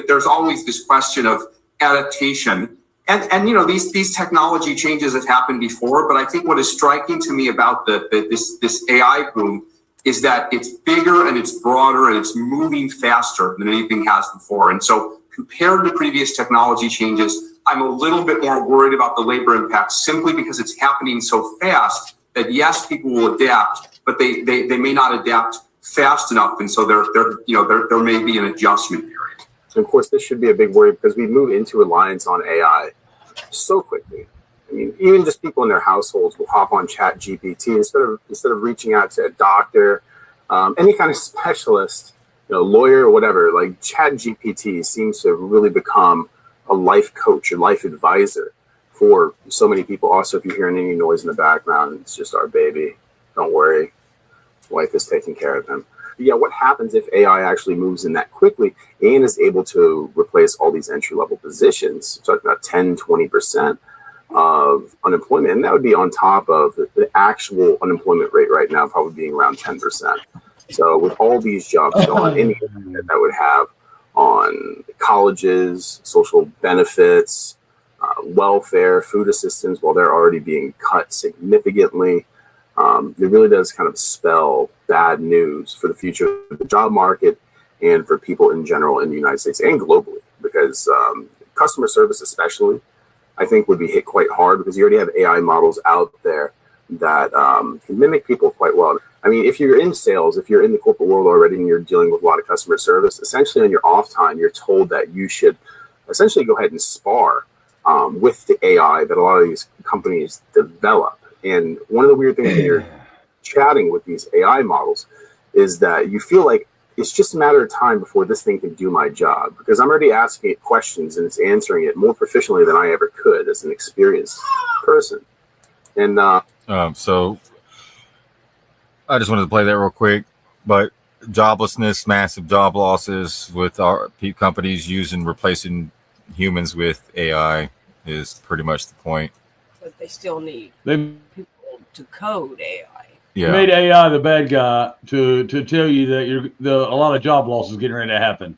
there's always this question of adaptation. And these technology changes have happened before, but I think what is striking to me about this AI boom is that it's bigger and it's broader and it's moving faster than anything has before. And so compared to previous technology changes, I'm a little bit more worried about the labor impact simply because it's happening so fast that yes, people will adapt, but they may not adapt fast enough. And so there may be an adjustment period. And of course, this should be a big worry because we move into reliance on AI so quickly. I mean, even just people in their households will hop on Chat GPT instead of reaching out to a doctor, any kind of specialist, lawyer or whatever. Like Chat GPT seems to have really become a life coach, a life advisor for so many people. Also, if you're hearing any noise in the background, it's just our baby. Don't worry, his wife is taking care of him. But yeah, what happens if AI actually moves in that quickly and is able to replace all these entry-level positions? We're talking about 10, 20% of unemployment. And that would be on top of the actual unemployment rate right now, probably being around 10%. So with all these jobs gone, any impact that would have on colleges, social benefits, welfare, food assistance, while they're already being cut significantly, it really does kind of spell bad news for the future of the job market and for people in general in the United States and globally, because customer service especially, I think, would be hit quite hard because you already have AI models out there that can mimic people quite well. I mean, if you're in sales, if you're in the corporate world already and you're dealing with a lot of customer service, essentially on your off time, you're told that you should essentially go ahead and spar with the AI that a lot of these companies develop. And one of the weird things when you're chatting with these AI models is that you feel like it's just a matter of time before this thing can do my job, because I'm already asking it questions and it's answering it more proficiently than I ever could as an experienced person. And so I just wanted to play that real quick, but joblessness, massive job losses with our companies replacing humans with AI is pretty much the point. But they still need They people to code AI. Yeah. made AI the bad guy to tell you that a lot of job losses getting ready to happen.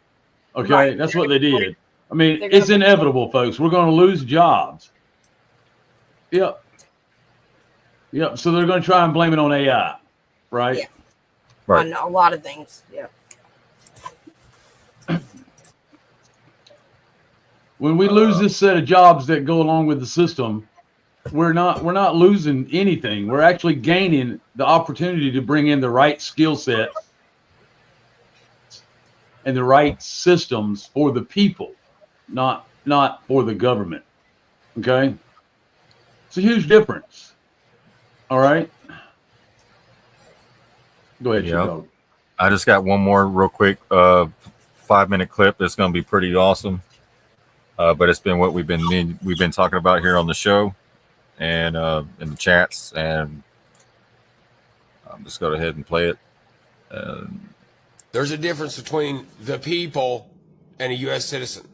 Okay, Right. that's what they did. I mean, They're it's gonna- inevitable, folks. We're going to lose jobs. Yep. Yep. So they're going to try and blame it on AI, right? Yeah. Right. On a lot of things. Yeah. When we lose this set of jobs that go along with the system, we're not losing anything. We're actually gaining the opportunity to bring in the right skill set and the right systems for the people, not for the government. Okay? It's a huge difference. All right? Go ahead, Yeah. Chicago. I just got one more real quick 5-minute clip that's going to be pretty awesome. But it's been what we've been talking about here on the show and in the chats, and I'm just go ahead and play it. There's a difference between the people and a U.S. citizen.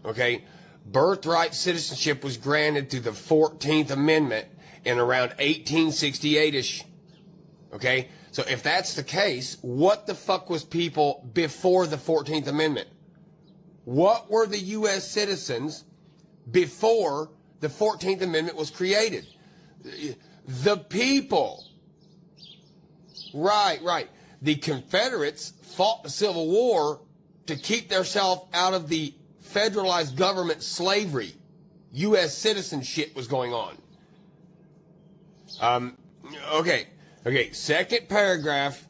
Okay, birthright citizenship was granted through the 14th Amendment in around 1868ish. Okay, so if that's the case, what the fuck was people before the 14th Amendment? What were the U.S. citizens before the 14th Amendment was created? The people. Right. The Confederates fought the Civil War to keep themselves out of the federalized government slavery. U.S. citizenship was going on. Okay. Second paragraph,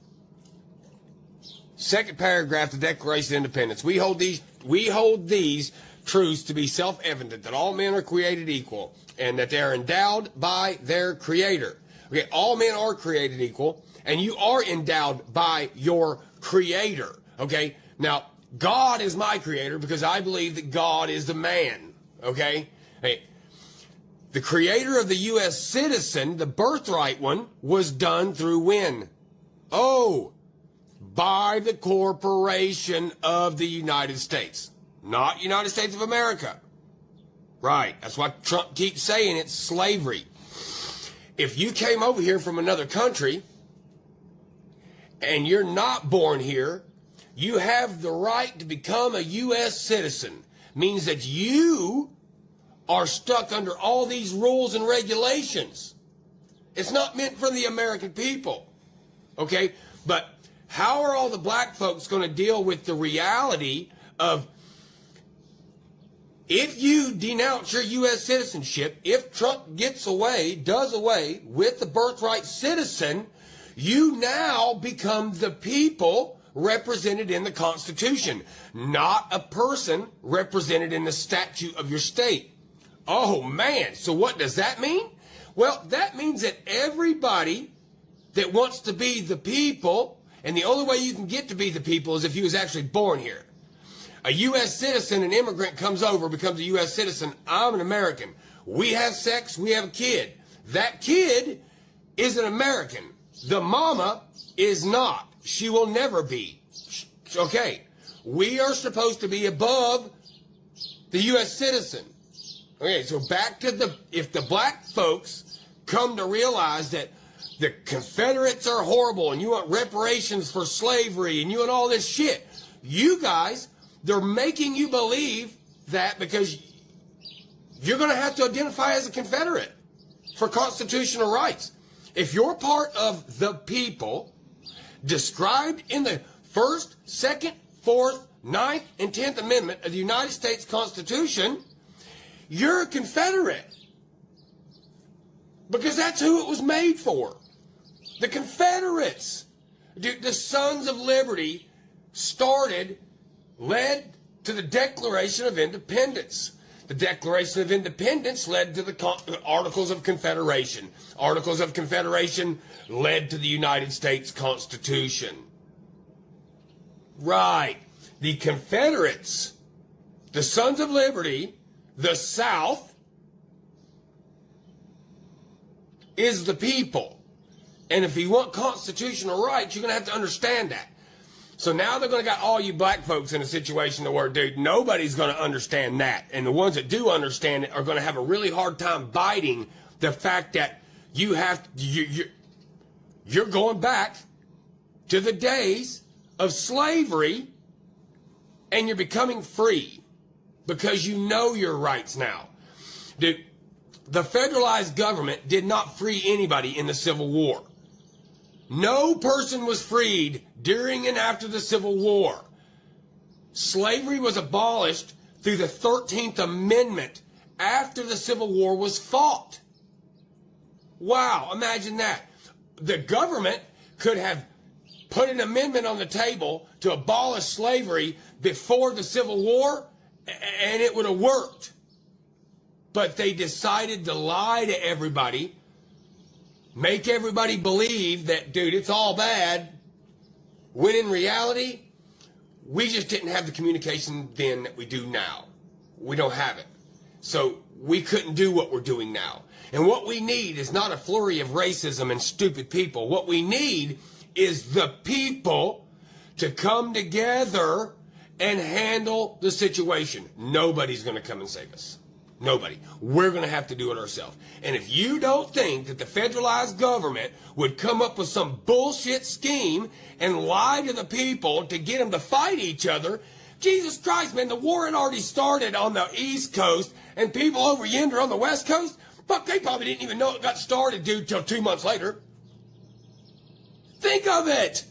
the Declaration of Independence. We hold these truths to be self-evident, that all men are created equal and that they are endowed by their Creator. Okay, all men are created equal, and you are endowed by your Creator. Okay, now God is my Creator because I believe that God is the man. Okay, hey, the Creator of the U.S. citizen, the birthright one, was done through when? Oh, by the corporation of the United States, not United States of America. Right. That's why Trump keeps saying it's slavery. If you came over here from another country and you're not born here, you have the right to become a U.S. citizen. Means that you are stuck under all these rules and regulations. It's not meant for the American people. Okay? But how are all the black folks going to deal with the reality of, if you denounce your U.S. citizenship, if Trump does away with the birthright citizen, you now become the people represented in the Constitution, not a person represented in the statute of your state. Oh, man. So what does that mean? Well, that means that everybody that wants to be the people, and the only way you can get to be the people is if you was actually born here. A U.S. citizen, an immigrant comes over, becomes a U.S. citizen. I'm an American. We have sex. We have a kid. That kid is an American. The mama is not. She will never be. Okay. We are supposed to be above the U.S. citizen. Okay, so back to if the black folks come to realize that the Confederates are horrible and you want reparations for slavery and you want all this shit, you guys, they're making you believe that because you're going to have to identify as a Confederate for constitutional rights. If you're part of the people, described in the 1st, 2nd, 4th, 9th, and 10th Amendment of the United States Constitution, you're a Confederate. Because that's who it was made for. The Confederates. Dude, the Sons of Liberty led to the Declaration of Independence. The Declaration of Independence led to the Articles of Confederation. Articles of Confederation led to the United States Constitution. Right. The Confederates, the Sons of Liberty, the South, is the people. And if you want constitutional rights, you're going to have to understand that. So now they're going to got all you black folks in a situation where, dude, nobody's going to understand that. And the ones that do understand it are going to have a really hard time biting the fact that you're going back to the days of slavery and you're becoming free because you know your rights now. Dude, the federalized government did not free anybody in the Civil War. No person was freed during and after the Civil War. Slavery was abolished through the 13th Amendment after the Civil War was fought. Wow, imagine that. The government could have put an amendment on the table to abolish slavery before the Civil War, and it would have worked. But they decided to lie to everybody, make everybody believe that, dude, it's all bad, when in reality, we just didn't have the communication then that we do now. We don't have it. So we couldn't do what we're doing now. And what we need is not a flurry of racism and stupid people. What we need is the people to come together and handle the situation. Nobody's going to come and save us. Nobody. We're going to have to do it ourselves. And if you don't think that the federalized government would come up with some bullshit scheme and lie to the people to get them to fight each other, Jesus Christ, man, the war had already started on the East Coast, and people over yonder on the West Coast, fuck, they probably didn't even know it got started, dude, till 2 months later. Think of it.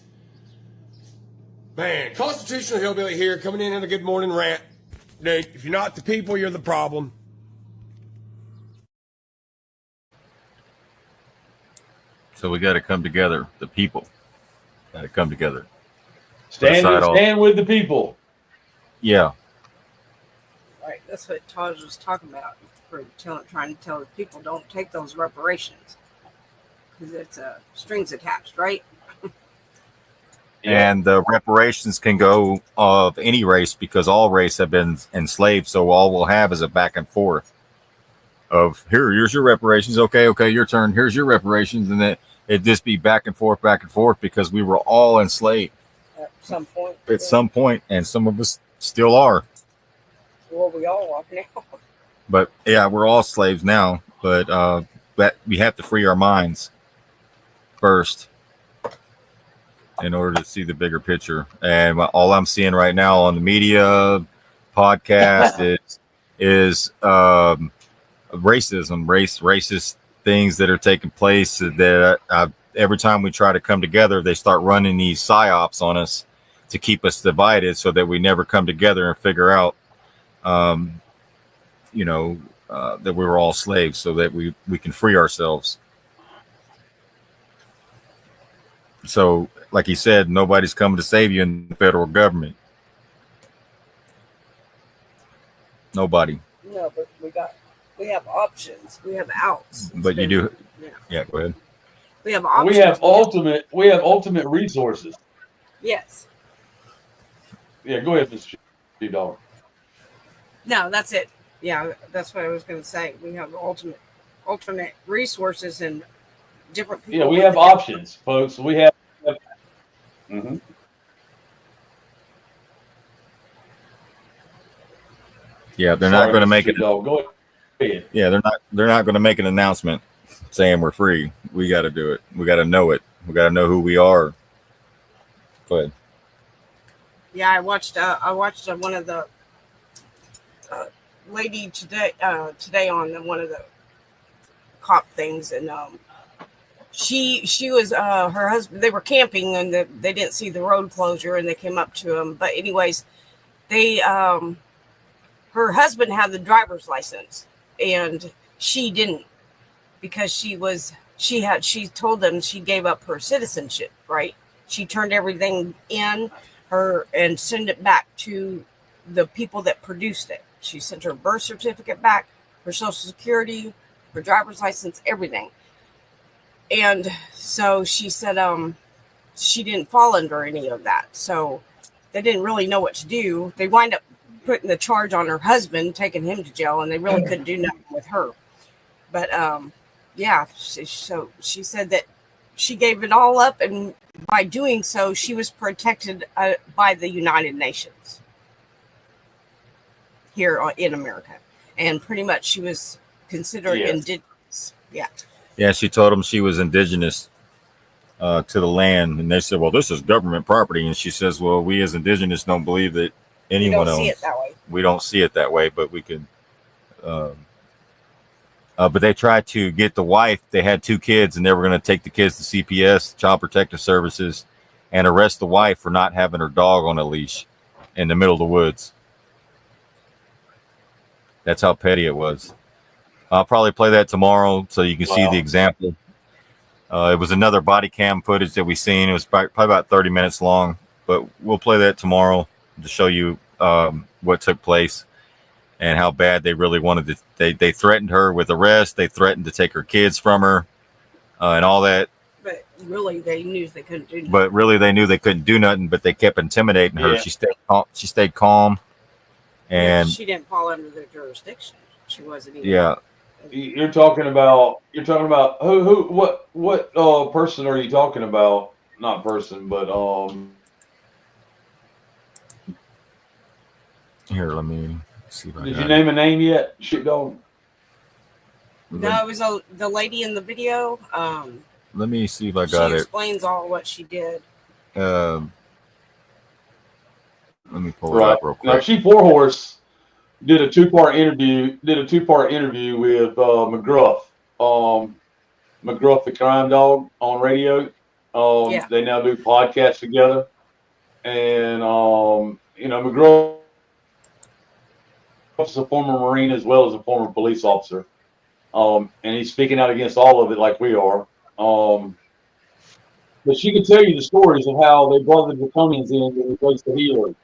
Man, constitutional hillbilly here, coming in a good morning rant. Dude, if you're not the people, you're the problem. So we got to come together. The people got to come together. Stand with the people. Yeah. Right. That's what Taj was talking about. For trying to tell the people, don't take those reparations because it's strings attached, right? And the reparations can go of any race because all race have been enslaved. So all we'll have is a back and forth of here's your reparations. Okay, your turn. Here's your reparations. And then it'd just be back and forth because we were all enslaved. At some point. At some point, and some of us still are. Well, we all are now. But yeah, we're all slaves now. But that we have to free our minds first in order to see the bigger picture. And all I'm seeing right now on the media, podcast is racism, racist things that are taking place. That every time we try to come together, they start running these psyops on us to keep us divided, so that we never come together and figure out, that we were all slaves, so that we can free ourselves. So, like he said, nobody's coming to save you in the federal government. Nobody. No, but we have options. We have outs. But you do. Yeah, go ahead. We have options. We have ultimate resources. Yes. Yeah, go ahead, Mr. Dog. No, that's it. Yeah, that's what I was going to say. We have alternate resources and different people. Yeah, we have options, folks. We have. Mm-hmm. Yeah, they're not going to make it. Go ahead. Yeah, they're not going to make an announcement saying we're free. We got to do it. We got to know it. We got to know who we are. Go ahead. Yeah, I watched one of the lady today on one of the cop things, and she was her husband. They were camping and they didn't see the road closure and they came up to him. But anyways, they her husband had the driver's license and she didn't, because she told them she gave up her citizenship, right? She turned everything in her and sent it back to the people that produced it. She sent her birth certificate back, her social security, her driver's license, everything. And so she said she didn't fall under any of that. So they didn't really know what to do. They wind up putting the charge on her husband, taking him to jail, and they really couldn't do nothing with her. But yeah, so she said that she gave it all up, and by doing so, she was protected by the United Nations here in America. And pretty much she was considered indigenous. Yeah. Yeah, she told them she was indigenous to the land. And they said, well, this is government property. And she says, well, we as indigenous don't believe that anyone owns. We don't see it that way. We don't see it that way, but we could. But they tried to get the wife. They had 2 kids, and they were going to take the kids to CPS, Child Protective Services, and arrest the wife for not having her dog on a leash in the middle of the woods. That's how petty it was. I'll probably play that tomorrow so you can see the example. It was another body cam footage that we seen. It was probably about 30 minutes long, but we'll play that tomorrow to show you what took place and how bad they really wanted to. They threatened her with arrest. They threatened to take her kids from her and all that. But really, they knew they couldn't do nothing. But really, they knew they couldn't do nothing, but they kept intimidating her. Yeah. She stayed calm. And she didn't fall under their jurisdiction. She wasn't even. Yeah. You're talking about what person are you talking about? Not person, but here, let me see if I did got you name a name yet? Shit dog. No, it was the lady in the video. Let me see if I got she it. Explains all what she did. Let me pull it up real quick. Now, Chief Warhorse did a 2-part interview. With McGruff. McGruff, the crime dog, on radio. They now do podcasts together, and McGruff is a former Marine as well as a former police officer, and he's speaking out against all of it like we are. But she can tell you the stories of how they brought the Draconians in to replace the healers.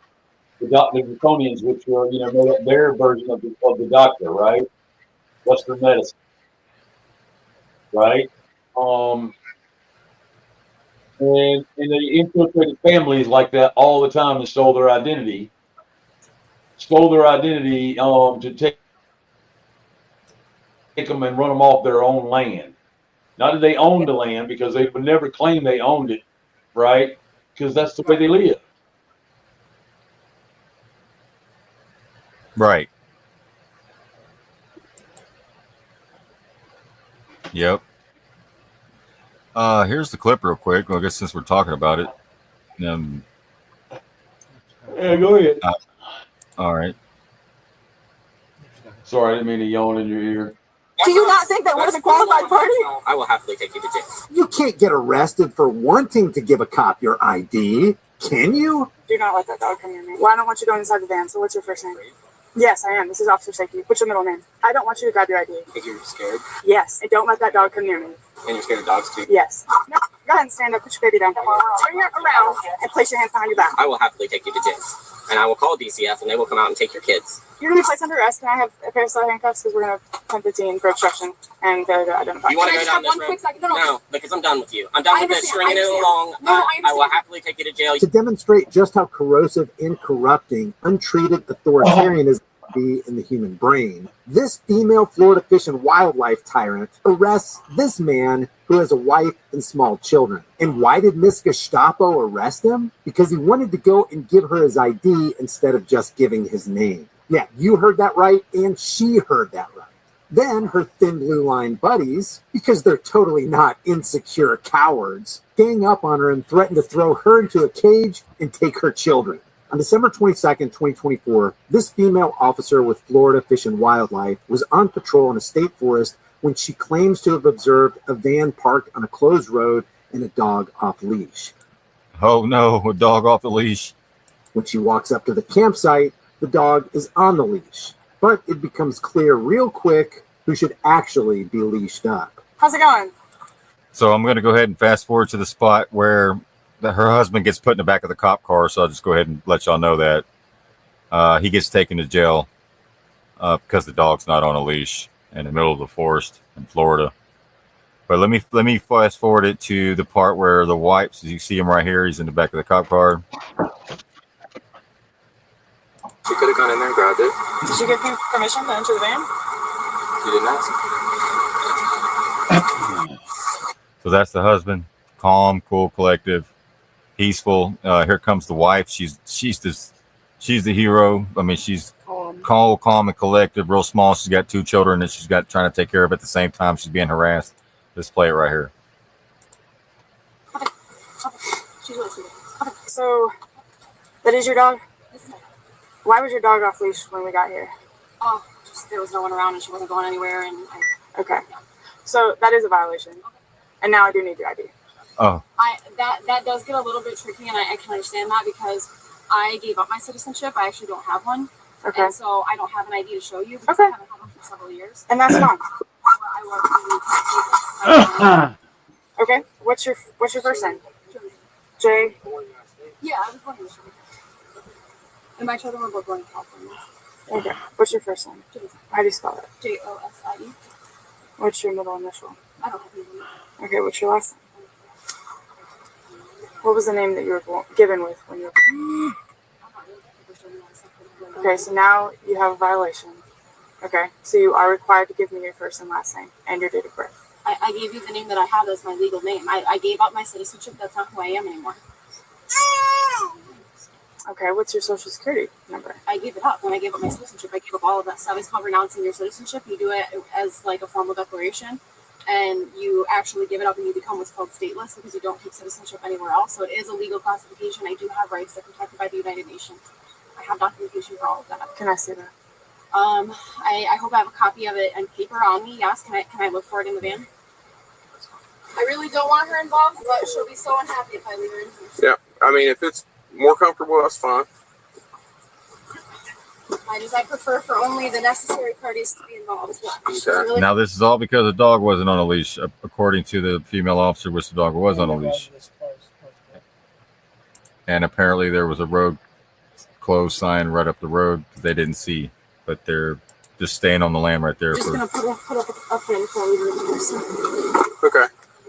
The Draconians, which were, made up their version of the doctor, right? Western medicine, right? And they infiltrated families like that all the time and stole their identity. To take them and run them off their own land. Not that they owned the land, because they would never claim they owned it, right? Because that's the way they live. Right. Yep. Here's the clip real quick. Well, I guess since we're talking about it. Yeah, go ahead. All right. Sorry, I didn't mean to yawn in your ear. Do you not think that was a qualified party? I will happily take you to jail. You can't get arrested for wanting to give a cop your ID, can you? Do not let that dog come near me. Well, I don't want you going inside the van, so what's your first name? Yes, I am. This is Officer Safety. What's your middle name? I don't want you to grab your ID. Think you're scared? Yes, and don't let that dog come near me. And you're scared of dogs too? Yes. No, go ahead and stand up. Put your baby down. Turn it around and place your hands behind your back. I will happily take you to jail. And I will call DCF and they will come out and take your kids. You're going to be placed under arrest. Can I have a pair of cell handcuffs? Because we're going to 1015 for obstruction and failure to identify. You want to go down this road? No, because I'm done with you. I'm done with this stringing it along. I will happily take you to jail. To demonstrate just how corrosive and corrupting untreated authoritarianism be in the human brain, this female Florida Fish and Wildlife tyrant arrests this man who has a wife and small children. And why did Miss Gestapo arrest him? Because he wanted to go and give her his ID instead of just giving his name. Yeah, you heard that right, and she heard that right. Then her thin blue line buddies, because they're totally not insecure cowards, gang up on her and threaten to throw her into a cage and take her children. On December 22nd, 2024, this female officer with Florida Fish and Wildlife was on patrol in a state forest when she claims to have observed a van parked on a closed road and a dog off leash. Oh no, a dog off the leash. When she walks up to the campsite, the dog is on the leash, but it becomes clear real quick who should actually be leashed up. How's it going? So I'm going to go ahead and fast forward to the spot where her husband gets put in the back of the cop car. So I'll just go ahead and let y'all know that he gets taken to jail because the dog's not on a leash in the middle of the forest in Florida. But let me fast forward it to the part where the wife, you see him right here. He's in the back of the cop car. She could have gone in there and grabbed it. Did you give him permission to enter the van? She didn't ask. So that's the husband, calm, cool, collective, peaceful. Here comes the wife. She's the hero. I mean, she's calm and collective, real small. She's got 2 children that she's got trying to take care of at the same time. She's being harassed. Let's play it right here. So, that is your dog? Why was your dog off leash when we got here? Oh, just there was no one around and she wasn't going anywhere. Okay. So, that is a violation. And now I do need your ID. Oh. That does get a little bit tricky, and I can understand that because I gave up my citizenship. I actually don't have one. Okay. And so I don't have an ID to show you because I haven't had one for several years. And that's fine. Okay. What's your first name? Jay? Yeah, I was born in Michigan. And my children were both born in California. Okay. What's your first name? How do you spell it? Josie. What's your middle initial? I don't have any name. Okay, what's your last name? What was the name that you were given with when you were... Okay, so now you have a violation. Okay, so you are required to give me your first and last name and your date of birth. I gave you the name that I have as my legal name. I gave up my citizenship. That's not who I am anymore. Okay, what's your social security number? I gave it up. When I gave up my citizenship, I gave up all of that stuff. It's called renouncing your citizenship. You do it as like a formal declaration, and you actually give it up and you become what's called stateless because you don't take citizenship anywhere else. So it is a legal classification. I do have rights that are protected by the United Nations. I have documentation for all of that. Can I see that? I hope I have a copy of it on paper on me. Yes. Can I look for it in the van? I really don't want her involved, but she'll be so unhappy if I leave her in here. Yeah, I mean, if it's more comfortable, that's fine. I prefer for only the necessary parties to be involved. Okay. Now this is all because the dog wasn't on a leash, according to the female officer, which the dog was on a leash. And apparently there was a road closed sign right up the road they didn't see, but they're just staying on the land right there. Just gonna put up a thing for you. Okay.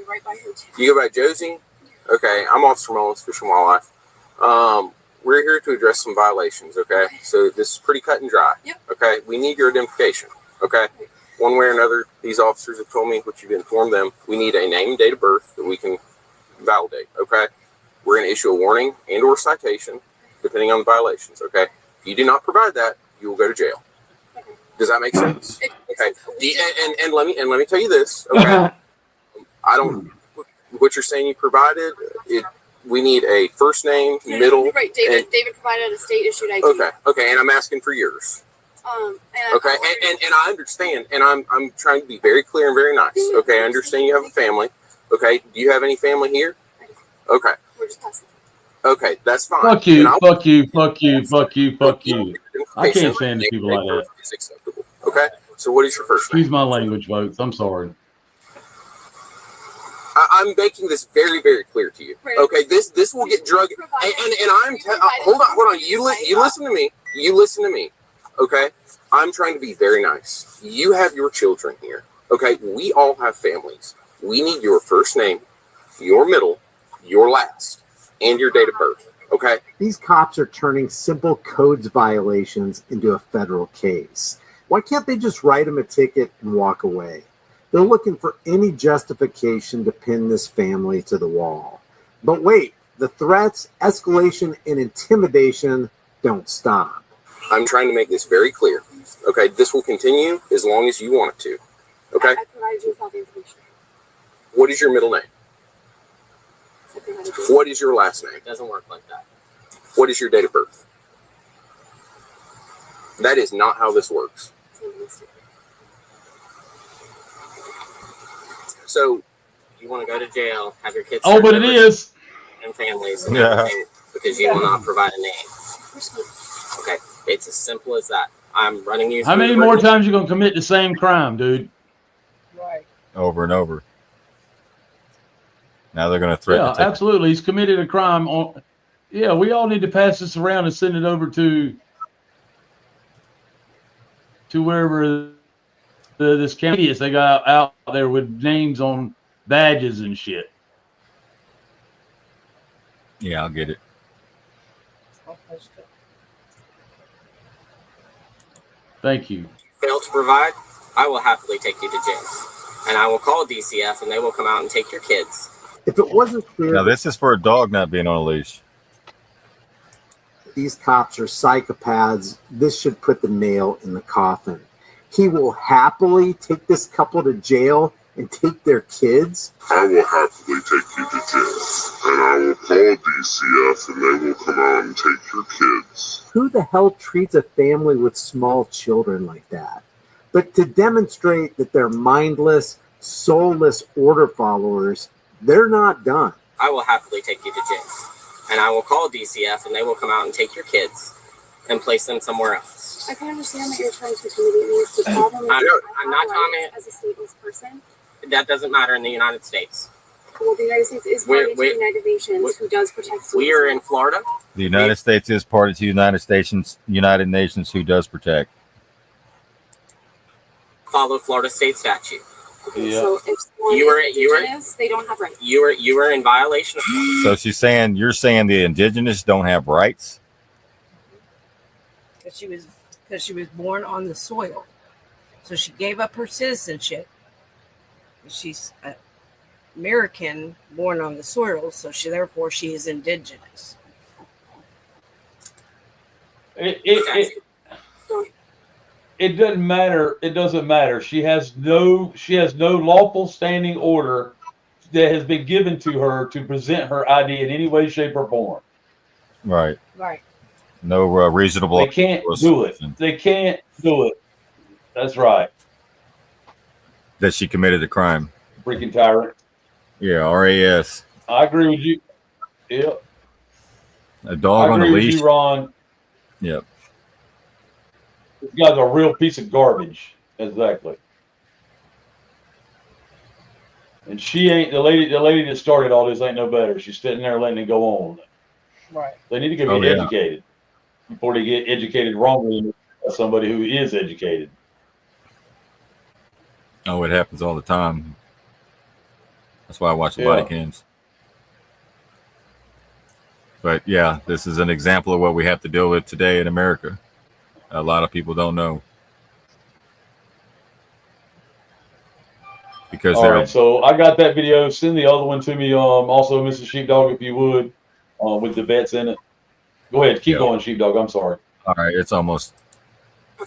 Right by her too. You go by Josie? Okay, I'm Officer Mullins, Fish and Wildlife. We're here to address some violations, okay? So this is pretty cut and dry. Yep. Okay, we need your identification, okay? One way or another, these officers have told me what you've informed them. We need a name, date of birth that we can validate, okay? We're going to issue a warning and or citation, depending on the violations, okay? If you do not provide that, you will go to jail. Does that make sense? Okay. And let me tell you this, okay? What you're saying you provided, we need a first name, middle. Right, David provided a state issued ID. Okay, and I'm asking for yours. And I understand, and I'm trying to be very clear and very nice. Okay, I understand you have a family. Okay, do you have any family here? Okay. We're just passing. Okay, that's fine. Fuck you, fuck you, fuck you, fuck you, fuck you. I can't stand people like that. It's acceptable. Okay, so what is your first name? Excuse my language, folks. I'm sorry. I'm making this very, very clear to you. Okay, this will get drug, and I'm hold on. You listen to me. You listen to me. Okay, I'm trying to be very nice. You have your children here. Okay, we all have families. We need your first name, your middle, your last, and your date of birth. Okay. These cops are turning simple codes violations into a federal case. Why can't they just write them a ticket and walk away? They're looking for any justification to pin this family to the wall. But wait, the threats, escalation, and intimidation don't stop. I'm trying to make this very clear. Okay, this will continue as long as you want it to. Okay? I provided you with all the information. What is your middle name? What is your last name? It doesn't work like that. What is your date of birth? That is not how this works. So you want to go to jail, have your kids. Oh, but it is. And families and Yeah. everything because you will not provide a name. Okay, it's as simple as that. I'm running you. How many more times you gonna commit the same crime, dude? Right. Over and over. Now they're going to threaten Yeah, to take absolutely. He's committed a crime. Yeah, we all need to pass this around and send it over to wherever this county is. They got out there with names on badges and shit. Yeah, I'll get it. Thank you. Fail to provide, I will happily take you to jail. And I will call DCF and they will come out and take your kids. If it wasn't clear, Now, this is for a dog not being on a leash. these cops are psychopaths, this should put the nail in the coffin. He will happily take this couple to jail and take their kids. I will happily take you to jail, and I will call DCF, and they will come out and take your kids. Who the hell treats a family with small children like that? But to demonstrate that they're mindless, soulless order followers, they're not done. I will happily take you to jail. And I will call DCF and they will come out and take your kids and place them somewhere else. I can understand that you're trying to intimidate me. The problem is I'm not Tommy. As a stateless person. That doesn't matter in the United States. Well, the United States is party to the United Nations, who does protect. We are in Florida. The United States is party to United Nations, who does protect. Follow Florida state statute. Okay, so if someone is indigenous, they don't have rights. You are in violation of. So you're saying the indigenous don't have rights? Because she was born on the soil, so she gave up her citizenship. She's American, born on the soil, so therefore she is indigenous. It doesn't matter. It doesn't matter. She has no lawful standing order that has been given to her to present her ID in any way, shape, or form. Right. Right. No reasonable. They can't do it. They can't do it. That's right. That she committed a crime. Freaking tyrant. Yeah, RAS. I agree with you. Yep. A dog on a leash. With you, Ron. Yep. This guy's a real piece of garbage. Exactly. And she ain't the lady that started all this ain't no better. She's sitting there letting it go on. Right. They need to get educated before they get educated wrongly by somebody who is educated. Oh, it happens all the time. That's why I watch the body cams. But yeah, this is an example of what we have to deal with today in America. A lot of people don't know. Because all right, so I got that video. Send the other one to me. Also, Mrs. Sheepdog, if you would, with the bets in it. Go ahead, keep going, Sheepdog. I'm sorry. All right, it's almost.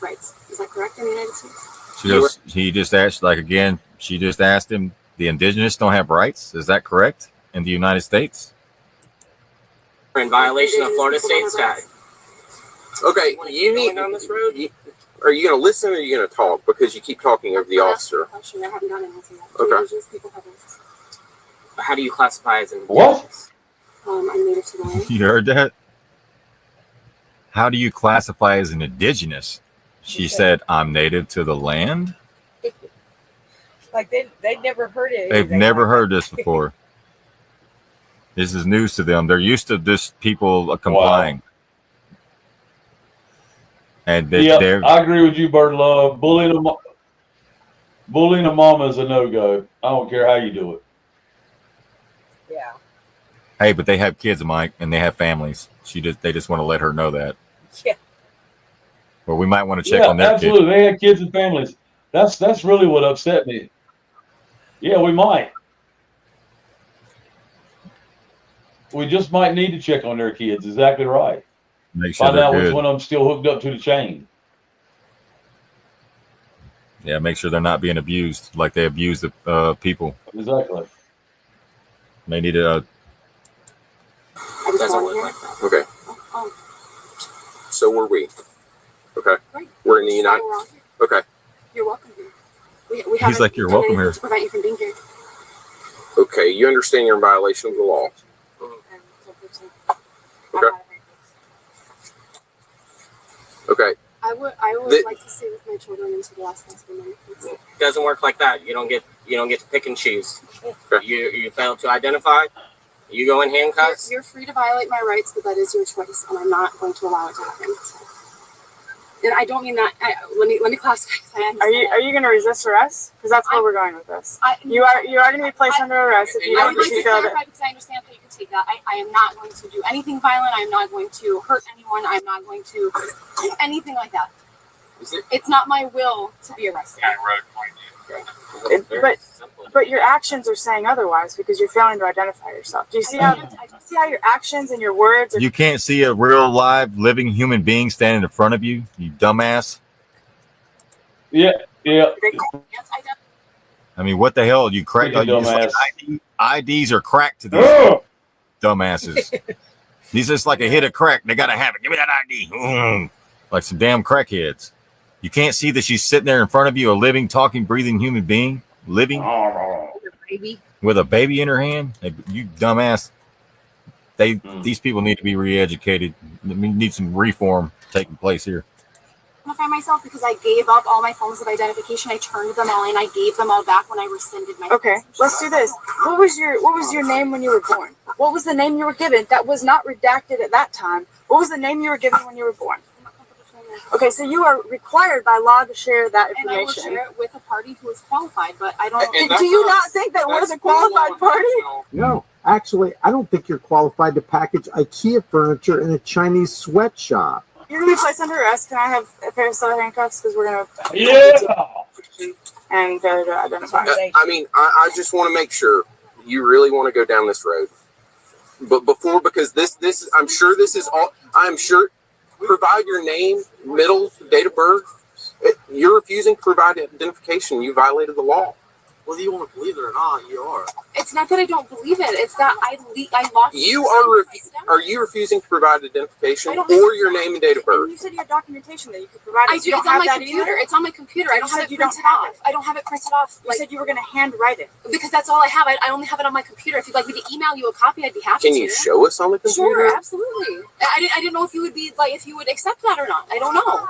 Rights. Is that correct in the United States? He just asked, she just asked him, the indigenous don't have rights. Is that correct in the United States? We're in violation of Florida state statute. Okay, you need on this road. Are you going to listen or are you going to talk? Because you keep talking over the officer. I haven't done anything yet. Okay. How do you classify as what? I'm native to the land. You heard that? How do you classify as an indigenous? She said, I'm native to the land. Like they'd never heard it. They've never heard this before. This is news to them. They're used to this people complying. Wow. And I agree with you, Bird Love. Bullying a mama is a no-go. I don't care how you do it. Yeah. Hey, but they have kids, Mike, and they have families. They just want to let her know that. Yeah. But we might want to check on their kids. Absolutely. They have kids and families. That's really what upset me. Yeah, we might. We just might need to check on their kids. Exactly right. Make sure Find out which good. one of them still hooked up to the chain. Yeah, make sure they're not being abused like they abuse the people. Exactly. They need to. Doesn't look like that. Okay. So were we. Okay. Right. We're in the United. Okay. You're welcome here. We He's like, you're welcome here. To prevent you from being here. Okay, you understand you're in violation of the law. Okay. Okay. I would like to stay with my children until the last possible minute. It doesn't work like that. You don't get to pick and choose. You fail to identify. You go in handcuffs. You're free to violate my rights, but that is your choice, and I'm not going to allow it to happen. And I don't mean that. Let me classify. Are you going to resist arrest? Because that's where we're going with this. You are going to be placed under arrest if you don't fulfill it. Because I understand that you can take that. I am not going to do anything violent. I am not going to hurt anyone. I am not going to do anything like that. It's not my will to be arrested. But your actions are saying otherwise because you're failing to identify yourself. Do you see how your actions and your words are? You can't see a real live living human being standing in front of you, you dumbass. Yeah. I mean, what the hell? You crack? Dumbass. Like IDs are cracked to these dumbasses. These just like a hit of crack. They gotta have it. Give me that ID. Like some damn crackheads. You can't see that she's sitting there in front of you, a living, talking, breathing human being, living with a baby in her hand. You dumbass. These people need to be re-educated. We need some reform taking place here. Identify myself because I gave up all my forms of identification. I turned them all in. I gave them all back when I rescinded my. Okay, let's do this. What was your name when you were born? What was the name you were given that was not redacted at that time? What was the name you were given when you were born? Okay, so you are required by law to share that information. And I will share it with a party who is qualified, but I don't. Do you not think that we're the qualified party? No, actually, I don't think you're qualified to package IKEA furniture in a Chinese sweatshop. You're going to be placed under arrest. Can I have a pair of silver handcuffs? Because we're going to... Yeah! And go to identify. I mean, I just want to make sure you really want to go down this road. But before, because this I'm sure this is all... I'm sure... Provide your name, middle, date of birth. You're refusing to provide identification. You violated the law. Whether you want to believe it or not, you are. It's not that I don't believe it. It's that I lost. You are you refusing to provide identification or your name and date of birth? You said you had documentation that you could provide. I do. It's on my computer. It's on my computer. I don't have it printed off. I don't have it printed off. You said you were going to handwrite it. Because that's all I have. I only have it on my computer. If you'd like me to email you a copy, I'd be happy to. Can you show us on the computer? Sure, absolutely. I didn't know if you would be like if you would accept that or not. I don't know.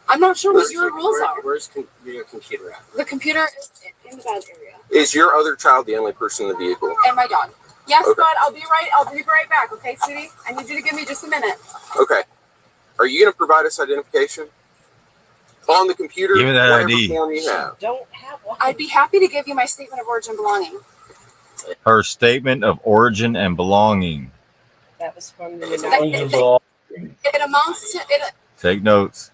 I'm not sure what your rules are. Where's your computer at? The computer is in the bed area. Is your other child the only person in the vehicle? And my dog. Yes, okay. Bud, I'll be right back, okay, sweetie? I need you to give me just a minute. Okay. Are you going to provide us identification? On the computer, give me that whatever ID. Form you have. Don't have one. I'd be happy to give you my statement of origin belonging. Her statement of origin and belonging. That was from the It amounts to... Take notes.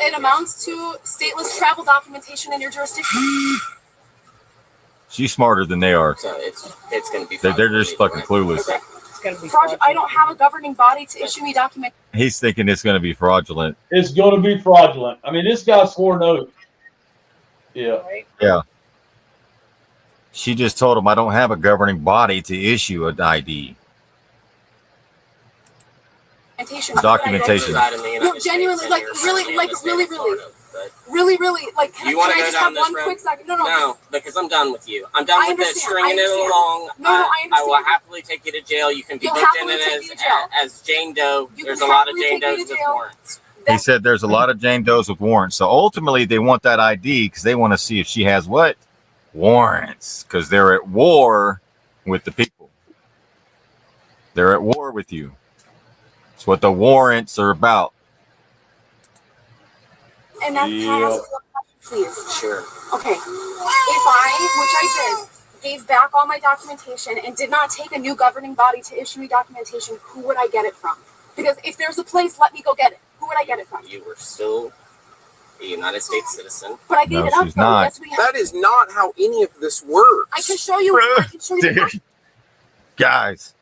It amounts to stateless travel documentation in your jurisdiction. She's smarter than they are. So it's going to be. They're just fucking clueless. Okay. It's going to be fraudulent. I don't have a governing body to issue me document. He's thinking it's going to be fraudulent. It's going to be fraudulent. I mean, this guy swore an oath. Yeah. Yeah. She just told him, I don't have a governing body to issue an ID. Documentation. No, genuinely, like, really, like, can I just have one quick second? No, because I'm done with you. I'm done with that stringing it along. No, I understand. I will happily take you to jail. You can be booked in as Jane Doe. There's a lot of Jane Does with warrants. He said there's a lot of Jane Does with warrants. So ultimately, they want that ID because they want to see if she has what? Warrants. Because they're at war with the people. They're at war with you. That's what the warrants are about. And that's please. Sure. Okay. If I, which I did, gave back all my documentation and did not take a new governing body to issue me documentation, who would I get it from? Because if there's a place, let me go get it. Who would I get it from? You were still a United States citizen. But I gave it up. She's not. Yes, we have. That is not how any of this works. I can show you. I can show you. Guys,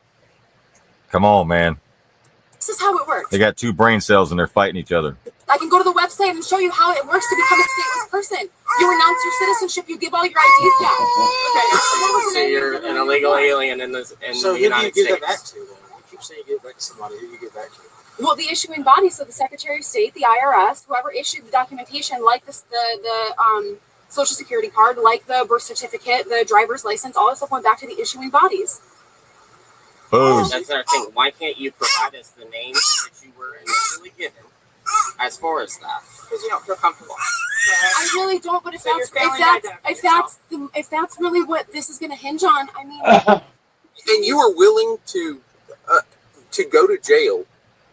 come on, man. This is how it works. They got two brain cells and they're fighting each other. I can go to the website and show you how it works to become a stateless person. You renounce your citizenship, you give all your IDs back. Okay. So you're an illegal alien in the United States. Who do you give that back to? You keep saying you give it back to somebody. Who do you give it back to? Well, the issuing body, so the Secretary of State, the IRS, whoever issued the documentation, like this, social security card, like the birth certificate, the driver's license, all that stuff went back to the issuing bodies. Boom. That's another thing. Why can't you provide us the names that you were initially given as far as that? Because you don't feel comfortable. I really don't, but if So that's really what this is going to hinge on, I mean. And you are willing to go to jail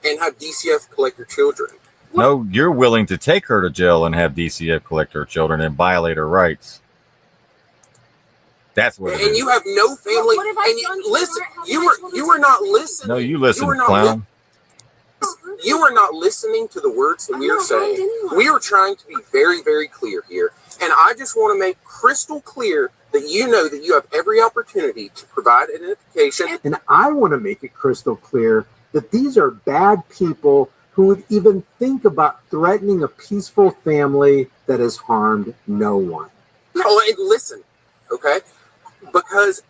and have DCF collect your children. No, you're willing to take her to jail and have DCF collect her children and violate her rights. That's what. And you have no family. And listen, you were not listening. No, you listen, clown. You are not listening to the words that we are saying. We are trying to be very, very clear here. And I just want to make crystal clear that you know that you have every opportunity to provide identification. And I want to make it crystal clear that these are bad people who would even think about threatening a peaceful family that has harmed no one. Oh, and listen, okay? Because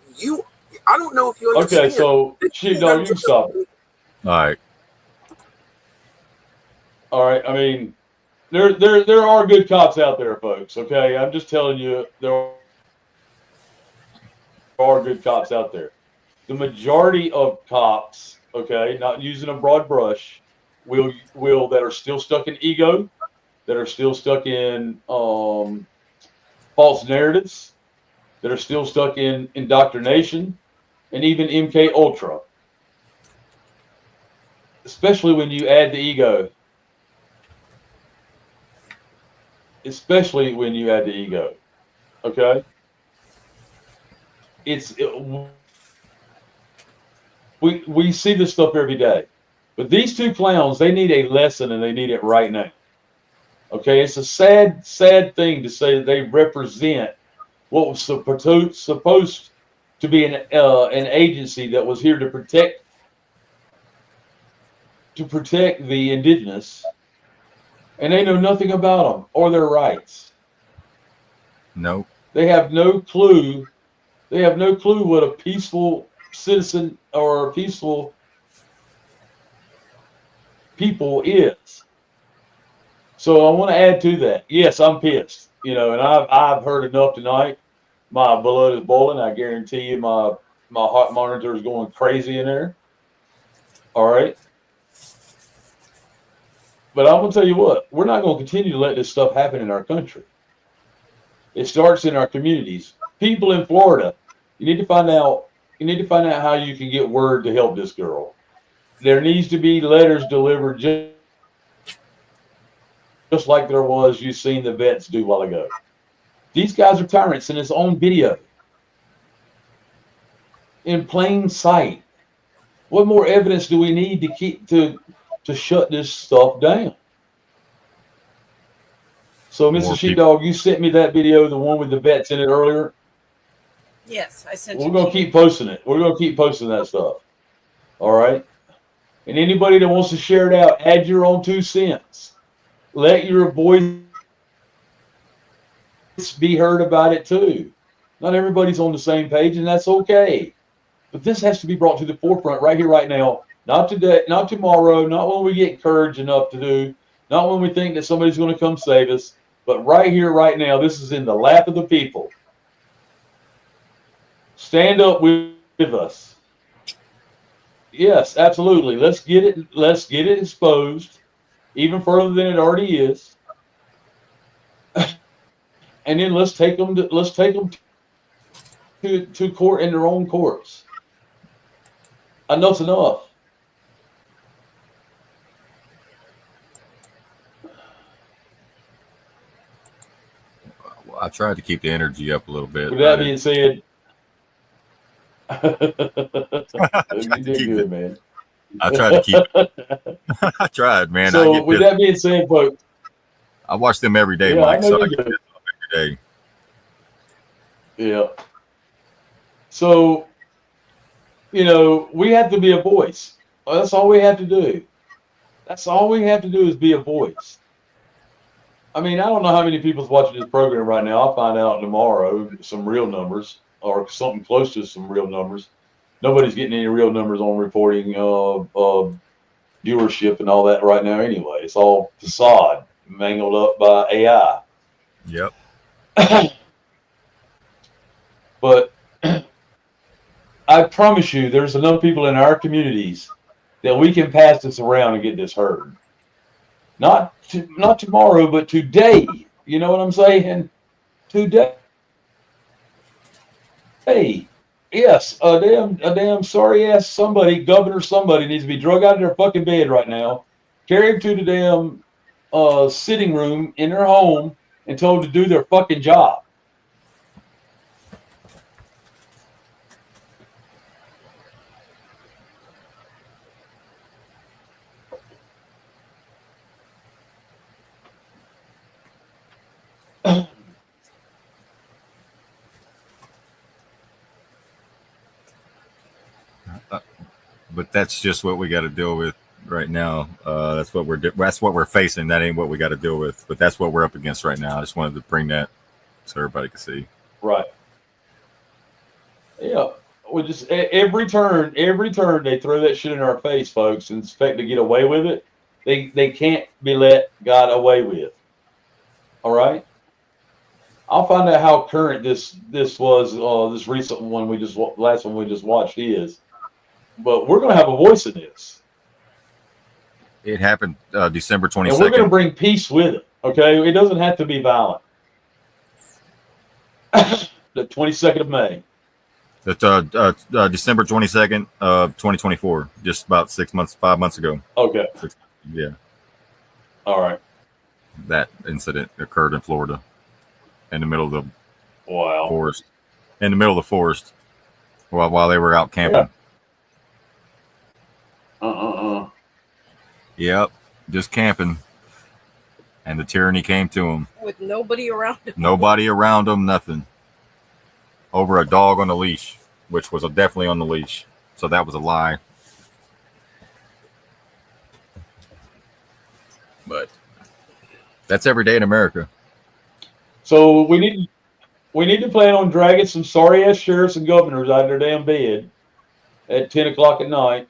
I don't know if you understand. Okay, so Sheepdog, you can stop it. All right. I mean, there are good cops out there, folks. Okay, I'm just telling you, there are good cops out there. The majority of cops, okay, not using a broad brush, will that are still stuck in ego, that are still stuck in false narratives, that are still stuck in indoctrination, and even MK Ultra. Especially when you add the ego. Especially when you add the ego. Okay? We see this stuff every day. But these two clowns, they need a lesson, and they need it right now. Okay? It's a sad, sad thing to say that they represent what was supposed to be an agency that was here to protect the indigenous, and they know nothing about them or their rights. No. They have no clue. They have no clue what a peaceful citizen or a peaceful people is. So I want to add to that. Yes, I'm pissed. You know, and I've heard enough tonight. My blood is boiling. I guarantee you, my heart monitor is going crazy in there. All right. But I'm gonna tell you what, we're not gonna continue to let this stuff happen in our country. It starts in our communities. People in Florida, you need to find out how you can get word to help this girl. There needs to be letters delivered just like there was, you've seen the vets do a while ago. These guys are tyrants, and it's on video. In plain sight. What more evidence do we need to keep to shut this stuff down? So, Mr. Sheepdog, you sent me that video, the one with the vets in it earlier. Yes, I sent We're going to keep posting it. We're going to keep posting that stuff. All right? And anybody that wants to share it out, add your own 2 cents. Let your voice be heard about it too. Not everybody's on the same page, and that's okay. But this has to be brought to the forefront right here, right now. Not today, not tomorrow, not when we get courage enough to do, not when we think that somebody's going to come save us, but right here, right now. This is in the lap of the people. Stand up with us. Yes, absolutely. Let's get it exposed even further than it already is. And then let's take them to court in their own courts. Enough's enough. I tried to keep the energy up a little bit. With that being said, you did good, man. I tried to keep. I tried, man. So with that being said, folks, I watch them every day, yeah, Mike. So I get them every day. Yeah. So, you know, we have to be a voice. That's all we have to do. That's all we have to do is be a voice. I mean, I don't know how many people's watching this program right now. I'll find out tomorrow some real numbers or something close to some real numbers. Nobody's getting any real numbers on reporting viewership and all that right now anyway. It's all facade, mangled up by AI. Yep. But I promise you, there's enough people in our communities that we can pass this around and get this heard. Not tomorrow, but today. You know what I'm saying? Today. Hey, yes, a damn sorry ass somebody, governor somebody needs to be drug out of their fucking bed right now, carried to the damn sitting room in their home, and told to do their fucking job. But that's just what we got to deal with right now. That's what we're facing. That ain't what we got to deal with, but that's what we're up against right now. I just wanted to bring that so everybody can see. Right. Yeah. We just every turn they throw that shit in our face, folks, and expect to get away with it. They can't be got away with. All right. I'll find out how current this was. This recent one last one we just watched is. But we're going to have a voice in this. It happened December 22nd. And we're going to bring peace with it. Okay, it doesn't have to be violent. The 22nd of May. That's December 22nd of 2024, just about 5 months ago. Okay. Yeah. All right. That incident occurred in Florida, in the middle of the forest. In the middle of the forest, while they were out camping. Yeah. Yep, just camping, and the tyranny came to them with nobody around them. Nobody around them, nothing. Over a dog on a leash, which was definitely on the leash. So that was a lie. But that's every day in America. So we need to plan on dragging some sorry ass sheriffs and governors out of their damn bed at 10 o'clock at night.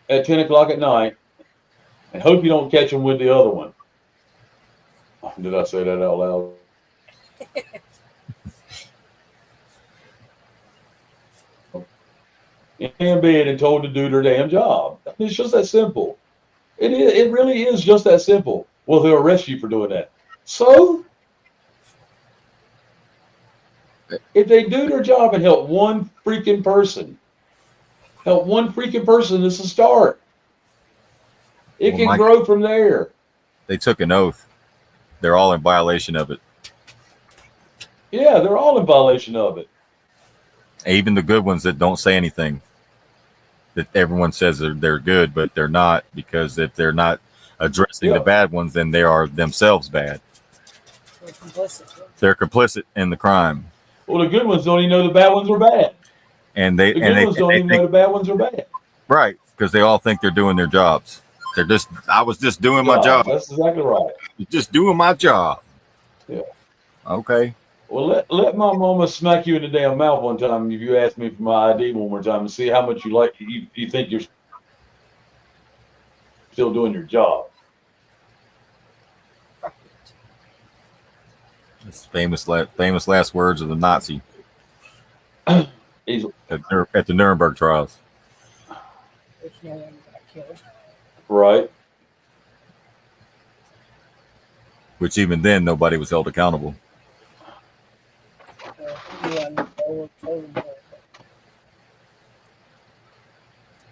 At 10 o'clock at night, and hope you don't catch them with the other one. Did I say that out loud? In bed and told to do their damn job. It's just that simple. It really is just that simple. Well, they'll arrest you for doing that. So, if they do their job and help one freaking person, it's a start. It can grow from there. They took an oath. They're all in violation of it. Yeah, they're all in violation of it. Even the good ones that don't say anything. That everyone says they're good, but they're not, because if they're not addressing the bad ones, then they are themselves bad. They're complicit in the crime. Well, the good ones don't even know the bad ones are bad. And the good ones don't even know the bad ones are bad. Right, because they all think they're doing their jobs. I was just doing my job. That's exactly right. Just doing my job. Yeah. Okay. Well, let my mama smack you in the damn mouth one time if you ask me for my ID one more time and see how much you think you're still doing your job. It's famous last words of the Nazi. At the Nuremberg trials. Which no one got killed. Right. Which even then nobody was held accountable.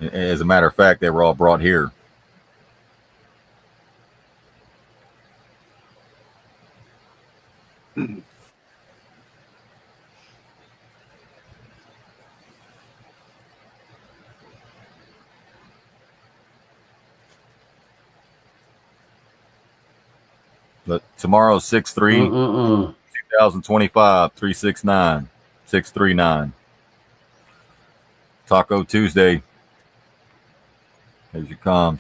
As a matter of fact, they were all brought here. But tomorrow's 6/3, 2025, 369, 639. Taco Tuesday. Here's your comms.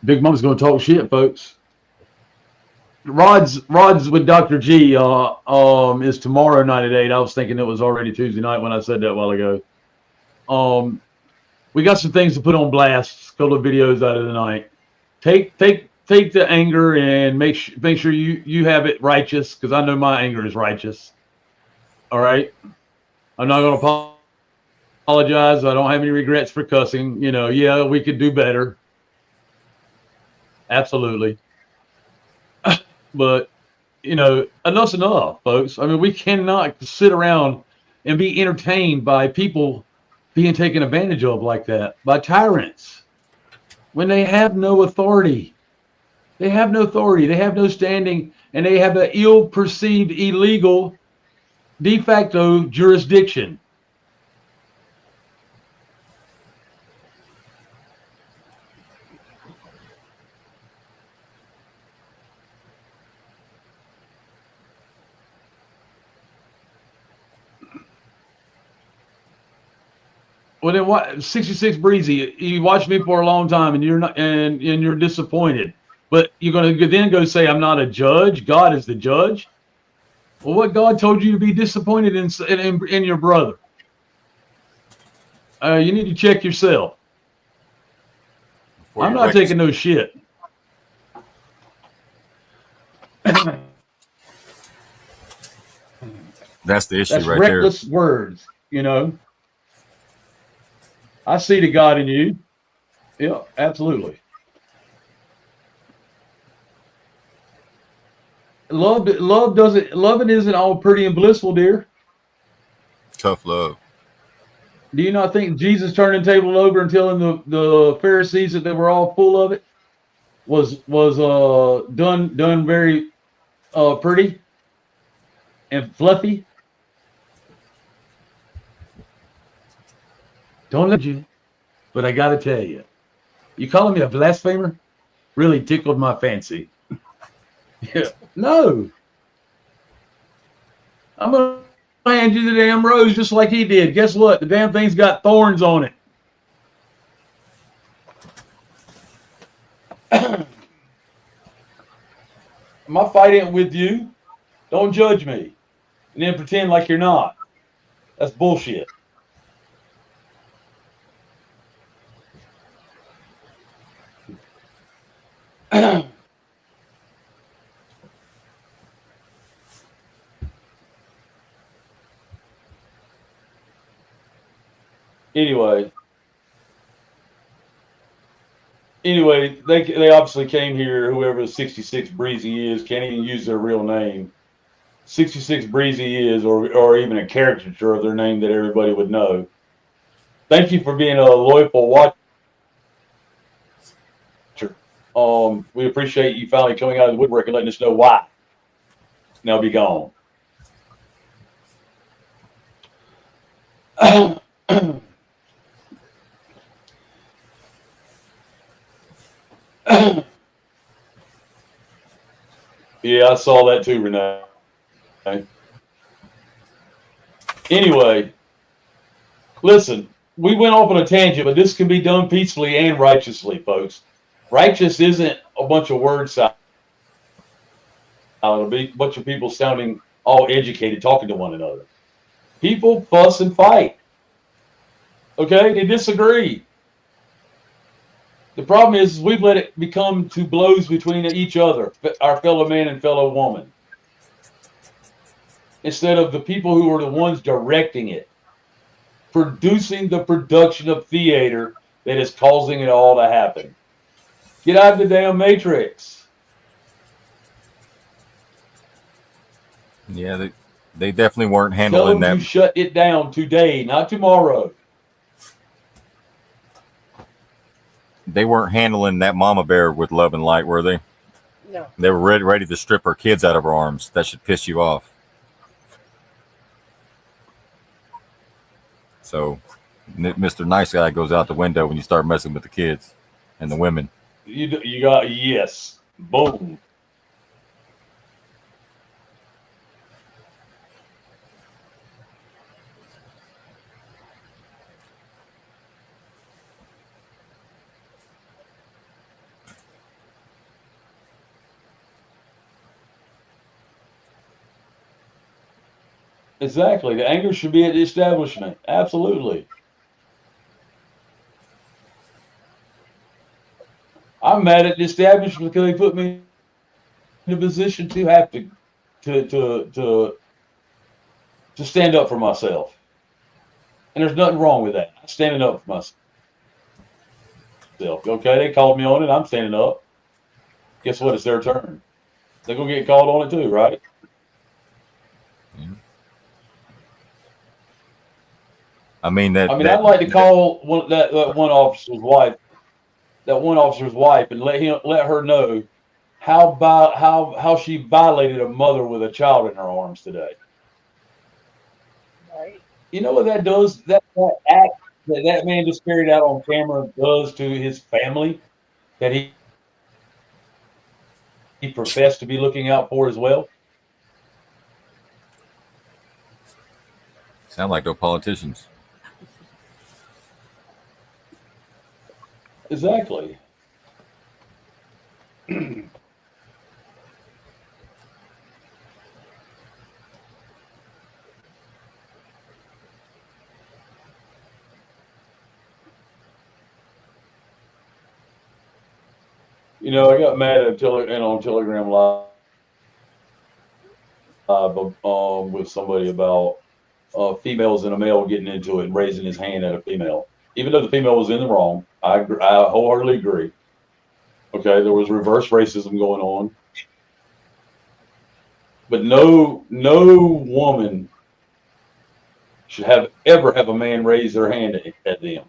Big Mom's going to talk shit, folks. Rod's with Dr. G is tomorrow night at 8. I was thinking it was already Tuesday night when I said that a while ago. We got some things to put on blast. A couple of videos out of the night. Take the anger and make sure you have it righteous, because I know my anger is righteous. All right, I'm not going to apologize. I don't have any regrets for cussing. Yeah, we could do better. Absolutely. But enough's enough, folks. I mean, we cannot sit around and be entertained by people being taken advantage of like that by tyrants when they have no authority. They have no authority. They have no standing, and they have an ill-perceived, illegal, de facto jurisdiction. Well, then what? 66 Breezy, you watched me for a long time, and you're not, and you're disappointed. But you're going to then go say, I'm not a judge. God is the judge. Well, what God told you to be disappointed in your brother? You need to check yourself. I'm not taking no shit. That's the issue. That's right there. Reckless words, I see the God in you. Yeah, absolutely. Loving isn't all pretty and blissful, dear. Tough love. Do you not think Jesus turning the table over and telling the Pharisees that they were all full of it was done very pretty and fluffy? Don't let you, but I gotta tell you, you calling me a blasphemer really tickled my fancy. Yeah, no. I'm gonna hand you the damn rose just like he did. Guess what? The damn thing's got thorns on it. Am I fighting with you? Don't judge me. And then pretend like you're not. That's bullshit. Anyway, they obviously came here. Whoever 66 Breezy is can't even use their real name. 66 Breezy is, or even a caricature of their name that everybody would know. Thank you for being a loyal watcher. We appreciate you finally coming out of the woodwork and letting us know why. Now be gone. Yeah, I saw that too, Renee. Anyway, listen, we went off on a tangent, but this can be done peacefully and righteously, folks. Righteous isn't a bunch of word salad. It'll be a bunch of people sounding all educated, talking to one another. People fuss and fight. Okay, they disagree. The problem is we've let it become to blows between each other, our fellow man and fellow woman, instead of the people who are the ones directing it, producing the production of theater that is causing it all to happen. Get out of the damn matrix. Yeah, they definitely weren't handling Tell them that. to shut it down today, not tomorrow. They weren't handling that mama bear with love and light, were they? No. They were ready to strip her kids out of her arms. That should piss you off. So, Mr. Nice Guy goes out the window when you start messing with the kids and the women. You got, yes. Boom. Exactly. The anger should be at the establishment. Absolutely. I'm mad at the establishment because they put me in a position to have to stand up for myself. And there's nothing wrong with that. I'm standing up for myself. Okay, they called me on it. I'm standing up. Guess what? It's their turn. They're gonna get called on it too, right? I mean that. I'd like to call that one officer's wife, and let her know how she violated a mother with a child in her arms today. Right. You know what that does? That act that man just carried out on camera does to his family that he professed to be looking out for as well. Sound like those politicians. Exactly. You know, I got mad at on Telegram Live with somebody about females and a male getting into it and raising his hand at a female, even though the female was in the wrong. I wholeheartedly agree. Okay, there was reverse racism going on, but no woman should ever have a man raise their hand at them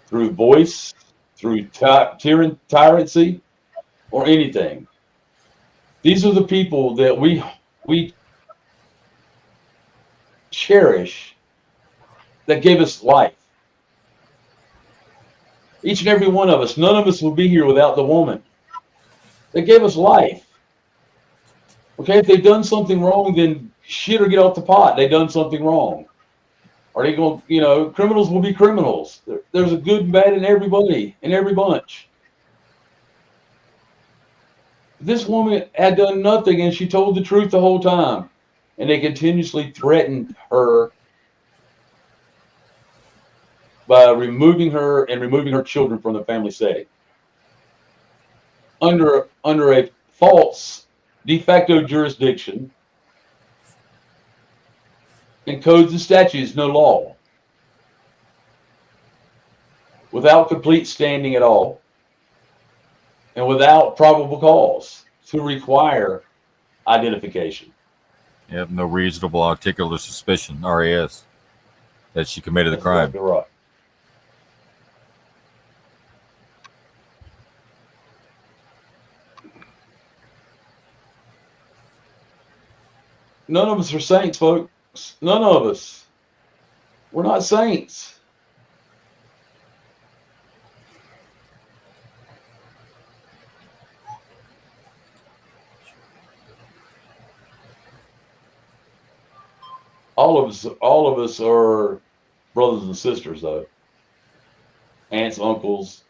through voice, through tyranny, or anything. These are the people that we cherish, that gave us life. Each and every one of us, none of us would be here without the woman. They gave us life. Okay, if they've done something wrong, then shit or get off the pot. They've done something wrong. Are they going, criminals will be criminals. There's a good and bad in everybody, in every bunch. This woman had done nothing, and she told the truth the whole time. And they continuously threatened her by removing her and removing her children from the family setting. Under a false de facto jurisdiction and codes and statutes, no law. Without complete standing at all. And without probable cause to require identification. You have no reasonable articulable suspicion, RAS, that she committed the crime. Exactly right. None of us are saints, folks. None of us. We're not saints. All of us are brothers and sisters, though. Aunts, uncles,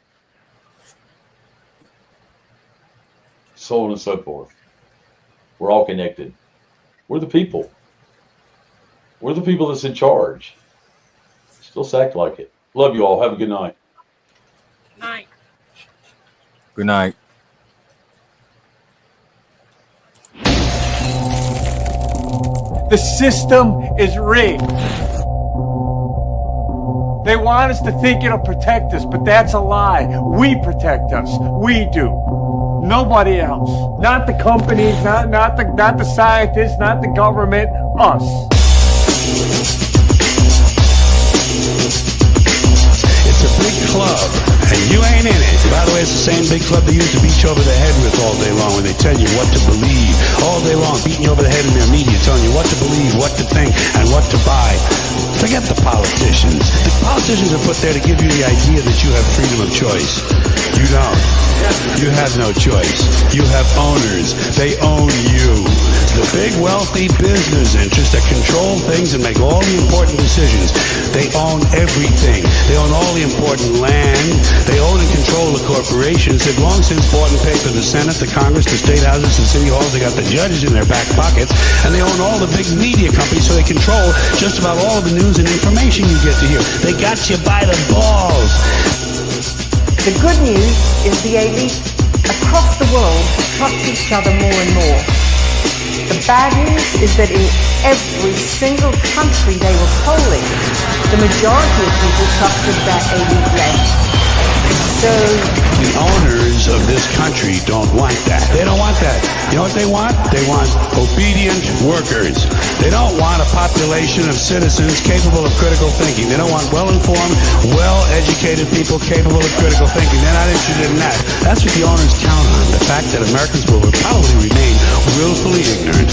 so on and so forth. We're all connected. We're the people. We're the people that's in charge. Still act like it. Love you all. Have a good night. Good night. Good night. The system is rigged. They want us to think it'll protect us, but that's a lie. We protect us. We do. Nobody else. Not the companies, not the scientists, not the government. Us. It's a big club, and you ain't in it. By the way, it's the same big club they used to beat you over the head with all day long when they tell you what to believe. All day long, beating you over the head in their media, telling you what to believe, what to think, and what to buy. Forget the politicians. The politicians are put there to give you the idea that you have freedom of choice. You don't. You have no choice. You have owners. They own you. The big wealthy business interests that control things and make all the important decisions. They own everything. They own all the important land. They own and control the corporations. They've long since bought and paid for the Senate, the Congress, the state houses, the city halls. They got the judges in their back pockets. And they own all the big media companies, so they control just about all of the news and information you get to hear. They got you by the balls. The good news is the elite across the world trust each other more and more. The bad news is that in every single country they were polling, the majority of people trusted that elite less. So the owners of this country don't want that. They don't want that. You know what they want? They want obedient workers. They don't want a population of citizens capable of critical thinking. They don't want well-informed, well-educated people capable of critical thinking. They're not interested in that. That's what the owners count on, the fact that Americans will probably remain willfully ignorant.